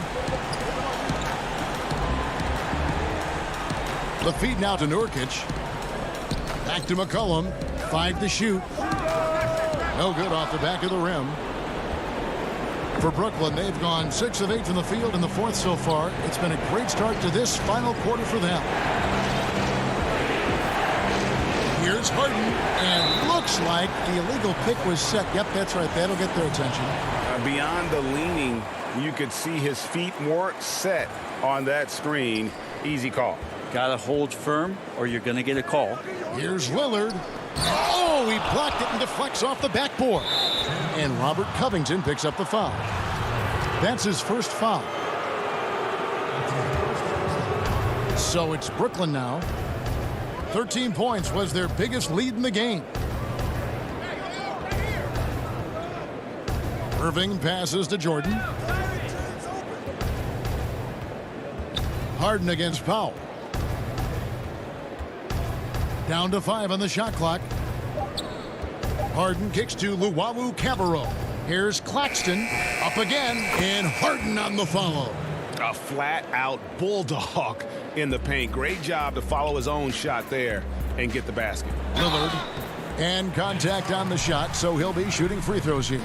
The feed now to Nurkic. Back to McCollum. 5 to shoot. No good off the back of the rim. For Brooklyn, they've gone 6 of 8 from the field in the fourth so far. It's been a great start to this final quarter for them. Here's Harden, and looks like the illegal pick was set. Yep, that's right. That'll get their attention. Beyond the leaning, you could see his feet more set on that screen. Easy call. Got to hold firm or you're going to get a call. Here's Lillard. Oh, he blocked it and deflects off the backboard. And Robert Covington picks up the foul. That's his first foul. So it's Brooklyn now. 13 points was their biggest lead in the game. Irving passes to Jordan. Harden against Powell. Down to 5 on the shot clock. Harden kicks to Luwawu-Cabarrot. Here's Claxton up again, and Harden on the follow. A flat-out bulldog in the paint. Great job to follow his own shot there and get the basket. Lillard, and contact on the shot, so he'll be shooting free throws here.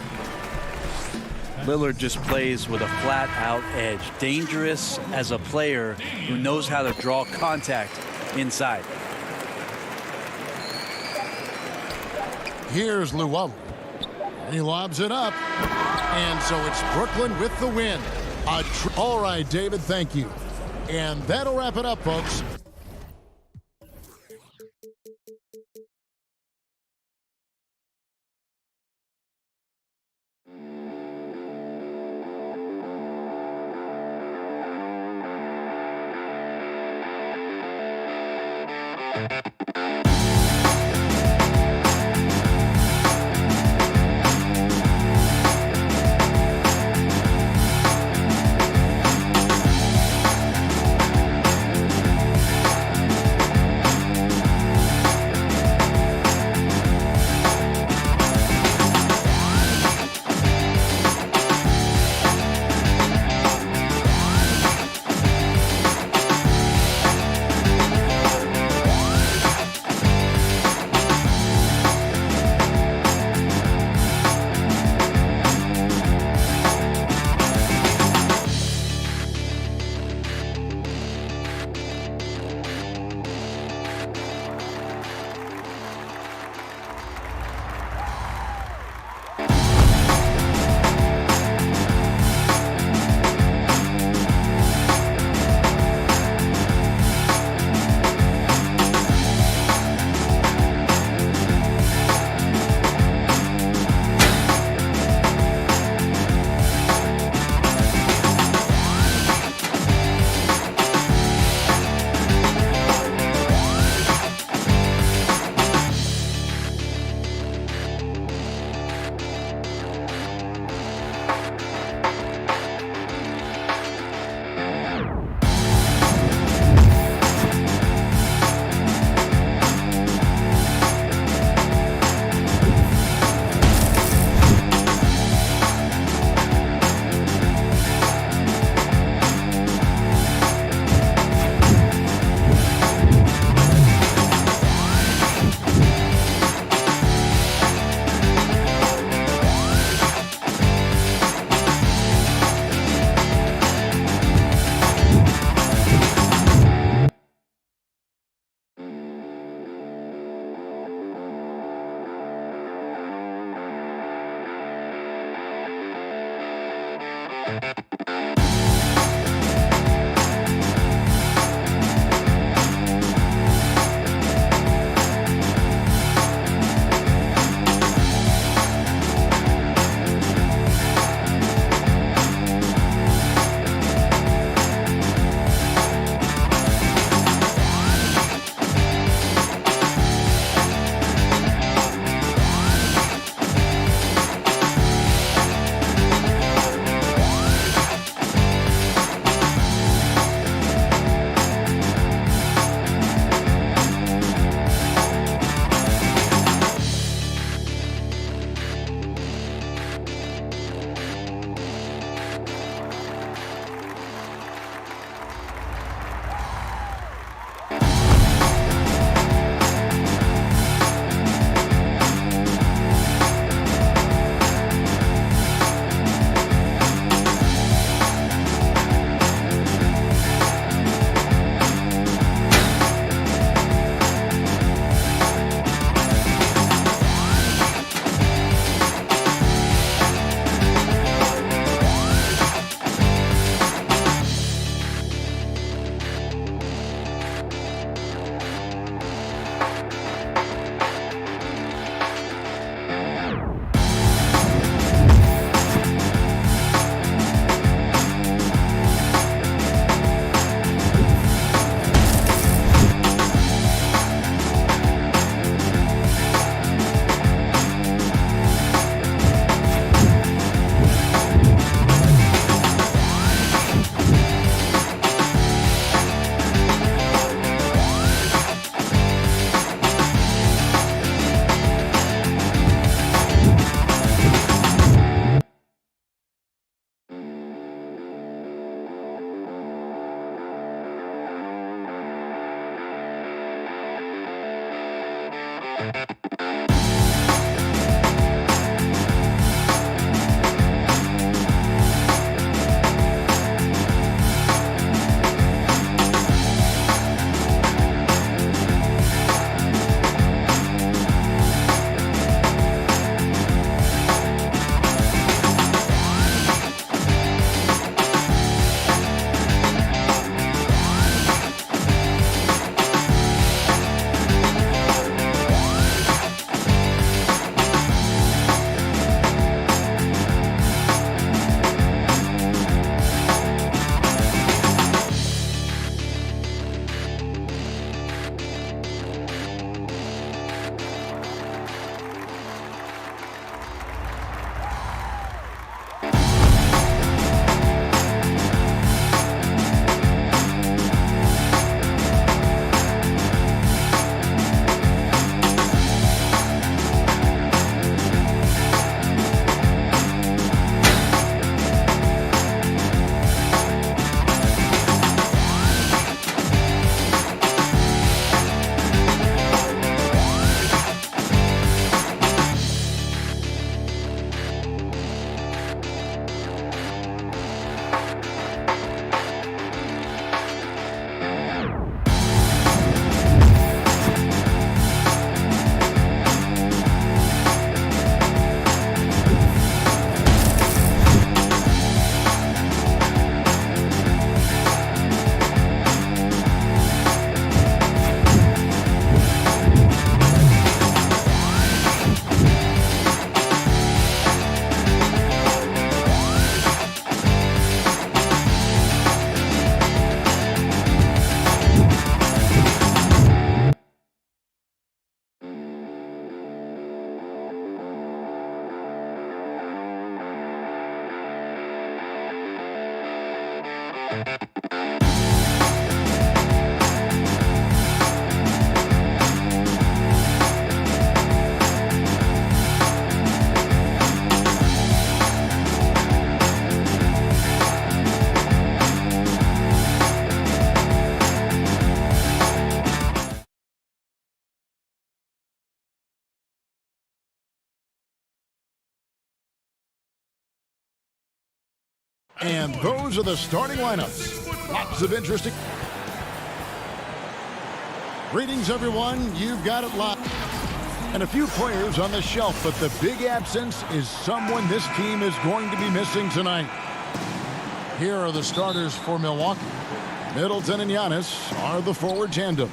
Lillard just plays with a flat-out edge. Dangerous as a player who knows how to draw contact inside. Here's Luwawu. He lobs it up. And so it's Brooklyn with the win. All right, David, thank you. And that'll wrap it up, folks. And those are the starting lineups. Lots of interesting. Greetings, everyone. You've got it live. And a few players on the shelf, but the big absence is someone this team is going to be missing tonight. Here are the starters for Milwaukee. Middleton and Giannis are the forward tandem.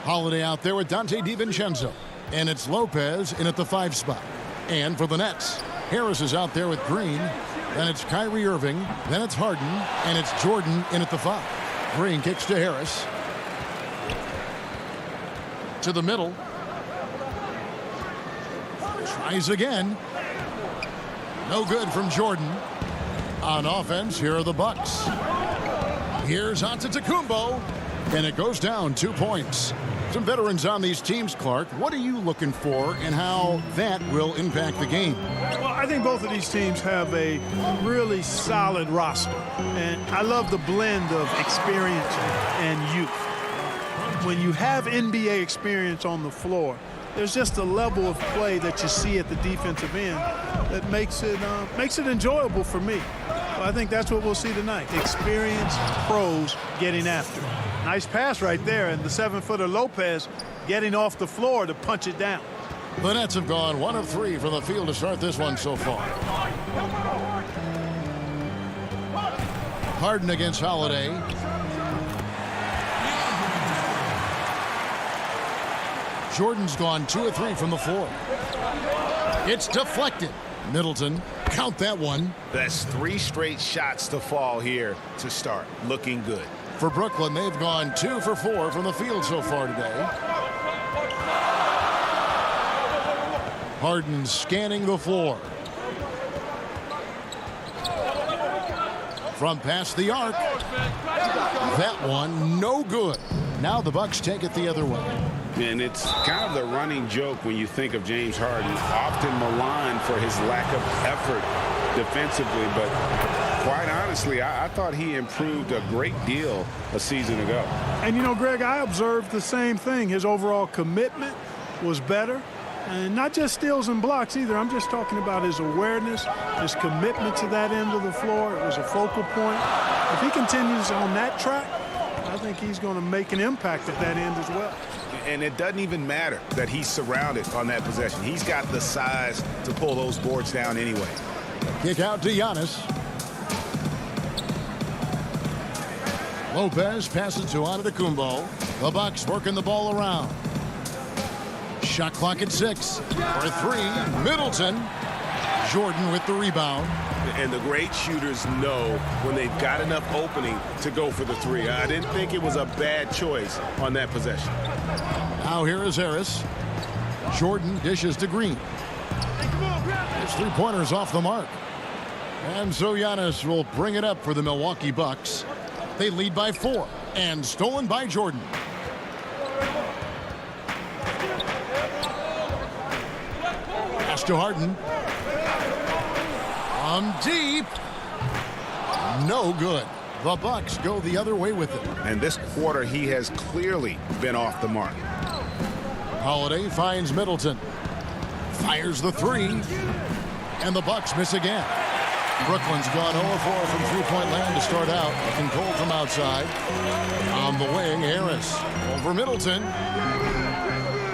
Holiday out there with Dante DiVincenzo. And it's Lopez in at the 5 spot. And for the Nets, Harris is out there with Green. Then it's Kyrie Irving. Then it's Harden. And it's Jordan in at the 5. Green kicks to Harris. To the middle. Tries again. No good from Jordan. On offense, here are the Bucks. Here's Antetokounmpo. And it goes down 2 points. Some veterans on these teams, Clark. What are you looking for and how that will impact the game? Well, I think both of these teams have a really solid roster. And I love the blend of experience and youth. When you have NBA experience on the floor, there's just a level of play that you see at the defensive end that makes it enjoyable for me. So I think that's what we'll see tonight. Experienced pros getting after it. Nice pass right there, and the 7-footer Lopez getting off the floor to punch it down. The Nets have gone 1 of 3 from the field to start this one so far. Harden against Holiday. Jordan's gone 2 of 3 from the floor. It's deflected. Middleton, count that one. That's 3 straight shots to fall here to start. Looking good. For Brooklyn, they've gone 2 for 4 from the field so far today. Harden scanning the floor. From past the arc. That one, no good. Now the Bucks take it the other way. And it's kind of the running joke when you think of James Harden, often maligned for his lack of effort defensively, but quite honestly, I thought he improved a great deal a season ago. And, you know, Greg, I observed the same thing. His overall commitment, was better. And not just steals and blocks either. I'm just talking about his awareness, his commitment to that end of the floor. It was a focal point. If he continues on that track, I think he's going to make an impact at that end as well. And it doesn't even matter that he's surrounded on that possession. He's got the size to pull those boards down anyway. Kick out to Giannis. Lopez passes to Antetokounmpo. The Bucks working the ball around. Shot clock at 6. For 3, Middleton. Jordan with the rebound. And the great shooters know when they've got enough opening to go for the 3. I didn't think it was a bad choice on that possession. Now here is Harris. Jordan dishes to Green. His 3-pointers off the mark. And so Giannis will bring it up for the Milwaukee Bucks. They lead by 4. And stolen by Jordan. Pass to Harden. Deep. No good. The Bucks go the other way with it. And this quarter, he has clearly been off the mark. Holiday finds Middleton. Fires the 3. And the Bucks miss again. Brooklyn's gone 0-4 from three-point land to start out. Looking cold from outside. On the wing, Harris. Over Middleton.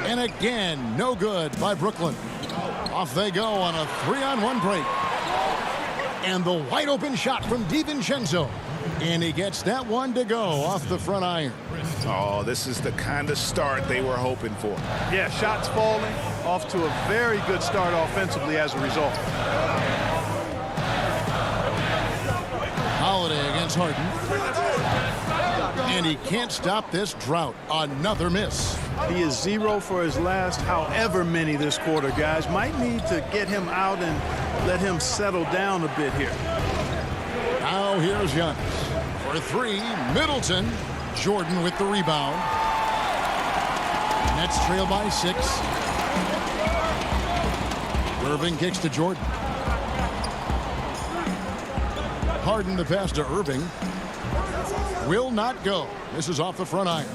And again, no good by Brooklyn. Off they go on a 3-on-1 break. And the wide open shot from DiVincenzo. And he gets that one to go off the front iron. Oh, this is the kind of start they were hoping for. Yeah, shots falling, off to a very good start offensively as a result. Holiday against Harden. And he can't stop this drought. Another miss. He is 0 for his last however many this quarter, guys. Might need to get him out and let him settle down a bit here. Now here's Giannis. For 3, Middleton. Jordan with the rebound. Nets trail by 6. Irving kicks to Jordan. Harden the pass to Irving. Will not go. This is off the front iron.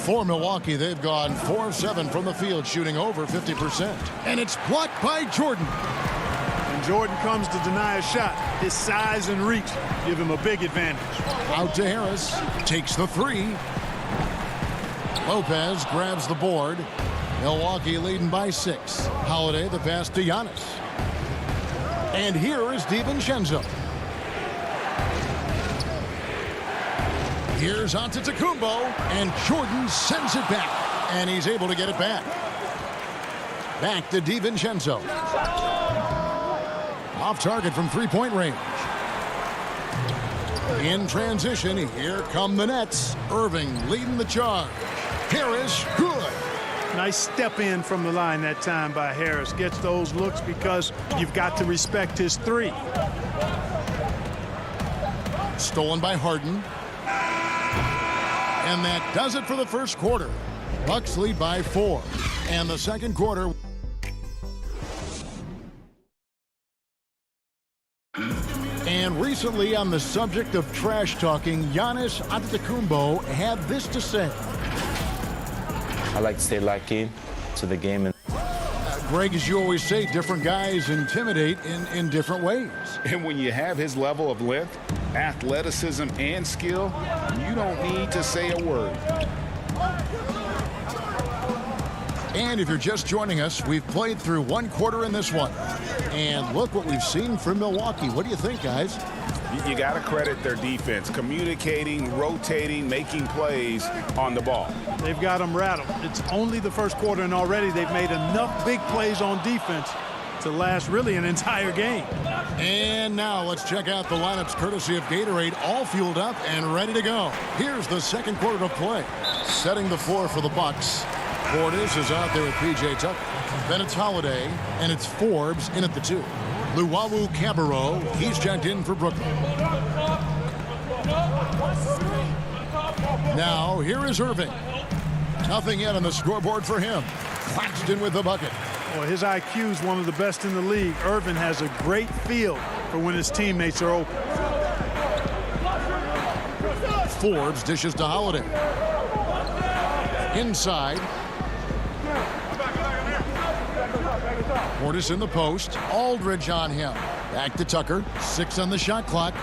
For Milwaukee, they've gone 4-7 from the field, shooting over 50%. And it's blocked by Jordan. And Jordan comes to deny a shot. His size and reach give him a big advantage. Out to Harris. Takes the 3. Lopez grabs the board. Milwaukee leading by 6. Holiday the pass to Giannis. And here is DiVincenzo. Here's Antetokounmpo, and Jordan sends it back, and he's able to get it back. Back to DiVincenzo. Off target from three-point range. In transition, here come the Nets. Irving leading the charge. Harris, good. Nice step in from the line that time by Harris. Gets those looks because you've got to respect his 3. Stolen by Harden. And that does it for the first quarter. Bucks lead by 4. And the second quarter. And recently, on the subject of trash talking, Giannis Antetokounmpo had this to say. I like to stay locked in to the game. Greg, as you always say, different guys intimidate in different ways. And when you have his level of length, athleticism, and skill, you don't need to say a word. And if you're just joining us, we've played through one quarter in this one. And look what we've seen from Milwaukee. What do you think, guys? You got to credit their defense, communicating, rotating, making plays on the ball. They've got them rattled. It's only the first quarter, and already they've made enough big plays on defense to last really an entire game. And now let's check out the lineups courtesy of Gatorade, all fueled up and ready to go. Here's the second quarter to play. Setting the floor for the Bucks. Portis is out there with P.J. Tucker. Then it's Holiday, and it's Forbes in at the 2. Luwawu Cabarro, he's checked in for Brooklyn. Now, here is Irving. Nothing yet on the scoreboard for him. Claxton with the bucket. Well, his IQ is one of the best in the league. Irving has a great feel for when his teammates are open. Forbes dishes to Holiday. Inside. Portis in the post. Aldridge on him. Back to Tucker. 6 on the shot clock.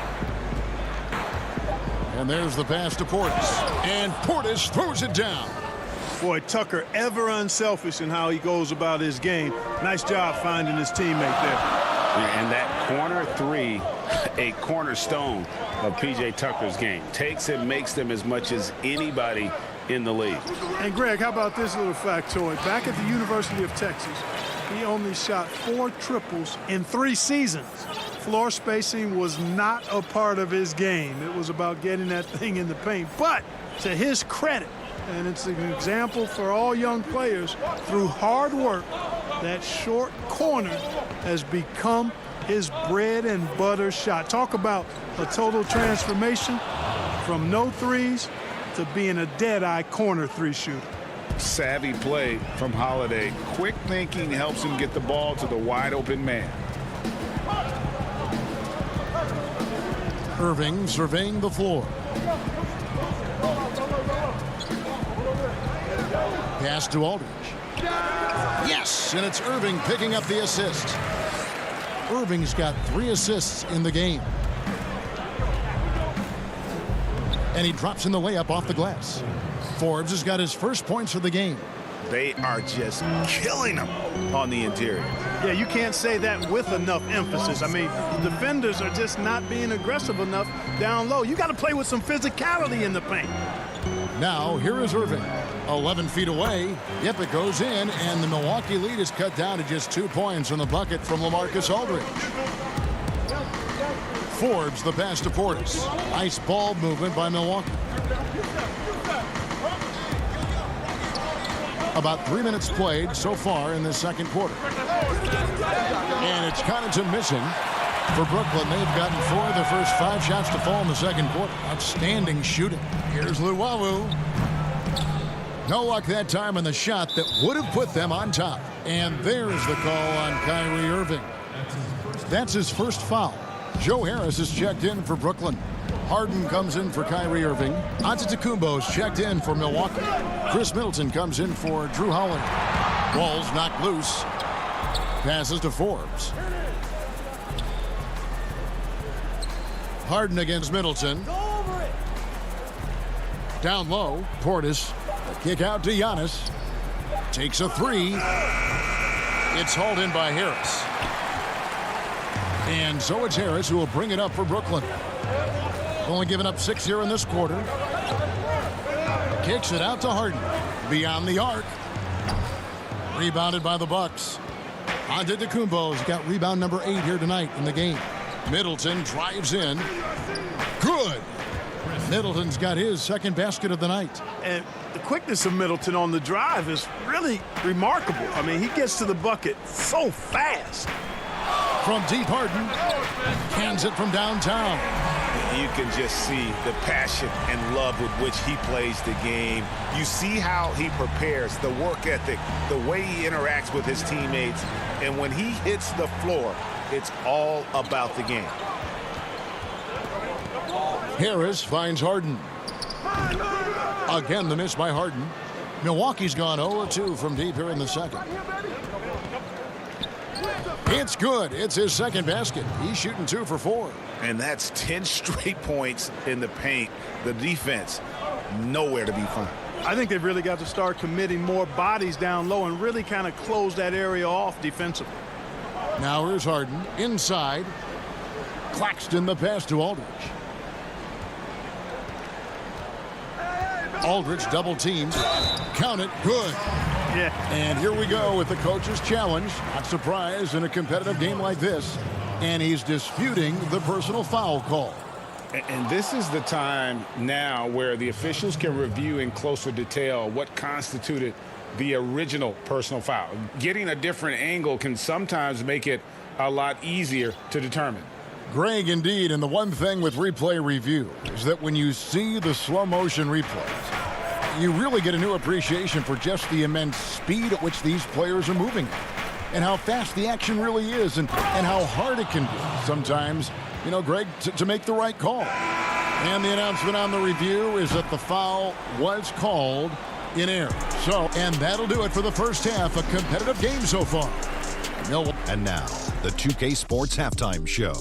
And there's the pass to Portis. And Portis throws it down. Boy, Tucker ever unselfish in how he goes about his game. Nice job finding his teammate there. And that corner three, a cornerstone of P.J. Tucker's game. Takes and makes them as much as anybody in the league. And Greg, how about this little factoid? Back at the University of Texas, he only shot 4 triples in 3 seasons. Floor spacing was not a part of his game. It was about getting that thing in the paint. But to his credit, and it's an example for all young players, through hard work, that short corner has become his bread and butter shot. Talk about a total transformation from no threes to being a dead-eye corner 3 shooter. Savvy play from Holiday. Quick thinking helps him get the ball to the wide-open man. Irving surveying the floor. Pass to Aldridge. Yes, and it's Irving picking up the assist. Irving's got 3 assists in the game. And he drops in the layup off the glass. Forbes has got his first points of the game. They are just killing them on the interior. Yeah, you can't say that with enough emphasis. I mean, the defenders are just not being aggressive enough down low. You got to play with some physicality in the paint. Now, here is Irving. 11 feet away. Yep, it goes in, and the Milwaukee lead is cut down to just 2 points on the bucket from LaMarcus Aldridge. Forbes the pass to Portis. Nice ball movement by Milwaukee. About 3 minutes played so far in this second quarter. And it's Connaughton missing. For Brooklyn, they've gotten 4 of their first 5 shots to fall in the second quarter. Outstanding shooting. Here's Luwawu. No luck that time on the shot that would have put them on top. And there's the call on Kyrie Irving. That's his first foul. Joe Harris is checked in for Brooklyn. Harden comes in for Kyrie Irving. Antetokounmpo's checked in for Milwaukee. Chris Middleton comes in for Drew Holiday. Ball's knocked loose. Passes to Forbes. Harden against Middleton. Down low, Portis. Kick out to Giannis. Takes a 3. It's hauled in by Harris. And so it's Harris who will bring it up for Brooklyn. Only given up 6 here in this quarter. Kicks it out to Harden. Beyond the arc. Rebounded by the Bucks. Antetokounmpo's got rebound number 8 here tonight in the game. Middleton drives in. Good. Middleton's got his second basket of the night. And the quickness of Middleton on the drive is really remarkable. I mean, he gets to the bucket so fast. From deep, Harden cans it from downtown. You can just see the passion and love with which he plays the game. You see how he prepares, the work ethic, the way he interacts with his teammates. And when he hits the floor, it's all about the game. Harris finds Harden. Again, the miss by Harden. Milwaukee's gone 0-2 from deep here in the second. It's good. It's his second basket. He's shooting 2 for 4. And that's 10 straight points in the paint. The defense, nowhere to be found. I think they've really got to start committing more bodies down low and really kind of close that area off defensively. Now here's Harden inside. Claxton the pass to Aldridge. Aldridge double teamed. Count it. Good. Yeah. And here we go with the coach's challenge. Not surprised in a competitive game like this. And he's disputing the personal foul call. And this is the time now where the officials can review in closer detail what constituted the original personal foul. Getting a different angle can sometimes make it a lot easier to determine. Greg, indeed, and the one thing with replay review is that when you see the slow motion replays, you really get a new appreciation for just the immense speed at which these players are moving and how fast the action really is and how hard it can be sometimes, you know, Greg, to make the right call. And the announcement on the review is that the foul was called in error. So, and that'll do it for the first half. A competitive game so far. Milwaukee. And now, the 2K Sports Halftime Show.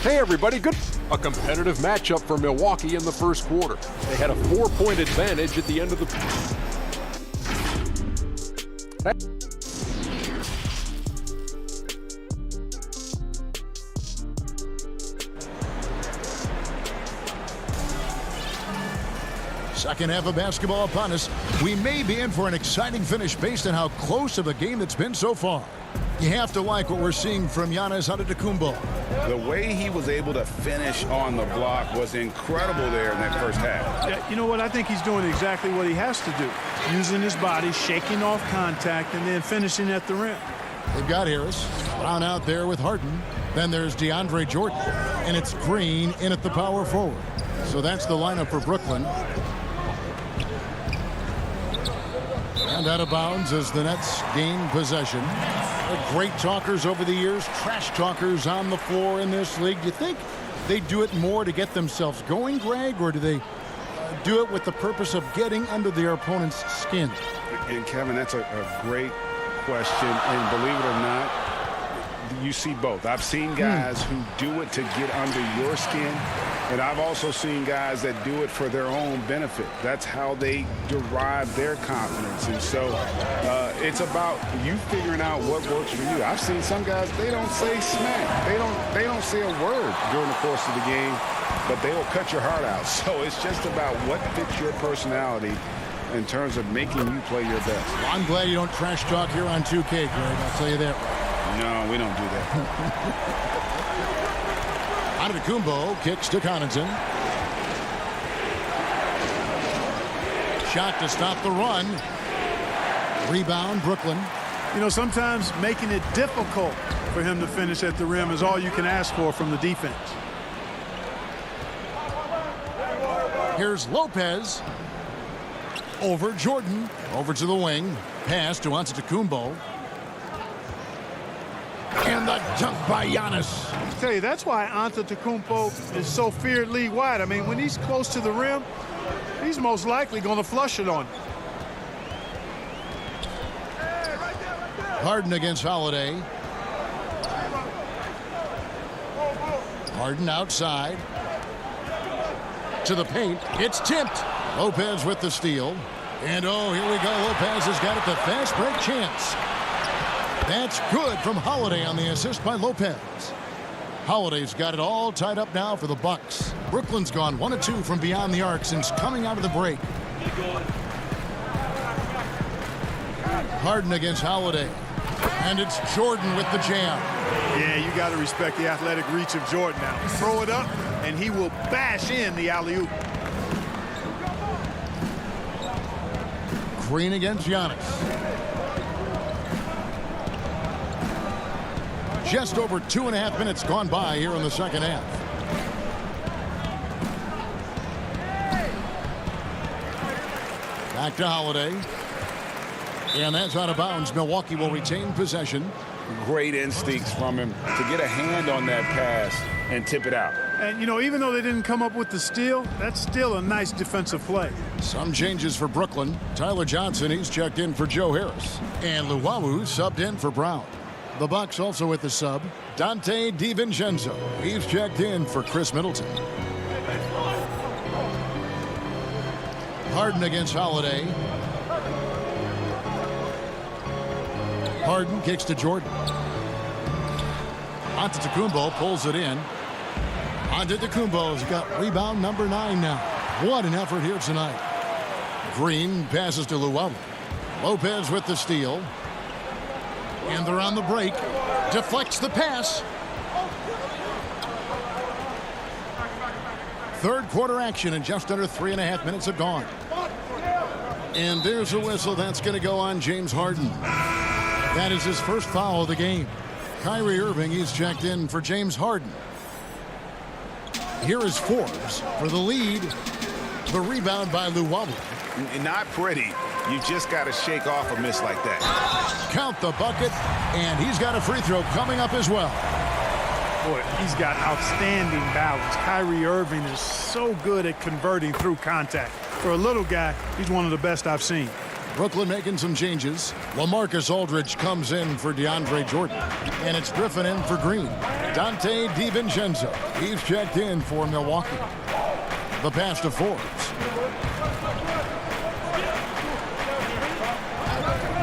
Hey everybody, good. A competitive matchup for Milwaukee in the first quarter. They had a 4-point advantage at the end of the... Second half of basketball upon us. We may be in for an exciting finish based on how close of a game it's been so far. You have to like what we're seeing from Giannis Antetokounmpo. The way he was able to finish on the block was incredible there in that first half. Yeah, you know what? I think he's doing exactly what he has to do. Using his body, shaking off contact, and then finishing at the rim. They've got Harris. Brown out there with Harden. Then there's DeAndre Jordan. And it's Green in at the power forward. So that's the lineup for Brooklyn. And out of bounds as the Nets gain possession. They're great talkers over the years, trash talkers on the floor in this league. Do you think they do it more to get themselves going, Greg, or do they do it with the purpose of getting under their opponent's skin? And Kevin, that's a great question. And believe it or not, you see both. I've seen guys who do it to get under your skin, and I've also seen guys that do it for their own benefit. That's how they derive their confidence. And so it's about you figuring out what works for you. I've seen some guys, they don't say smack. They don't say a word during the course of the game, but they will cut your heart out. So it's just about what fits your personality in terms of making you play your best. Well, I'm glad you don't trash talk here on 2K, Greg. I'll tell you that. No, we don't do that. Antetokounmpo kicks to Connaughton. Shot to stop the run. Rebound, Brooklyn. You know, sometimes making it difficult for him to finish at the rim is all you can ask for from the defense. Here's Lopez. Over Jordan. Over to the wing. Pass to Antetokounmpo. And the dunk by Giannis. I tell you, that's why Antetokounmpo is so feared league-wide. I mean, when he's close to the rim, he's most likely going to flush it on you. Harden against Holiday. Harden outside. To the paint. It's tipped. Lopez with the steal. And oh, here we go. Lopez has got it. The fast break chance. That's good from Holiday on the assist by Lopez. Holiday's got it all tied up now for the Bucks. Brooklyn's gone 1 of 2 from beyond the arc since coming out of the break. Harden against Holiday. And it's Jordan with the jam. Yeah, you got to respect the athletic reach of Jordan now. Throw it up, and he will bash in the alley-oop. Green against Giannis. Just over 2.5 minutes gone by here in the second half. Back to Holiday. And that's out of bounds. Milwaukee will retain possession. Great instincts from him to get a hand on that pass and tip it out. And, you know, even though they didn't come up with the steal, that's still a nice defensive play. Some changes for Brooklyn. Tyler Johnson, he's checked in for Joe Harris. And Luwawu subbed in for Brown. The Bucks also with the sub. Dante DiVincenzo. He's checked in for Chris Middleton. Harden against Holiday. Harden kicks to Jordan. Antetokounmpo pulls it in. Antetokounmpo's got rebound number 9 now. What an effort here tonight. Green passes to Luwawu. Lopez with the steal. And they're on the break. Deflects the pass. Third quarter action and just under 3.5 minutes have gone. And there's a whistle that's going to go on James Harden. That is his first foul of the game. Kyrie Irving, he's checked in for James Harden. Here is Forbes for the lead. The rebound by Luwawu. Not pretty. You just got to shake off a miss like that. Count the bucket, and he's got a free throw coming up as well. Boy, he's got outstanding balance. Kyrie Irving is so good at converting through contact. For a little guy, he's one of the best I've seen. Brooklyn making some changes. LaMarcus Aldridge comes in for DeAndre Jordan. And it's Griffin in for Green. Dante DiVincenzo. He's checked in for Milwaukee. The pass to Forbes.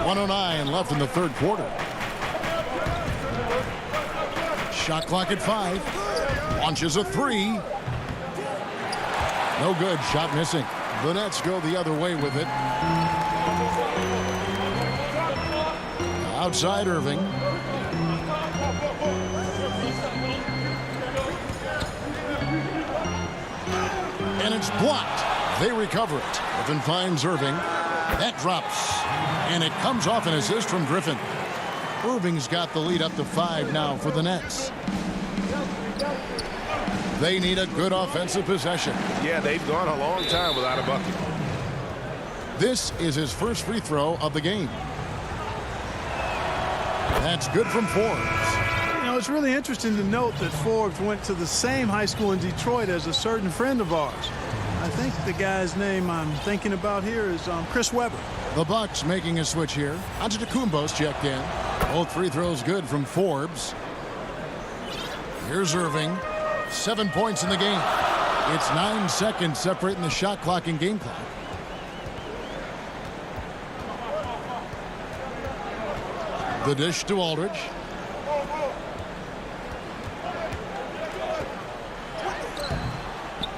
1:09 left in the third quarter. Shot clock at 5. Launches a 3. No good. Shot missing. The Nets go the other way with it. Outside Irving. And it's blocked. They recover it. Griffin finds Irving. That drops. And it comes off an assist from Griffin. Irving's got the lead up to 5 now for the Nets. They need a good offensive possession. Yeah, they've gone a long time without a bucket. This is his first free throw of the game. That's good from Forbes. You know, it's really interesting to note that Forbes went to the same high school in Detroit as a certain friend of ours. I think the guy's name I'm thinking about here is Chris Webber. The Bucks making a switch here. Antetokounmpo's checked in. Both free throws good from Forbes. Here's Irving. 7 points in the game. It's 9 seconds separating the shot clock and game clock. The dish to Aldridge.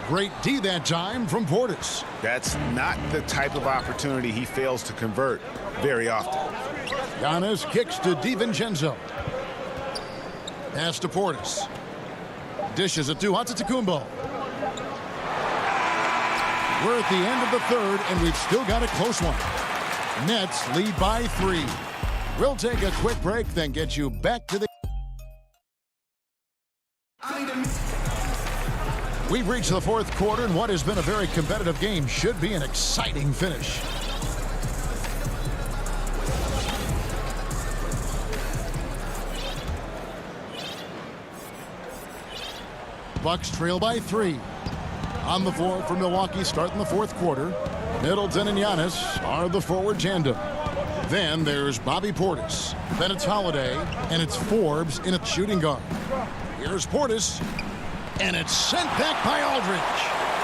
Great D that time from Portis. That's not the type of opportunity he fails to convert very often. Giannis kicks to DiVincenzo. Pass to Portis. Dishes it to Antetokounmpo. We're at the end of the third, and we've still got a close one. Nets lead by 3. We'll take a quick break, then get you back to the... We've reached the fourth quarter, and what has been a very competitive game should be an exciting finish. Bucks trail by 3. On the floor for Milwaukee starting the fourth quarter. Middleton and Giannis are the forward tandem. Then there's Bobby Portis. Then it's Holiday, and it's Forbes in a shooting guard. Here's Portis, and it's sent back by Aldridge.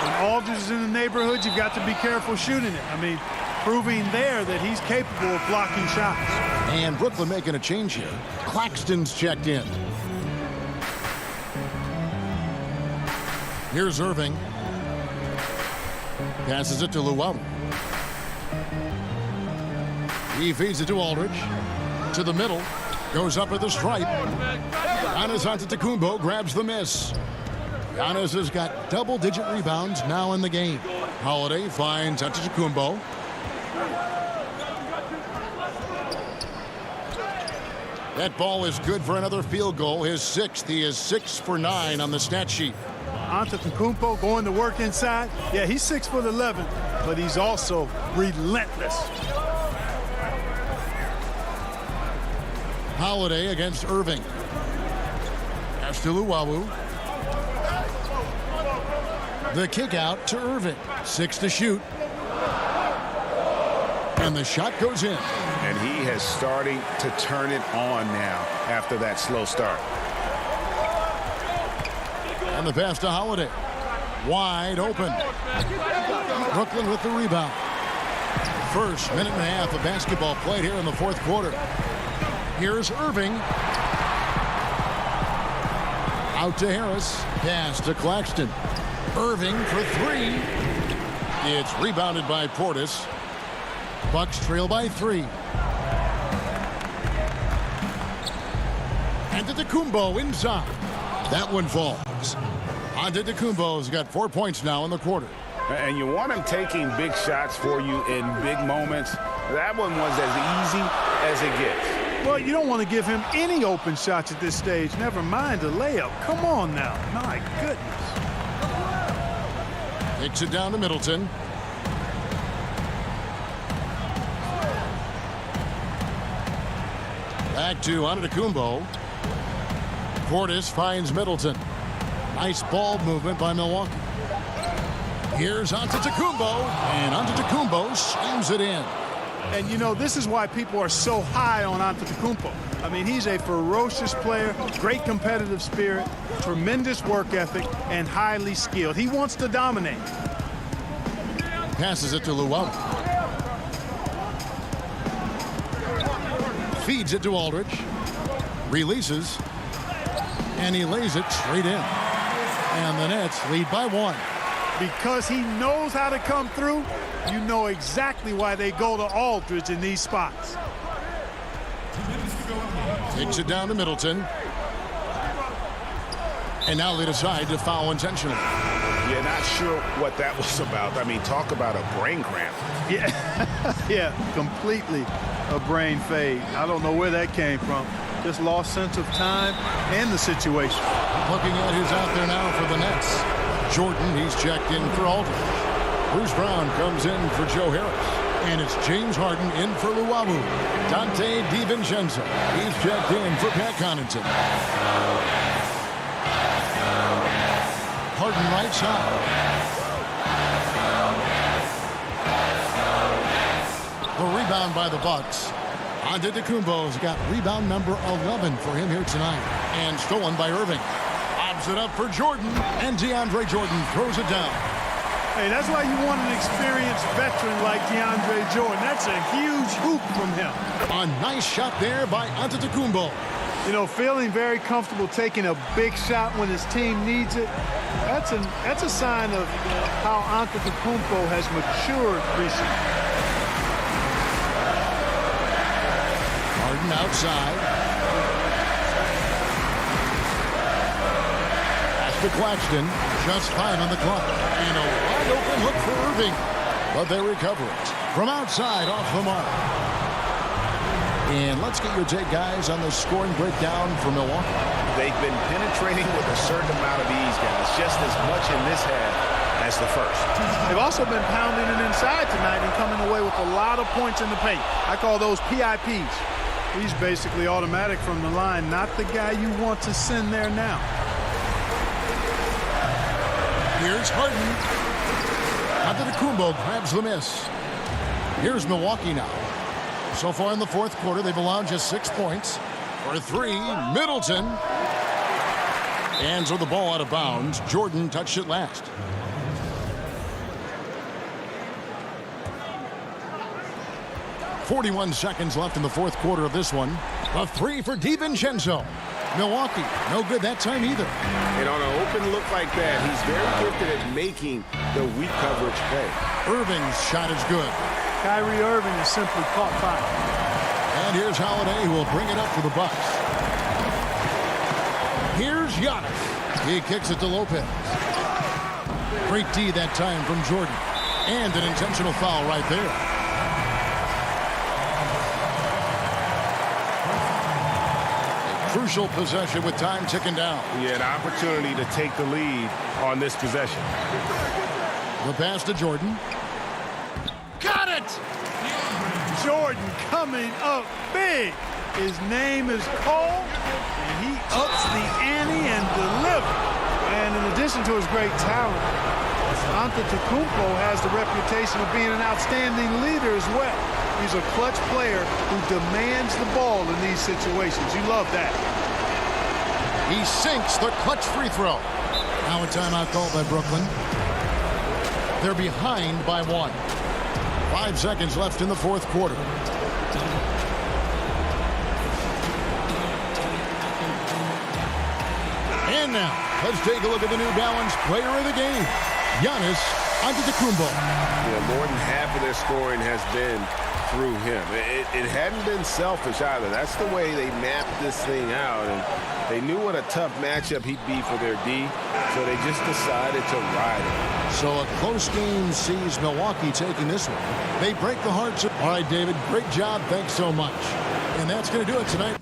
When Aldridge is in the neighborhood, you've got to be careful shooting it. I mean, proving there that he's capable of blocking shots. And Brooklyn making a change here. Claxton's checked in. Here's Irving. Passes it to Luau. He feeds it to Aldridge. To the middle. Goes up at the stripe. Giannis Antetokounmpo grabs the miss. Giannis has got double-digit rebounds now in the game. Holiday finds Antetokounmpo. That ball is good for another field goal. His 6th. He is 6 for 9 on the stat sheet. Antetokounmpo going to work inside. Yeah, he's 6'11", but he's also relentless. Holiday against Irving. Pass to Luau. The kick out to Irving. 6 to shoot. And the shot goes in. And he has starting to turn it on now after that slow start. And the pass to Holiday. Wide open. Brooklyn with the rebound. First minute and a half of basketball played here in the fourth quarter. Here's Irving. Out to Harris. Pass to Claxton. Irving for 3. It's rebounded by Portis. Bucks trail by 3. Antetokounmpo inside. That one falls. Antetokounmpo's got 4 points now in the quarter. And you want him taking big shots for you in big moments. That one was as easy as it gets. Well, you don't want to give him any open shots at this stage. Never mind a layup. Come on now. My goodness. Takes it down to Middleton. Back to Antetokounmpo. Portis finds Middleton. Nice ball movement by Milwaukee. Here's Antetokounmpo, and Antetokounmpo slams it in. And, you know, this is why people are so high on Antetokounmpo. I mean, he's a ferocious player, great competitive spirit, tremendous work ethic, and highly skilled. He wants to dominate. Passes it to Luau. Feeds it to Aldridge. Releases. And he lays it straight in. And the Nets lead by 1. Because he knows how to come through, you know exactly why they go to Aldridge in these spots. Takes it down to Middleton. And now laid aside to foul intentionally. Yeah, not sure what that was about. I mean, talk about a brain cramp. Yeah, yeah, completely a brain fade. I don't know where that came from. Just lost sense of time and the situation. Looking at who's out there now for the Nets. Jordan, he's checked in for Aldridge. Bruce Brown comes in for Joe Harris. And it's James Harden in for Luavu. Dante DiVincenzo, he's checked in for Pat Connaughton. Harden right side. The rebound by the Bucks. Antetokounmpo's got rebound number 11 for him here tonight. And stolen by Irving. Lobs it up for Jordan. And DeAndre Jordan throws it down. Hey, that's why you want an experienced veteran like DeAndre Jordan. That's a huge hoop from him. A nice shot there by Antetokounmpo. You know, feeling very comfortable taking a big shot when his team needs it. That's a sign of how Antetokounmpo has matured recently. Harden outside. Pass to Claxton. Just 5 on the clock. And a wide open look for Irving. But they recover it. From outside, off the mark. And let's get your take, guys, on the scoring breakdown for Milwaukee. They've been penetrating with a certain amount of ease, guys, just as much in this half as the first. They've also been pounding it inside tonight and coming away with a lot of points in the paint. I call those PIPs. He's basically automatic from the line, not the guy you want to send there now. Here's Harden. Antetokounmpo grabs the miss. Here's Milwaukee now. So far in the fourth quarter, they've allowed just 6 points. For 3, Middleton. And so the ball out of bounds. Jordan touched it last. .41 seconds left in the fourth quarter of this one. A 3 for DiVincenzo. Milwaukee, no good that time either. And on an open look like that, he's very gifted at making the weak coverage pay. Irving's shot is good. Kyrie Irving is simply caught fire. And here's Holiday, who will bring it up for the Bucks. Here's Giannis. He kicks it to Lopez. Great D that time from Jordan. And an intentional foul right there. A crucial possession with time ticking down. Yeah, an opportunity to take the lead on this possession. The pass to Jordan. Got it! Jordan coming up big. His name is Cole, and he ups the ante and delivers. And in addition to his great talent, Antetokounmpo has the reputation of being an outstanding leader as well. He's a clutch player who demands the ball in these situations. You love that. He sinks the clutch free throw. Now a timeout called by Brooklyn. They're behind by 1. 5 seconds left in the fourth quarter. And now, let's take a look at the New Balance player of the game, Giannis Antetokounmpo. Yeah, more than half of their scoring has been through him. It hadn't been selfish either. That's the way they mapped this thing out. And they knew what a tough matchup he'd be for their D, so they just decided to ride him. So a close game sees Milwaukee taking this one. They break the hearts. All right, David, great job. Thanks so much. And that's going to do it tonight.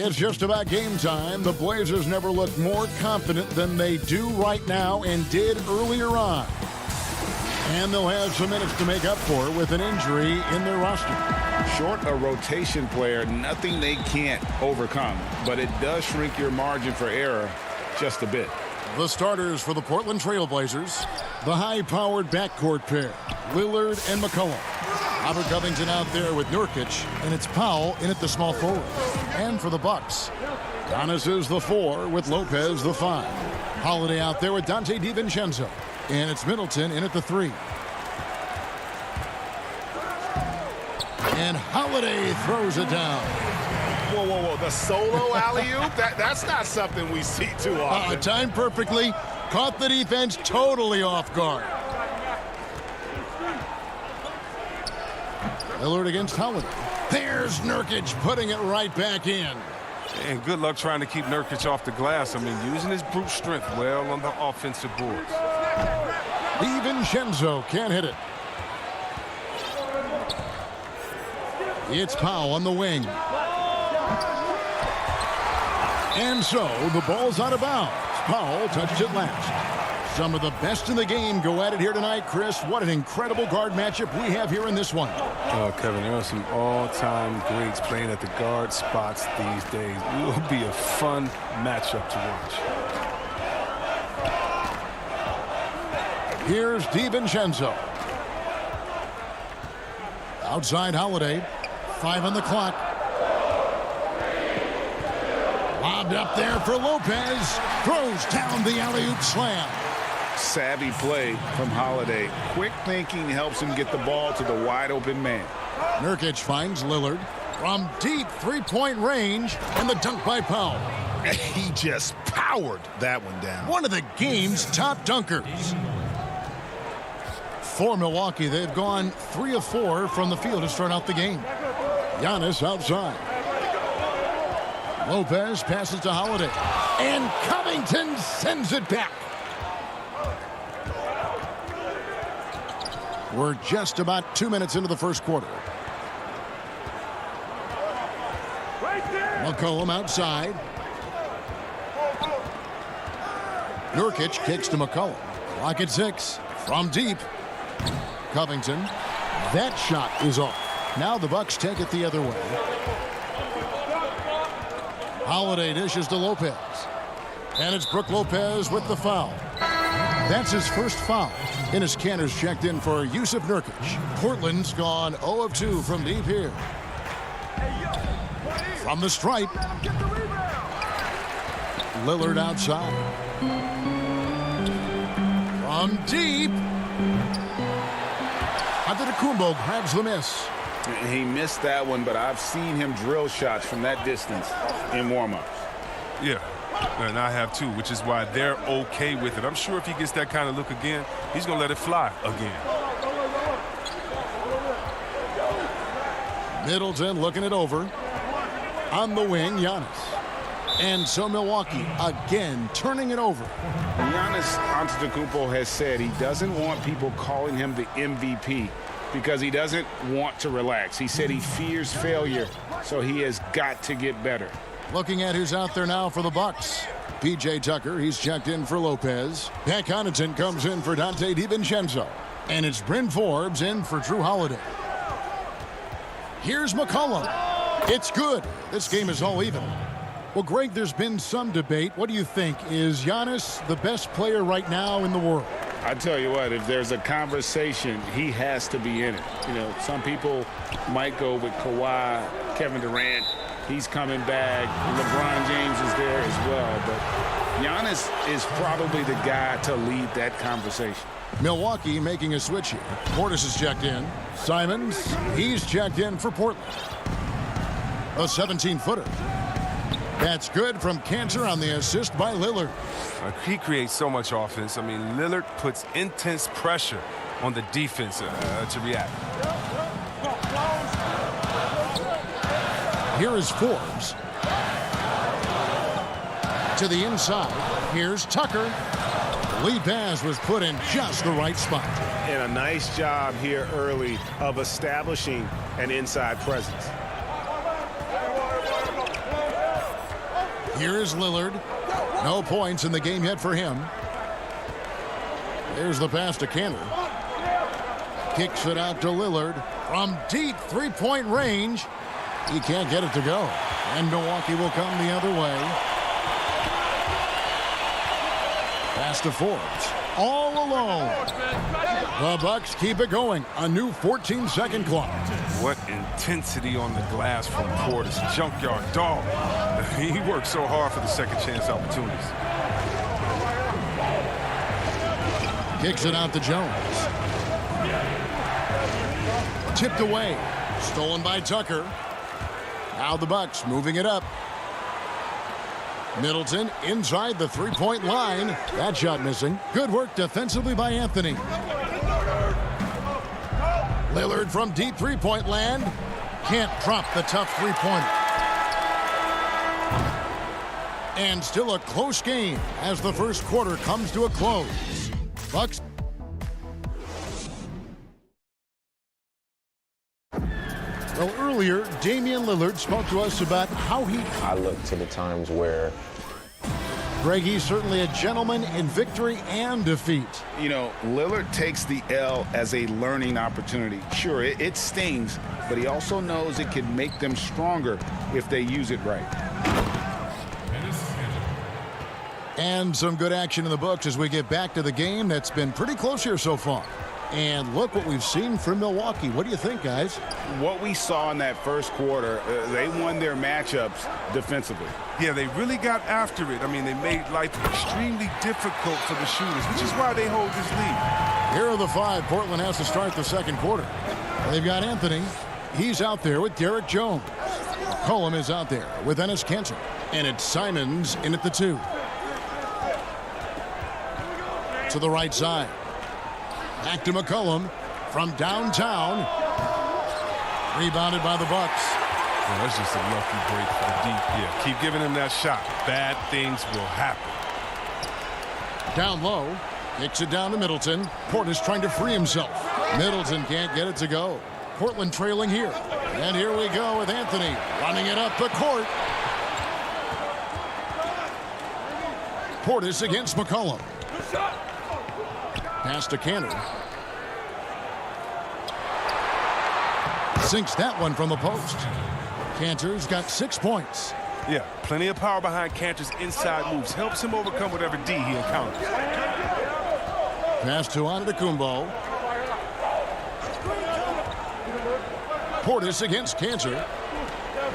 It's just about game time. The Blazers never looked more confident than they do right now and did earlier on. And they'll have some minutes to make up for it with an injury in their roster. Short a rotation player, nothing they can't overcome, but it does shrink your margin for error just a bit. The starters for the Portland Trail Blazers, the high-powered backcourt pair, Lillard and McCollum. Robert Covington out there with Nurkic, and it's Powell in at the small forward. And for the Bucks, Giannis is the 4 with Lopez the 5. Holiday out there with Dante DiVincenzo, and it's Middleton in at the 3. And Holiday throws it down. Whoa, whoa, whoa. The solo alley-oop? That's not something we see too often. Timed perfectly. Caught the defense totally off guard. Lillard against Holiday. There's Nurkic putting it right back in. And good luck trying to keep Nurkic off the glass. I mean, using his brute strength well on the offensive boards. DiVincenzo can't hit it. It's Powell on the wing. And so the ball's out of bounds. Powell touched it last. Some of the best in the game go at it here tonight, Chris. What an incredible guard matchup we have here in this one. Oh, Kevin, there are some all-time greats playing at the guard spots these days. It will be a fun matchup to watch. Here's DiVincenzo. Outside Holiday. 5 on the clock. Lobbed up there for Lopez. Throws down the alley-oop slam. Savvy play from Holiday. Quick thinking helps him get the ball to the wide-open man. Nurkic finds Lillard from deep three-point range, and the dunk by Powell. He just powered that one down. One of the game's top dunkers. For Milwaukee, they've gone 3 of 4 from the field to start out the game. Giannis outside. Lopez passes to Holiday. And Covington sends it back. We're just about 2 minutes into the first quarter. McCollum outside. Nurkic kicks to McCollum. Clock at 6. From deep. Covington. That shot is off. Now the Bucks take it the other way. Holiday dishes to Lopez. And it's Brook Lopez with the foul. That's his first foul. Enes Kanter's checked in for Yusuf Nurkic. Portland's gone 0 of 2 from deep here. From the stripe. Lillard outside. From deep. Antetokounmpo grabs the miss. He missed that one, but I've seen him drill shots from that distance in warm-ups. Yeah, and I have too, which is why they're okay with it. I'm sure if he gets that kind of look again, he's going to let it fly again. Middleton looking it over. On the wing, Giannis. And so Milwaukee again turning it over. Giannis Antetokounmpo has said he doesn't want people calling him the MVP because he doesn't want to relax. He said he fears failure, so he has got to get better. Looking at who's out there now for the Bucks. P.J. Tucker, he's checked in for Lopez. Pat Connaughton comes in for Dante DiVincenzo. And it's Bryn Forbes in for Drew Holiday. Here's McCollum. It's good. This game is all even. Well, Greg, there's been some debate. What do you think? Is Giannis the best player right now in the world? I tell you what, if there's a conversation, he has to be in it. You know, some people might go with Kawhi, Kevin Durant. He's coming back. LeBron James is there as well. But Giannis is probably the guy to lead that conversation. Milwaukee making a switch here. Portis is checked in. Simons, he's checked in for Portland. A 17-footer. That's good from Kanter on the assist by Lillard. He creates so much offense. I mean, Lillard puts intense pressure on the defense to react. Here is Forbes. To the inside. Here's Tucker. Lead pass was put in just the right spot. And a nice job here early of establishing an inside presence. Here is Lillard. No points in the game yet for him. There's the pass to Kanter. Kicks it out to Lillard from deep three-point range. He can't get it to go. And Milwaukee will come the other way. Pass to Forbes. all alone. The Bucks keep it going. A new 14-second clock. What intensity on the glass from Portis. Junkyard dog. He worked so hard for the second chance opportunities. Kicks it out to Jones. Tipped away. Stolen by Tucker. Now the Bucks moving it up. Middleton inside the three-point line. That shot missing. Good work defensively by Anthony. Lillard from deep three-point land. Can't drop the tough three-pointer. And still a close game as the first quarter comes to a close. Bucks. Well, earlier, Damian Lillard spoke to us about how I look to the times where Greg, he's certainly a gentleman in victory and defeat. You know, Lillard takes the L as a learning opportunity. Sure, it stings, but he also knows it can make them stronger if they use it right. And some good action in the books as we get back to the game that's been pretty close here so far. And look what we've seen from Milwaukee. What do you think, guys? What we saw in that first quarter, they won their matchups defensively. Yeah, they really got after it. I mean, they made life extremely difficult for the shooters, which is why they hold this lead. Here are the five Portland has to start the second quarter. They've got Anthony. He's out there with Derek Jones. McCollum is out there with Enes Kanter. And it's Simons in at the 2. To the right side. Back to McCollum from downtown. Rebounded by the Bucks. Well, that's just a lucky break for the deep. Yeah, keep giving him that shot. Bad things will happen. Down low. Kicks it down to Middleton. Portis trying to free himself. Middleton can't get it to go. Portland trailing here. And here we go with Anthony running it up the court. Portis against McCollum. Pass to Kanter. Sinks that one from the post. Kanter's got 6 points. Yeah, plenty of power behind Kanter's inside moves. Helps him overcome whatever D he encounters. Pass to Antetokounmpo. Portis against Kanter.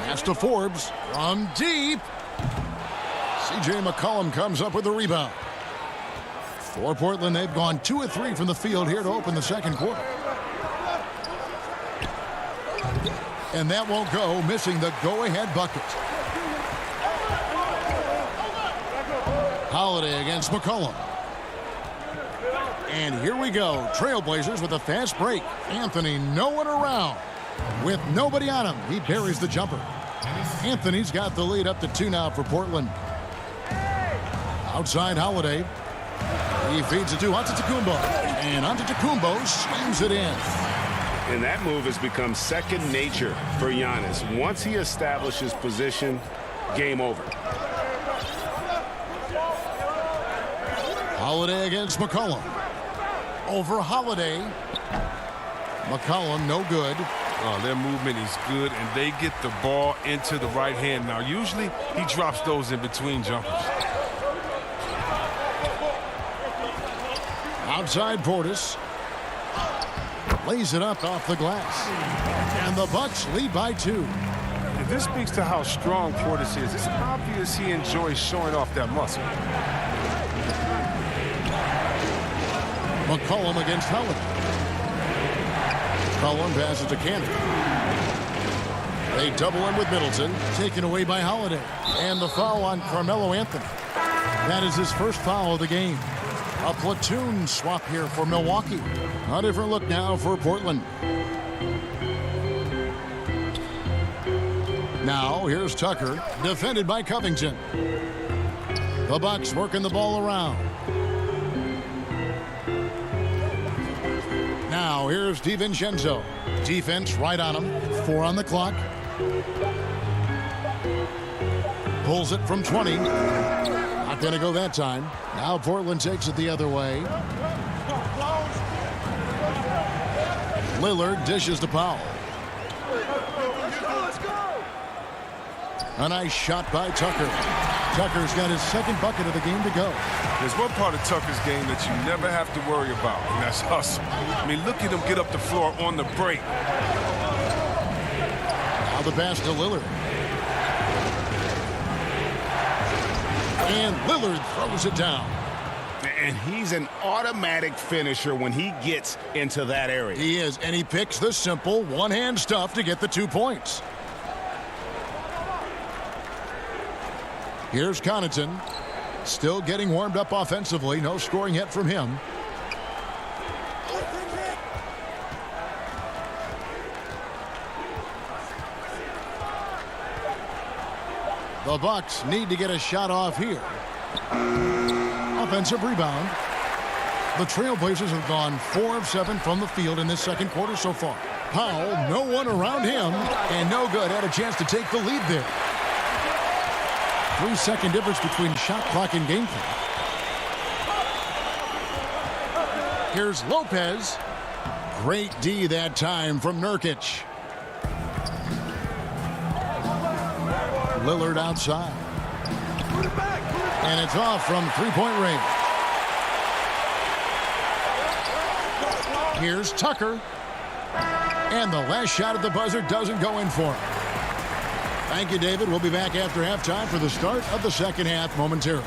Pass to Forbes from deep. C.J. McCollum comes up with the rebound. For Portland, they've gone 2 of 3 from the field here to open the second quarter. And that won't go, missing the go-ahead bucket. Holiday against McCollum. And here we go. Trailblazers with a fast break. Anthony nowhere around. With nobody on him, he buries the jumper. Anthony's got the lead up to 2 now for Portland. Outside Holiday. He feeds it to Antetokounmpo. And Antetokounmpo slams it in. And that move has become second nature for Giannis. Once he establishes position, game over. Holiday against McCollum. Over Holiday. McCollum no good. Oh, their movement is good, and they get the ball into the right hand. Now, usually he drops those in between jumpers. Outside Portis. Lays it up off the glass. And the Bucks lead by 2. And this speaks to how strong Portis is. It's obvious he enjoys showing off that muscle. McCollum against Holiday. McCollum passes to Kanter. They double him with Middleton. Taken away by Holiday. And the foul on Carmelo Anthony. That is his first foul of the game. A platoon swap here for Milwaukee. A different look now for Portland. Now here's Tucker, defended by Covington. The Bucks working the ball around. Now here's DiVincenzo. Defense right on him. 4 on the clock. Pulls it from 20. Not going to go that time. Now Portland takes it the other way. Lillard dishes to Powell. A nice shot by Tucker. Tucker's got his second bucket of the game to go. There's one part of Tucker's game that you never have to worry about, and that's hustle. I mean, look at him get up the floor on the break. Now the pass to Lillard. And Lillard throws it down. And he's an automatic finisher when he gets into that area. He is, and he picks the simple one-hand stuff to get the 2 points. Here's Connaughton. Still getting warmed up offensively. No scoring yet from him. The Bucks need to get a shot off here. Offensive rebound. The Trailblazers have gone 4 of 7 from the field in this second quarter so far. Powell, no one around him, and no good. Had a chance to take the lead there. 3-second difference between shot clock and game clock. Here's Lopez. Great D that time from Nurkic. Lillard outside. And it's off from three-point range. Here's Tucker. And the last shot at the buzzer doesn't go in for him. Thank you, David. We'll be back after halftime for the start of the second half momentarily.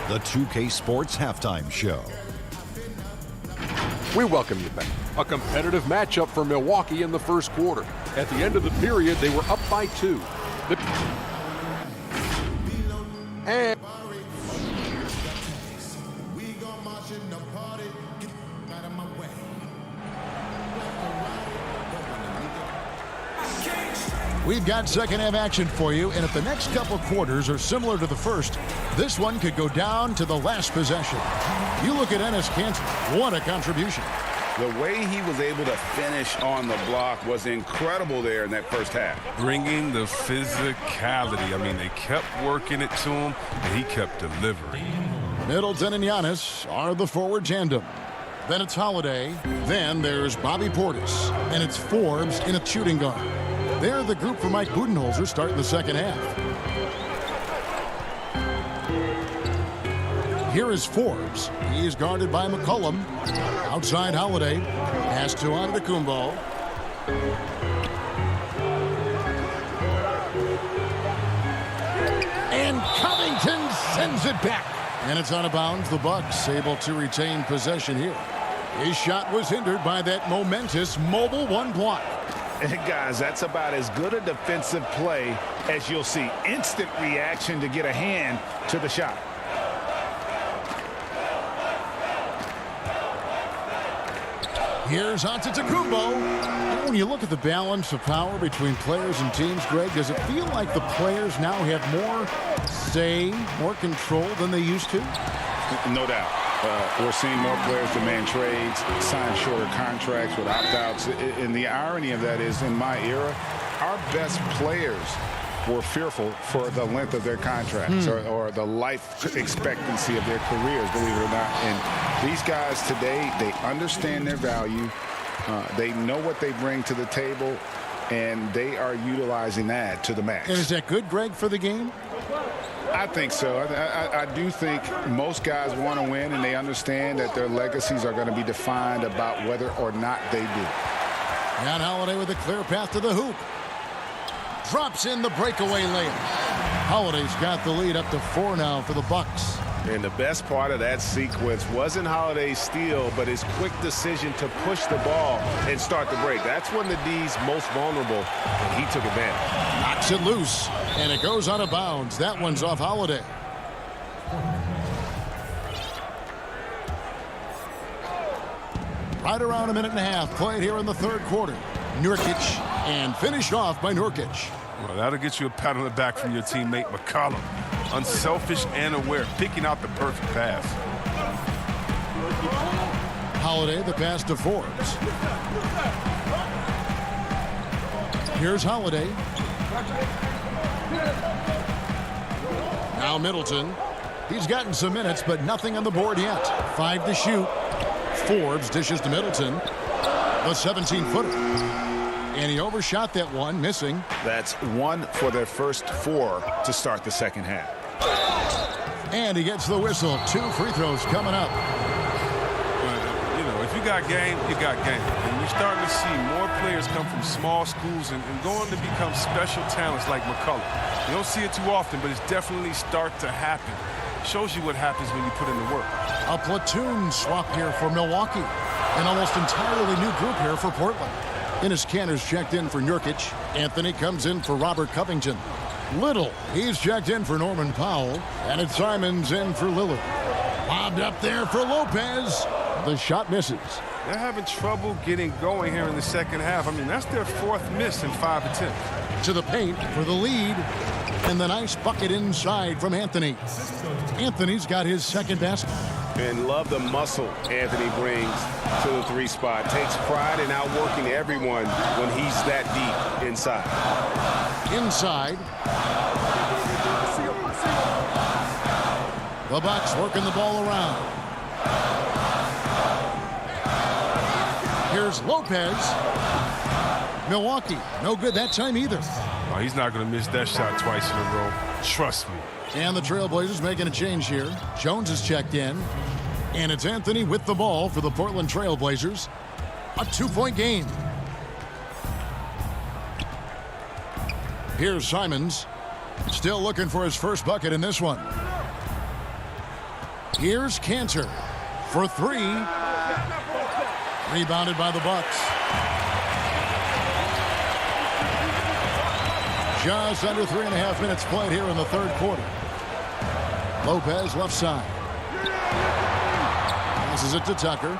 The 2K Sports Halftime Show. We welcome you back. A competitive matchup for Milwaukee in the first quarter. At the end of the period, they were up by 2. And we've got second half action for you, and if the next couple quarters are similar to the first, this one could go down to the last possession. You look at Enes Kanter, what a contribution. The way he was able to finish on the block was incredible there in that first half. Bringing the physicality. I mean, they kept working it to him, and he kept delivering. Middleton and Giannis are the forward tandem. Then it's Holiday. Then there's Bobby Portis. And it's Forbes in a shooting guard. They're the group for Mike Budenholzer starting the second half. Here is Forbes. He is guarded by McCollum. Outside Holiday. Pass to Antetokounmpo. And Covington sends it back. And it's out of bounds. The Bucks able to retain possession here. His shot was hindered by that momentous mobile one block. And guys, that's about as good a defensive play as you'll see. Instant reaction to get a hand to the shot. Here's Antetokounmpo. When you look at the balance of power between players and teams, Greg, does it feel like the players now have more say, more control than they used to? No doubt. We're seeing more players demand trades, sign shorter contracts with opt-outs. And the irony of that is, in my era, our best players were fearful for the length of their contracts or the life expectancy of their careers, believe it or not. And these guys today, they understand their value. They know what they bring to the table, and they are utilizing that to the max. And is that good, Greg, for the game? I think so. I do think most guys want to win, and they understand that their legacies are going to be defined about whether or not they do. And Holiday with a clear path to the hoop. Drops in the breakaway layup. Holiday's got the lead up to 4 now for the Bucks. And the best part of that sequence wasn't Holiday's steal, but his quick decision to push the ball and start the break. That's when the D's most vulnerable, and he took advantage. Knocks it loose, and it goes out of bounds. That one's off Holiday. Right around a minute and a half played here in the third quarter. Nurkic, and finished off by Nurkic. Well, that'll get you a pat on the back from your teammate McCollum. Unselfish and aware, picking out the perfect pass. Holiday, the pass to Forbes. Here's Holiday. Now Middleton. He's gotten some minutes, but nothing on the board yet. 5 to shoot. Forbes dishes to Middleton. The 17-footer. And he overshot that one, missing. That's 1 for their first 4 to start the second half. And he gets the whistle. 2 free throws coming up. You know, if you got game, you got game. And you're starting to see more players come from small schools and go on to become special talents like McCullough. You don't see it too often, but it's definitely start to happen. Shows you what happens when you put in the work. A platoon swap here for Milwaukee. An almost entirely new group here for Portland. Enes Kanter's checked in for Nurkic. Anthony comes in for Robert Covington. Little, he's checked in for Norman Powell. And it's Simons in for Lillard. Lobbed up there for Lopez. The shot misses. They're having trouble getting going here in the second half. I mean, that's their 4th miss in 5 attempts. To the paint for the lead. And the nice bucket inside from Anthony. Anthony's got his 2nd basket. And love the muscle Anthony brings to the 3 spot. Takes pride in outworking everyone when he's that deep inside. Inside. The Bucks working the ball around. Here's Lopez. Milwaukee, no good that time either. Oh, he's not going to miss that shot twice in a row. Trust me. And the Trailblazers making a change here. Jones is checked in. And it's Anthony with the ball for the Portland Trailblazers. A 2-point game. Here's Simons. Still looking for his first bucket in this one. Here's Kanter for 3. Rebounded by the Bucks. Just under 3.5 minutes played here in the 3rd quarter. Lopez left side. Passes it to Tucker.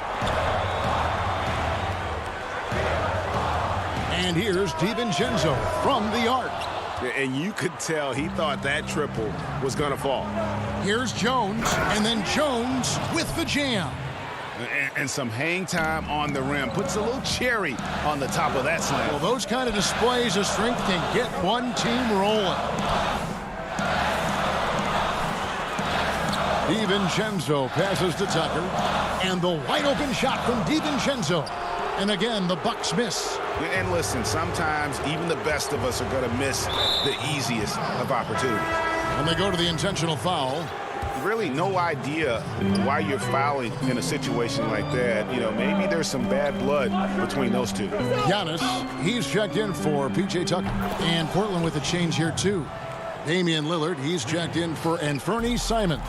And here's DiVincenzo from the arc. And you could tell he thought that triple was going to fall. Here's Jones, and then Jones with the jam. And some hang time on the rim. Puts a little cherry on the top of that slam. Well, those kind of displays of strength can get one team rolling. DiVincenzo passes to Tucker. And the wide open shot from DiVincenzo. And again, the Bucks miss. And listen, sometimes even the best of us are going to miss the easiest of opportunities. And they go to the intentional foul. Really no idea why you're fouling in a situation like that. You know, maybe there's some bad blood between those two. Giannis, he's checked in for P.J. Tucker. And Portland with a change here, too. Damian Lillard, he's checked in for Anthony Simons.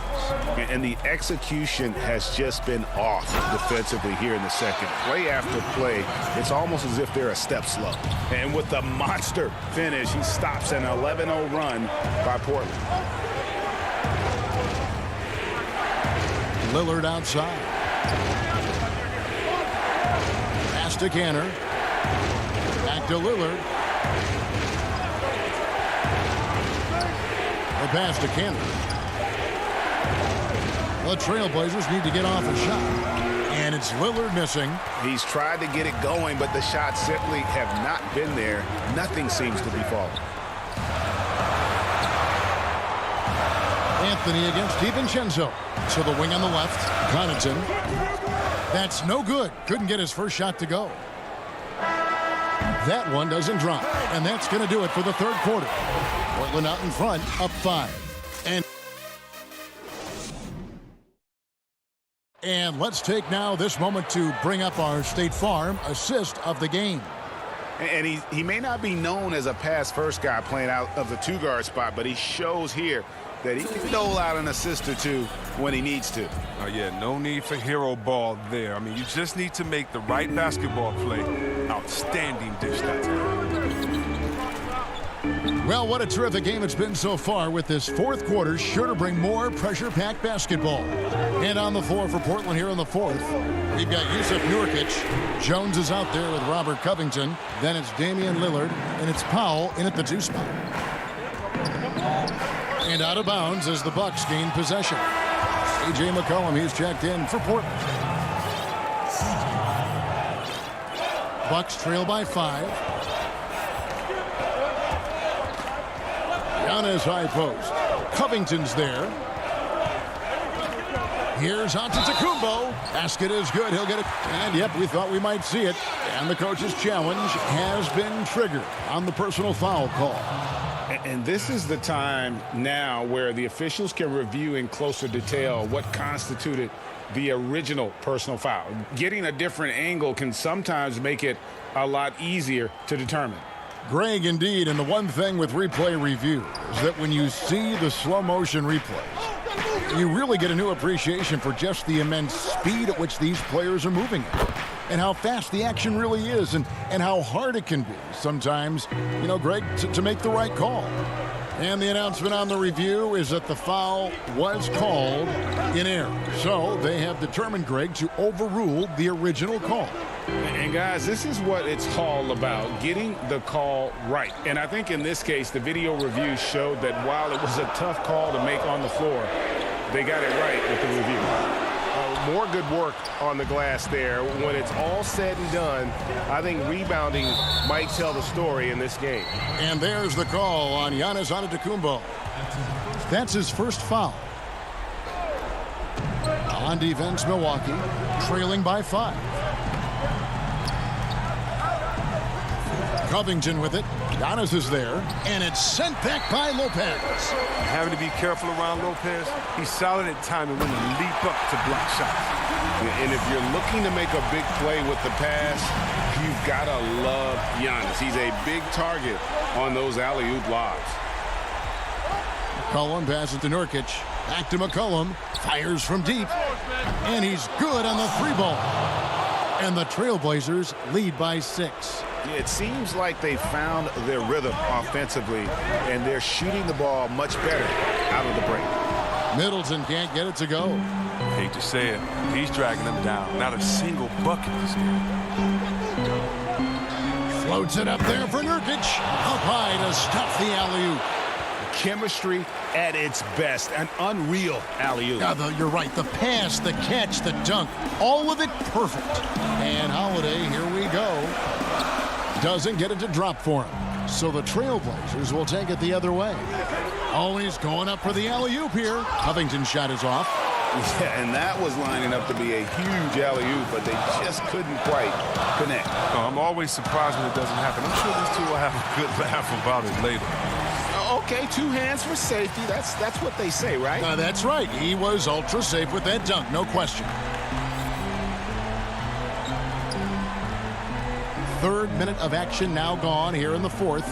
And the execution has just been off defensively here in the second. Play after play, it's almost as if they're a step slow. And with the monster finish, he stops an 11-0 run by Portland. Lillard outside. Pass to Kanter. Back to Lillard. The pass to Kanter. The Trailblazers need to get off a shot. And it's Lillard missing. He's tried to get it going, but the shots simply have not been there. Nothing seems to be falling. Anthony against DiVincenzo. To the wing on the left. Connaughton. That's no good. Couldn't get his first shot to go. That one doesn't drop. And that's going to do it for the 3rd quarter. Portland out in front, up 5. And let's take now this moment to bring up our State Farm assist of the game. And he may not be known as a pass-first guy playing out of the 2-guard spot, but he shows here that he can dole out an assist or two when he needs to. Oh, yeah, no need for hero ball there. I mean, you just need to make the right basketball play. Outstanding dish that time. Well, what a terrific game it's been so far, with this 4th quarter sure to bring more pressure-packed basketball. And on the floor for Portland here in the 4th, we've got Yusuf Nurkic. Jones is out there with Robert Covington. Then it's Damian Lillard, and it's Powell in at the 2 spot. And out of bounds as the Bucks gain possession. A.J. McCollum, he's checked in for Portland. Bucks trail by 5. Giannis high post. Covington's there. Here's Antetokounmpo. Basket is good. He'll get it. And yep, we thought we might see it. And the coach's challenge has been triggered on the personal foul call. And this is the time now where the officials can review in closer detail what constituted the original personal foul. Getting a different angle can sometimes make it a lot easier to determine. Greg, indeed, and the one thing with replay review is that when you see the slow motion replays, you really get a new appreciation for just the immense speed at which these players are moving at, and how fast the action really is, and how hard it can be sometimes, you know, Greg, to make the right call. And the announcement on the review is that the foul was called in error. So they have determined, Greg, to overrule the original call. And guys, this is what it's all about, getting the call right. And I think in this case, the video review showed that while it was a tough call to make on the floor, they got it right with the review. More good work on the glass there. When it's all said and done, I think rebounding might tell the story in this game. And there's the call on Giannis Antetokounmpo. That's his first foul. On defense, Milwaukee, trailing by 5. Covington with it. Giannis is there, and it's sent back by Lopez. Having to be careful around Lopez. He's solid at timing when he leap up to block shots. And if you're looking to make a big play with the pass, you've got to love Giannis. He's a big target on those alley-oop lobs. McCollum passes to Nurkic. Back to McCollum. Fires from deep. And he's good on the 3-ball. And the Trailblazers lead by 6. It seems like they found their rhythm offensively, and they're shooting the ball much better out of the break. Middleton can't get it to go. Hate to say it, he's dragging them down. Not a single bucket this game. Floats it up there for Nurkic. Up high to stop the alley-oop. Chemistry at its best. An unreal alley-oop. You're right. The pass, the catch, the dunk. All of it perfect. And Holiday, here we go. Doesn't get it to drop for him. So the Trailblazers will take it the other way. Oh, he's going up for the alley-oop here. Covington's shot is off. Yeah, and that was lining up to be a huge alley-oop, but they just couldn't quite connect. No, I'm always surprised when it doesn't happen. I'm sure these two will have a good laugh about it later. Okay, 2 hands for safety. That's what they say, right? That's right. He was ultra safe with that dunk, no question. 3rd minute of action now gone here in the 4th.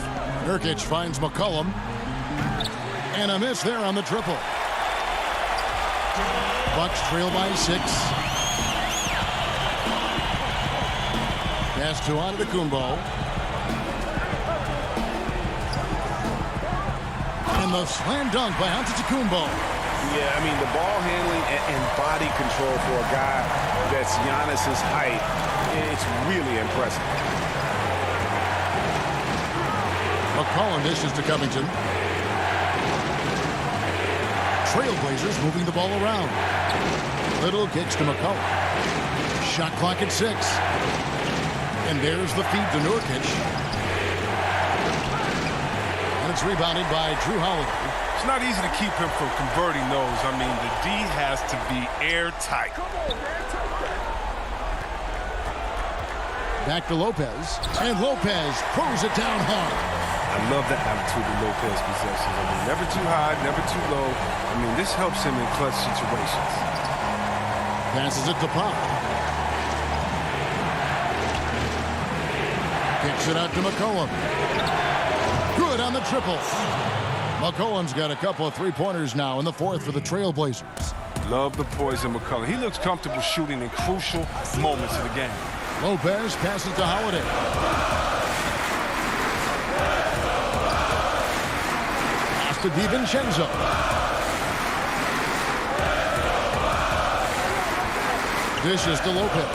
Nurkic finds McCollum. And a miss there on the triple. Bucks trail by 6. Pass to Antetokounmpo. And the slam dunk by Antetokounmpo. Yeah, I mean, the ball handling and body control for a guy that's Giannis's height, it's really impressive. McCollum dishes to Covington. Trailblazers moving the ball around. Little kicks to McCollum. Shot clock at 6. And there's the feed to Nurkic. And it's rebounded by Drew Holiday. It's not easy to keep him from converting those. I mean, the D has to be airtight. Back to Lopez. And Lopez throws it down hard. I love the attitude of Lopez possessions. I mean, never too high, never too low. I mean, this helps him in clutch situations. Passes it to Pop. Kicks it out to McCollum. Good on the triple. McCollum's got a couple of 3-pointers now in the 4th for the Trailblazers. Love the poise of McCollum. He looks comfortable shooting in crucial moments of the game. Lopez passes to Holiday. Pass to DiVincenzo. Dishes to Lopez.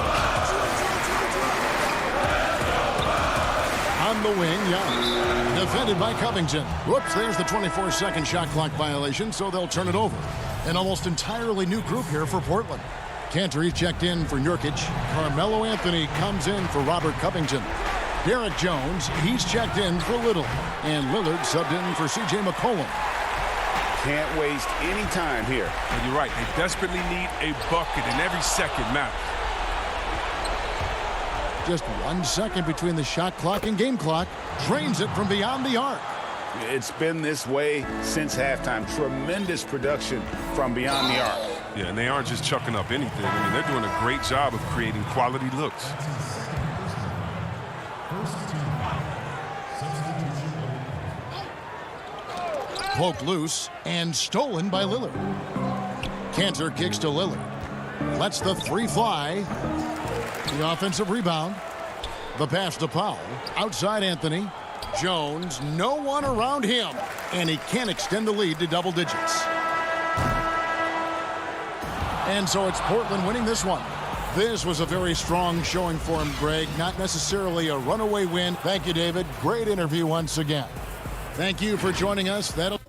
On the wing, Giannis. Defended by Covington. Whoops, there's the 24-second shot clock violation, so they'll turn it over. An almost entirely new group here for Portland. Cantor checked in for Nurkic. Carmelo Anthony comes in for Robert Covington. Derek Jones, he's checked in for Little. And Lillard subbed in for C.J. McCollum. Can't waste any time here. And you're right. They desperately need a bucket, and every second matters. Just 1 second between the shot clock and game clock. Drains it from beyond the arc. It's been this way since halftime. Tremendous production from beyond the arc. Yeah, and they aren't just chucking up anything. I mean, they're doing a great job of creating quality looks. Poked loose and stolen by Lillard. Cantor kicks to Lillard. Lets the three fly. The offensive rebound. The pass to Powell. Outside Anthony. Jones, no one around him. And he can't extend the lead to double digits. And so it's Portland winning this one. This was a very strong showing for him, Greg. Not necessarily a runaway win. Thank you, David. Great interview once again. Thank you for joining us. That'll